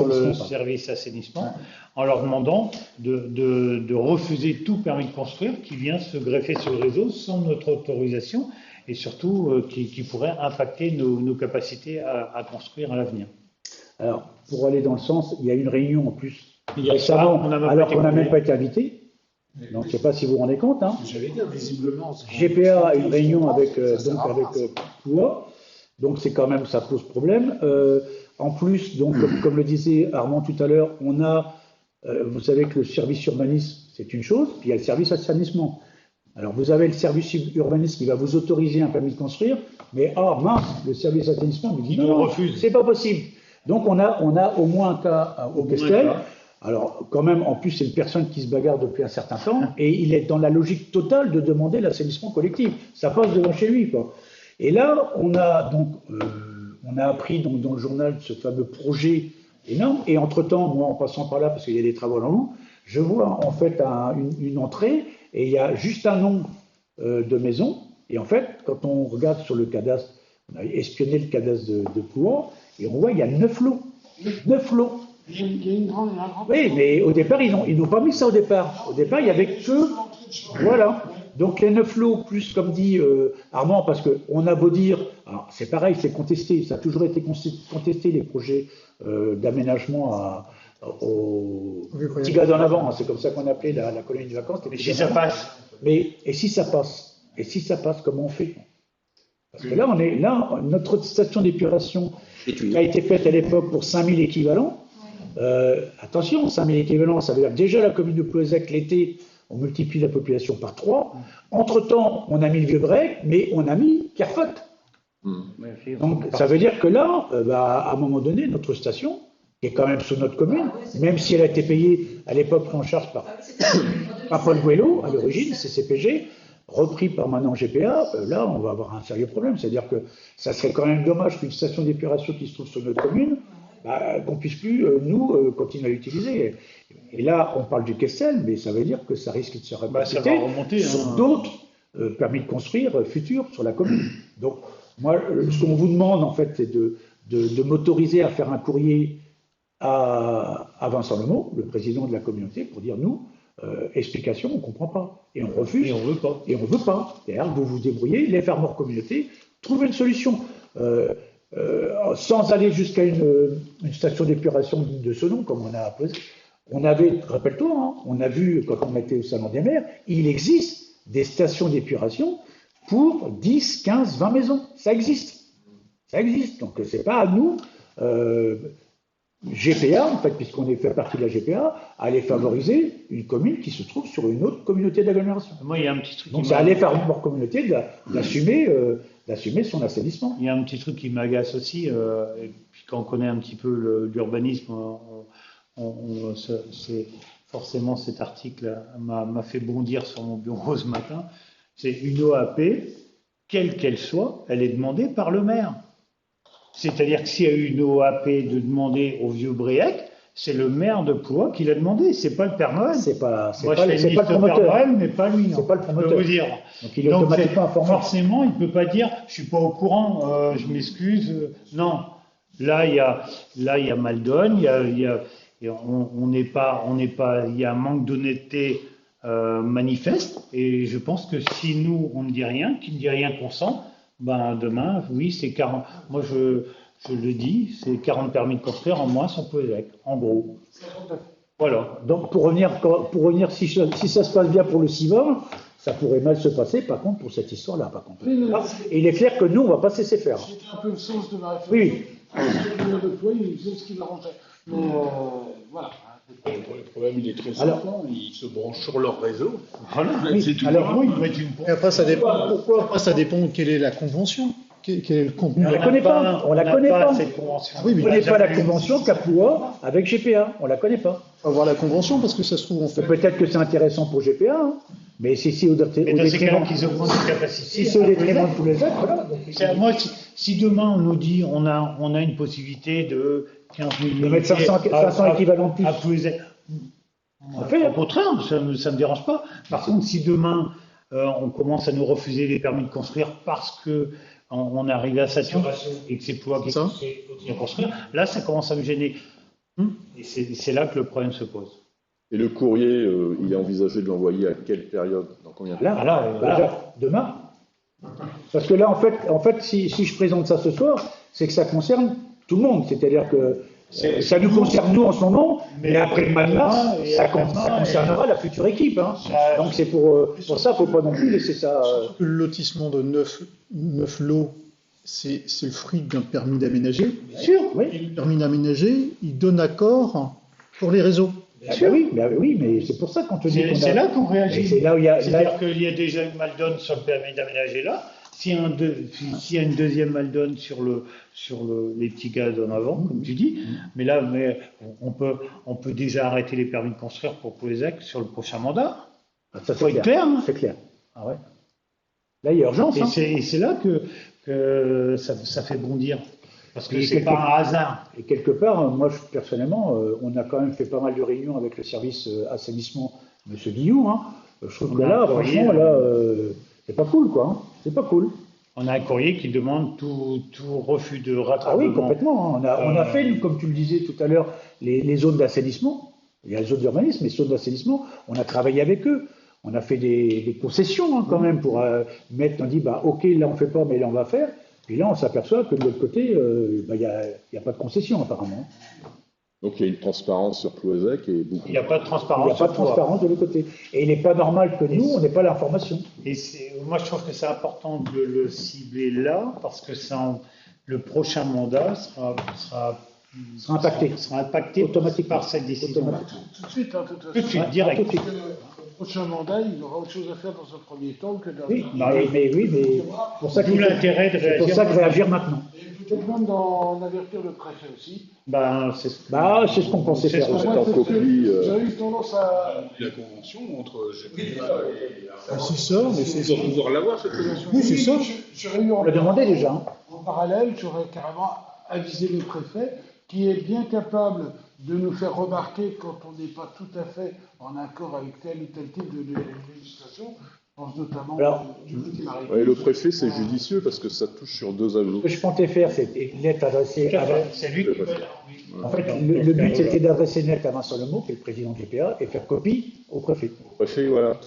Speaker 5: le service assainissement, en leur demandant de refuser tout permis de construire qui vient se greffer sur le réseau sans notre autorisation et surtout qui pourrait impacter nos capacités à construire à l'avenir.
Speaker 1: Alors, pour aller dans le sens, il y a une réunion en plus
Speaker 5: récemment,
Speaker 1: alors qu'on n'a même pas été invité. Donc, je ne sais pas si vous vous rendez compte.
Speaker 2: J'allais dire, visiblement.
Speaker 1: GPA a une réunion avec Ploua. Donc c'est quand même, ça pose problème. En plus, donc comme le disait Armand tout à l'heure, on a, vous savez que le service urbanisme, c'est une chose, puis il y a le service assainissement. Alors vous avez le service urbanisme qui va vous autoriser un permis de construire, mais mince, le service assainissement nous dit non, c'est pas possible. Donc on a au moins un cas au Questel. Alors quand même, en plus c'est une personne qui se bagarre depuis un certain temps, et il est dans la logique totale de demander l'assainissement collectif. Ça passe devant chez lui, quoi. Et là, on a appris dans le journal ce fameux projet énorme. Et entre-temps, moi, en passant par là, parce qu'il y a des travaux en haut, je vois en fait une entrée et il y a juste un nom de maison. Et en fait, quand on regarde sur le cadastre, on a espionné le cadastre de Ploua et on voit il y a 9 lots. 9 lots.
Speaker 2: Il y a une grande.
Speaker 1: Oui, mais au départ, ils n'ont pas mis ça au départ. Au départ, il y avait que. Voilà. Donc les 9 lots, plus comme dit Armand, parce qu'on a beau dire, alors c'est pareil, c'est contesté, ça a toujours été contesté les projets d'aménagement au petit gaz en avant, c'est comme ça qu'on appelait la colonie de vacances.
Speaker 5: Mais si ça passe.
Speaker 1: Et si ça passe? Et si ça passe, comment on fait? Parce que là, notre station d'épuration qui a été faite à l'époque pour 5000 équivalents, attention, 5000 équivalents, ça veut dire que déjà la commune de Plouézec l'été, on multiplie la population par 3. Entre-temps, on a mis le Vieux-Briec, mais on a mis Kerfot. Donc, ça veut dire que là, à un moment donné, notre station, qui est quand même sous notre commune, même si elle a été payée à l'époque en charge par Paul Guello, à l'origine, CCPG, repris par maintenant GPA, là, on va avoir un sérieux problème. C'est-à-dire que ça serait quand même dommage qu'une station d'épuration qui se trouve sur notre commune qu'on puisse plus, nous, continuer à l'utiliser. Et là, on parle du Kessel, mais ça veut dire que ça risque de se
Speaker 5: Ça va
Speaker 1: répéter
Speaker 5: remonter.
Speaker 1: sur d'autres permis de construire futurs sur la commune. Donc, moi, ce qu'on vous demande, en fait, c'est de m'autoriser à faire un courrier à Vincent Lemot, le président de la communauté, pour dire, nous, explication, on ne comprend pas. Et on refuse.
Speaker 5: Et on veut pas.
Speaker 1: Et on ne veut pas. D'ailleurs, vous vous débrouillez, les fermes hors communauté, trouvez une solution. Sans aller jusqu'à une station d'épuration digne de ce nom, comme on a appelé. On avait, rappelle-toi, hein, on a vu, quand on était au Salon des maires, il existe des stations d'épuration pour 10, 15, 20 maisons. Ça existe. Ça existe. Donc, c'est pas à nous, GPA, en fait, puisqu'on fait partie de la GPA, à aller favoriser une commune qui se trouve sur une autre communauté d'agglomération.
Speaker 5: Moi, il y a un petit truc.
Speaker 1: Donc, c'est aller faire une communauté d'assumer son assainissement.
Speaker 5: Il y a un petit truc qui m'agace aussi, et puis quand on connaît un petit peu l'urbanisme, c'est forcément cet article m'a fait bondir sur mon bureau ce matin. C'est une OAP, quelle qu'elle soit, elle est demandée par le maire. C'est-à-dire que s'il y a eu une OAP de demander au vieux Bréhec, c'est le maire de Ploie qui l'a demandé, c'est pas le Père Noël.
Speaker 1: C'est pas
Speaker 5: le promoteur. Père Noël, mais pas lui.
Speaker 1: C'est pas le promoteur.
Speaker 5: Je peux vous dire.
Speaker 1: Donc il est automatiquement informé.
Speaker 5: Forcément, il peut pas dire, je suis pas au courant, je m'excuse. Non. Là, il y a Maldon, on n'est pas, il y a un manque d'honnêteté manifeste, et je pense que si nous on ne dit rien, qui ne dit rien qu'on sent, ben demain, oui, c'est 40. Moi, je le dis, c'est 40 permis de construire en moins sur Plouézec, en gros. Voilà.
Speaker 1: Donc pour revenir, si ça se passe bien pour le Civor, ça pourrait mal se passer, par contre, pour cette histoire-là, par contre. Et il est clair que nous, on ne va pas se laisser faire.
Speaker 2: C'était un peu le sens de ma réflexion.
Speaker 1: Oui.
Speaker 2: Le Ploie, il faisait ce qu'il arrangeait. Mais voilà.
Speaker 7: Le problème, il est très simple. Ils se branchent sur leur réseau.
Speaker 5: Voilà.
Speaker 1: Oui. Alors,
Speaker 5: ils mettent une pompe.
Speaker 6: Et après, ça dépend quelle est la convention, quel est le contenu.
Speaker 1: On la connaît pas. On la connaît pas.
Speaker 5: Cette convention.
Speaker 1: Oui, mais on ne connaît pas la convention Caplois avec GPA. On la connaît pas.
Speaker 6: Il faut avoir la convention parce que ça se trouve en fait.
Speaker 1: Peut-être que c'est intéressant pour GPA, hein, mais c'est au détriment
Speaker 5: qu'ils augmentent les capacités.
Speaker 1: Si c'est au détriment de tous les autres, voilà.
Speaker 5: Moi, si demain on nous dit on a une possibilité de 15 000
Speaker 1: de mettre 500 équivalents de plus.
Speaker 5: À Plouézec. Au contraire, ça ne me dérange pas. Par contre, si demain on commence à nous refuser les permis de construire parce que on est arrivé à saturation et que c'est Ploie qui continue à construire, là ça commence à me gêner. Et c'est là que le problème se pose.
Speaker 3: Et le courrier, il est envisagé de l'envoyer à quelle période? Dans combien de temps?
Speaker 1: Demain. Parce que là, en fait, si je présente ça ce soir, c'est que ça concerne tout le monde. C'est-à-dire que ça nous concerne nous en ce moment, mais après le mois de mars, ça concernera la future équipe. Hein. Donc c'est pour ça, il ne faut pas non plus laisser ça.
Speaker 6: Le lotissement de 9 lots, c'est le fruit d'un permis d'aménager.
Speaker 1: Bien sûr, oui.
Speaker 6: Et le permis d'aménager, il donne accord pour les réseaux.
Speaker 1: Oui, mais c'est pour ça qu'on te dit
Speaker 5: c'est là qu'on réagit.
Speaker 1: C'est-à-dire
Speaker 5: qu'il y a déjà une Maldon sur le permis d'aménager là. S'il y a une deuxième Maldon sur les petits gaz en avant, comme tu dis, mais on peut déjà arrêter les permis de construire pour Plouézec sur le prochain mandat.
Speaker 1: Ça faut être clair. C'est clair. Ah ouais. Là, il y a urgence.
Speaker 5: Et c'est là que ça fait bondir. Parce que c'est pas un hasard.
Speaker 1: Et quelque part, moi, personnellement, on a quand même fait pas mal de réunions avec le service assainissement, M. Guillou. Hein. Je trouve que là, franchement, c'est pas cool, quoi. Hein. C'est pas cool.
Speaker 5: On a un courrier qui demande tout refus de raccordement.
Speaker 1: Ah oui, complètement. On a fait, comme tu le disais tout à l'heure, les zones d'assainissement. Il y a les zones d'urbanisme, mais les zones d'assainissement, on a travaillé avec eux. On a fait des concessions, quand même, pour on dit, OK, là, on fait pas, mais là, on va faire. Puis là, on s'aperçoit que de l'autre côté, il n'y a pas de concession, apparemment.
Speaker 3: Donc, il y a une transparence sur Plouézec et beaucoup.
Speaker 5: Il n'y a pas de transparence.
Speaker 1: Il n'y a pas de transparence de l'autre côté. Et il n'est pas normal que nous, on n'ait pas l'information.
Speaker 5: Et moi, je trouve que c'est important de le cibler là, parce que le prochain mandat sera impacté automatiquement par cette décision.
Speaker 2: Tout de suite,
Speaker 5: tout de suite, direct.
Speaker 2: Tout de suite. Le prochain mandat, il aura autre chose à faire dans un premier temps que
Speaker 1: mais pour ça qu'il
Speaker 5: l'intérêt de réagir.
Speaker 1: C'est pour ça que réagir maintenant.
Speaker 2: Et peut-être même d'en avertir le préfet aussi.
Speaker 1: C'est ce qu'on pensait faire.
Speaker 2: J'ai eu tendance à.
Speaker 7: La convention entre GPA et.
Speaker 6: C'est ça, mais c'est.
Speaker 7: Ils vont pouvoir l'avoir, cette convention.
Speaker 6: Oui, c'est ça.
Speaker 2: On
Speaker 1: l'a demandé déjà.
Speaker 2: En parallèle, j'aurais carrément avisé le préfet qui est bien capable de nous faire remarquer quand on n'est pas tout à fait en accord avec tel ou tel type de législation. Je pense notamment du petit maritime.
Speaker 3: Ouais, le préfet, c'est judicieux parce que ça touche sur 2 agglos.
Speaker 1: Ce que je comptais faire, c'est une lettre adressée à...
Speaker 5: C'est lui qui peut.
Speaker 1: En fait, le but, c'était d'adresser une lettre à Vincent Lemot, qui est le président du GPA, et faire copie au préfet.
Speaker 3: Le préfet, voilà.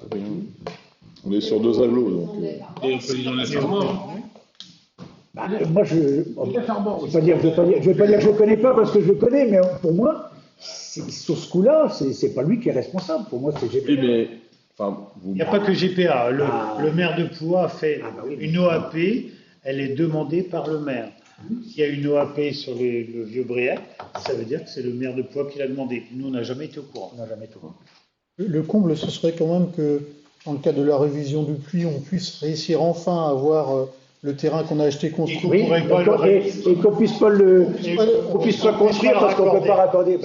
Speaker 3: On est sur 2 agglos. Donc,
Speaker 12: Et le président de la Charmant.
Speaker 1: Moi, je ne vais pas dire que je ne connais pas parce que je le connais, mais pour moi, sur ce coup-là, c'est pas lui qui est responsable. Pour moi, c'est GPA.
Speaker 3: oui, mais, enfin,
Speaker 5: Il n'y a pas que GPA. Le maire de Ploie fait une OAP, elle est demandée par le maire. S'il y a une OAP sur le Vieux-Briac, ça veut dire que c'est le maire de Ploie qui l'a demandé. Nous, on n'a jamais été au courant.
Speaker 6: Le comble, ce serait quand même que, dans le cadre de la révision du puits, on puisse réussir enfin à avoir le terrain qu'on a acheté construit.
Speaker 1: Oui, et qu'on puisse pas construire parce qu'on ne peut pas raccorder.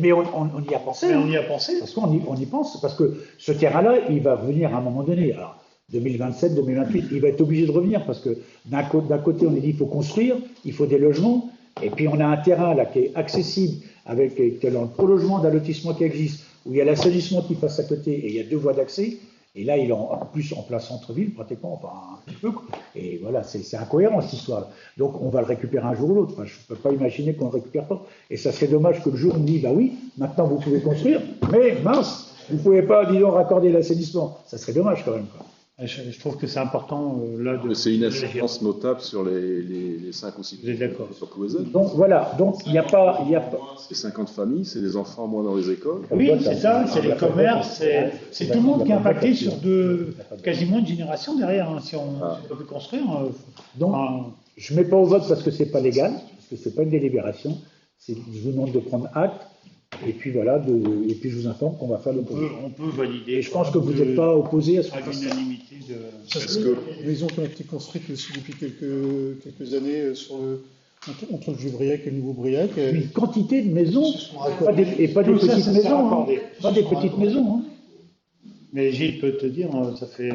Speaker 1: Mais on y a pensé.
Speaker 5: Mais on y a pensé.
Speaker 1: Parce qu'on y pense. Parce que ce terrain-là, il va venir à un moment donné. Alors, 2027, 2028, il va être obligé de revenir parce que d'un côté, on est dit qu'il faut construire, il faut des logements. Et puis, on a un terrain là qui est accessible avec dans le prolongement d'un lotissement qui existe, où il y a l'assainissement qui passe à côté et il y a 2 voies d'accès. Et là, il est en plus en plein centre-ville, pratiquement, enfin un petit peu. Et voilà, c'est incohérent cette histoire. Donc, on va le récupérer un jour ou l'autre. Enfin, je ne peux pas imaginer qu'on ne le récupère pas. Et ça serait dommage que le jour on dise, bah oui, maintenant vous pouvez construire, mais mince, vous ne pouvez pas, disons, raccorder l'assainissement. Ça serait dommage quand même, quoi.
Speaker 5: Je trouve que c'est important là de.
Speaker 3: C'est une incidence notable sur les 5 ou 6.
Speaker 5: Vous êtes d'accord.
Speaker 3: Sur Plouézène.
Speaker 1: Donc voilà, donc il n'y a pas.
Speaker 3: C'est 50 familles, c'est des enfants moins dans les écoles.
Speaker 5: Oui, c'est ça, c'est les commerces, c'est tout le monde qui est impacté sur quasiment une génération derrière. Hein, si on ne peut plus construire.
Speaker 1: Donc, je ne mets pas au vote parce que ce n'est pas légal, parce que ce n'est pas une délibération. Je vous demande de prendre acte. Et puis voilà, et puis je vous informe qu'on va faire le projet.
Speaker 5: On peut valider.
Speaker 1: Et je pense que vous n'êtes pas opposé à ce
Speaker 5: à l'unanimité de.
Speaker 6: Parce que les maisons qui ont été construites aussi depuis quelques années entre le Vieux-Briac et le Nouveau-Briac.
Speaker 1: Une quantité de maisons, pas des petites maisons. Pas des petites maisons. Hein.
Speaker 5: Mais Gilles peut te dire, ça fait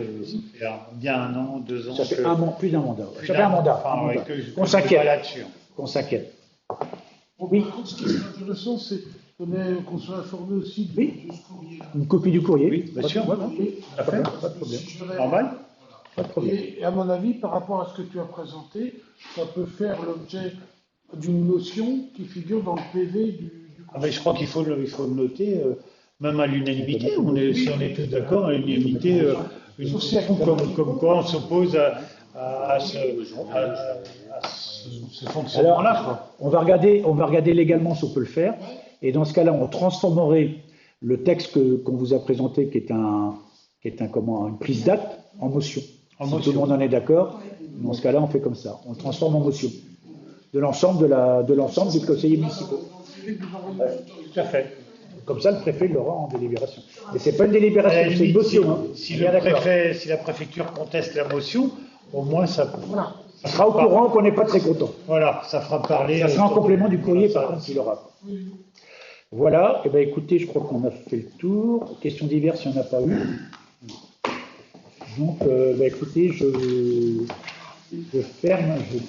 Speaker 5: bien 1 an, 2 ans.
Speaker 1: Ça fait plus d'un mandat. Ça fait un mandat. Qu'on s'inquiète là-dessus. Qu'on s'inquiète. Oui.
Speaker 2: Ce qui est intéressant, c'est qu'on soit informé aussi du courrier.
Speaker 1: Une copie du courrier.
Speaker 5: Oui, bien sûr.
Speaker 1: Pas de problème.
Speaker 5: Normal.
Speaker 1: Pas de problème.
Speaker 2: Et à mon avis, par rapport à ce que tu as présenté, ça peut faire l'objet d'une notion qui figure dans le PV du
Speaker 5: mais je crois qu'il faut le noter, même à l'unanimité. Si on est tous d'accord, à l'unanimité, comme quoi on s'oppose à ce fonctionnement-là.
Speaker 1: On va regarder légalement si on peut le faire. Et dans ce cas-là, on transformerait le texte qu'on vous a présenté, qui est une prise d'acte, en motion. Si tout le monde en est d'accord, dans ce cas-là, on fait comme ça. On le transforme en motion. De l'ensemble des conseillers municipaux.
Speaker 5: Tout à fait.
Speaker 1: Comme ça, le préfet l'aura en délibération. Et c'est pas une délibération, c'est une motion.
Speaker 5: Si la préfecture conteste la motion, au moins ça.
Speaker 1: Voilà. Ça sera au courant qu'on n'est pas très content.
Speaker 5: Voilà, ça fera parler.
Speaker 1: Ça sera en complément du courrier, par contre, s'il aura. Voilà, et écoutez, je crois qu'on a fait le tour. Questions diverses, il n'y en a pas eu. Donc, écoutez, je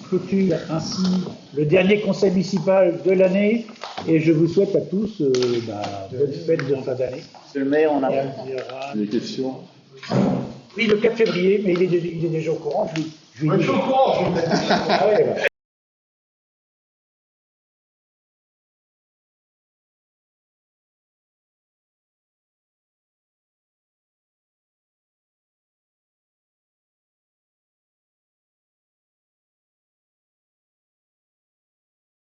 Speaker 1: clôture ainsi le dernier conseil municipal de l'année et je vous souhaite à tous bonne fête de fin d'année.
Speaker 11: Monsieur le maire, on a
Speaker 3: des questions.
Speaker 1: Oui, le 4 février, mais il est déjà au courant. Je lui dis.
Speaker 12: Au courant.
Speaker 1: Ah ouais,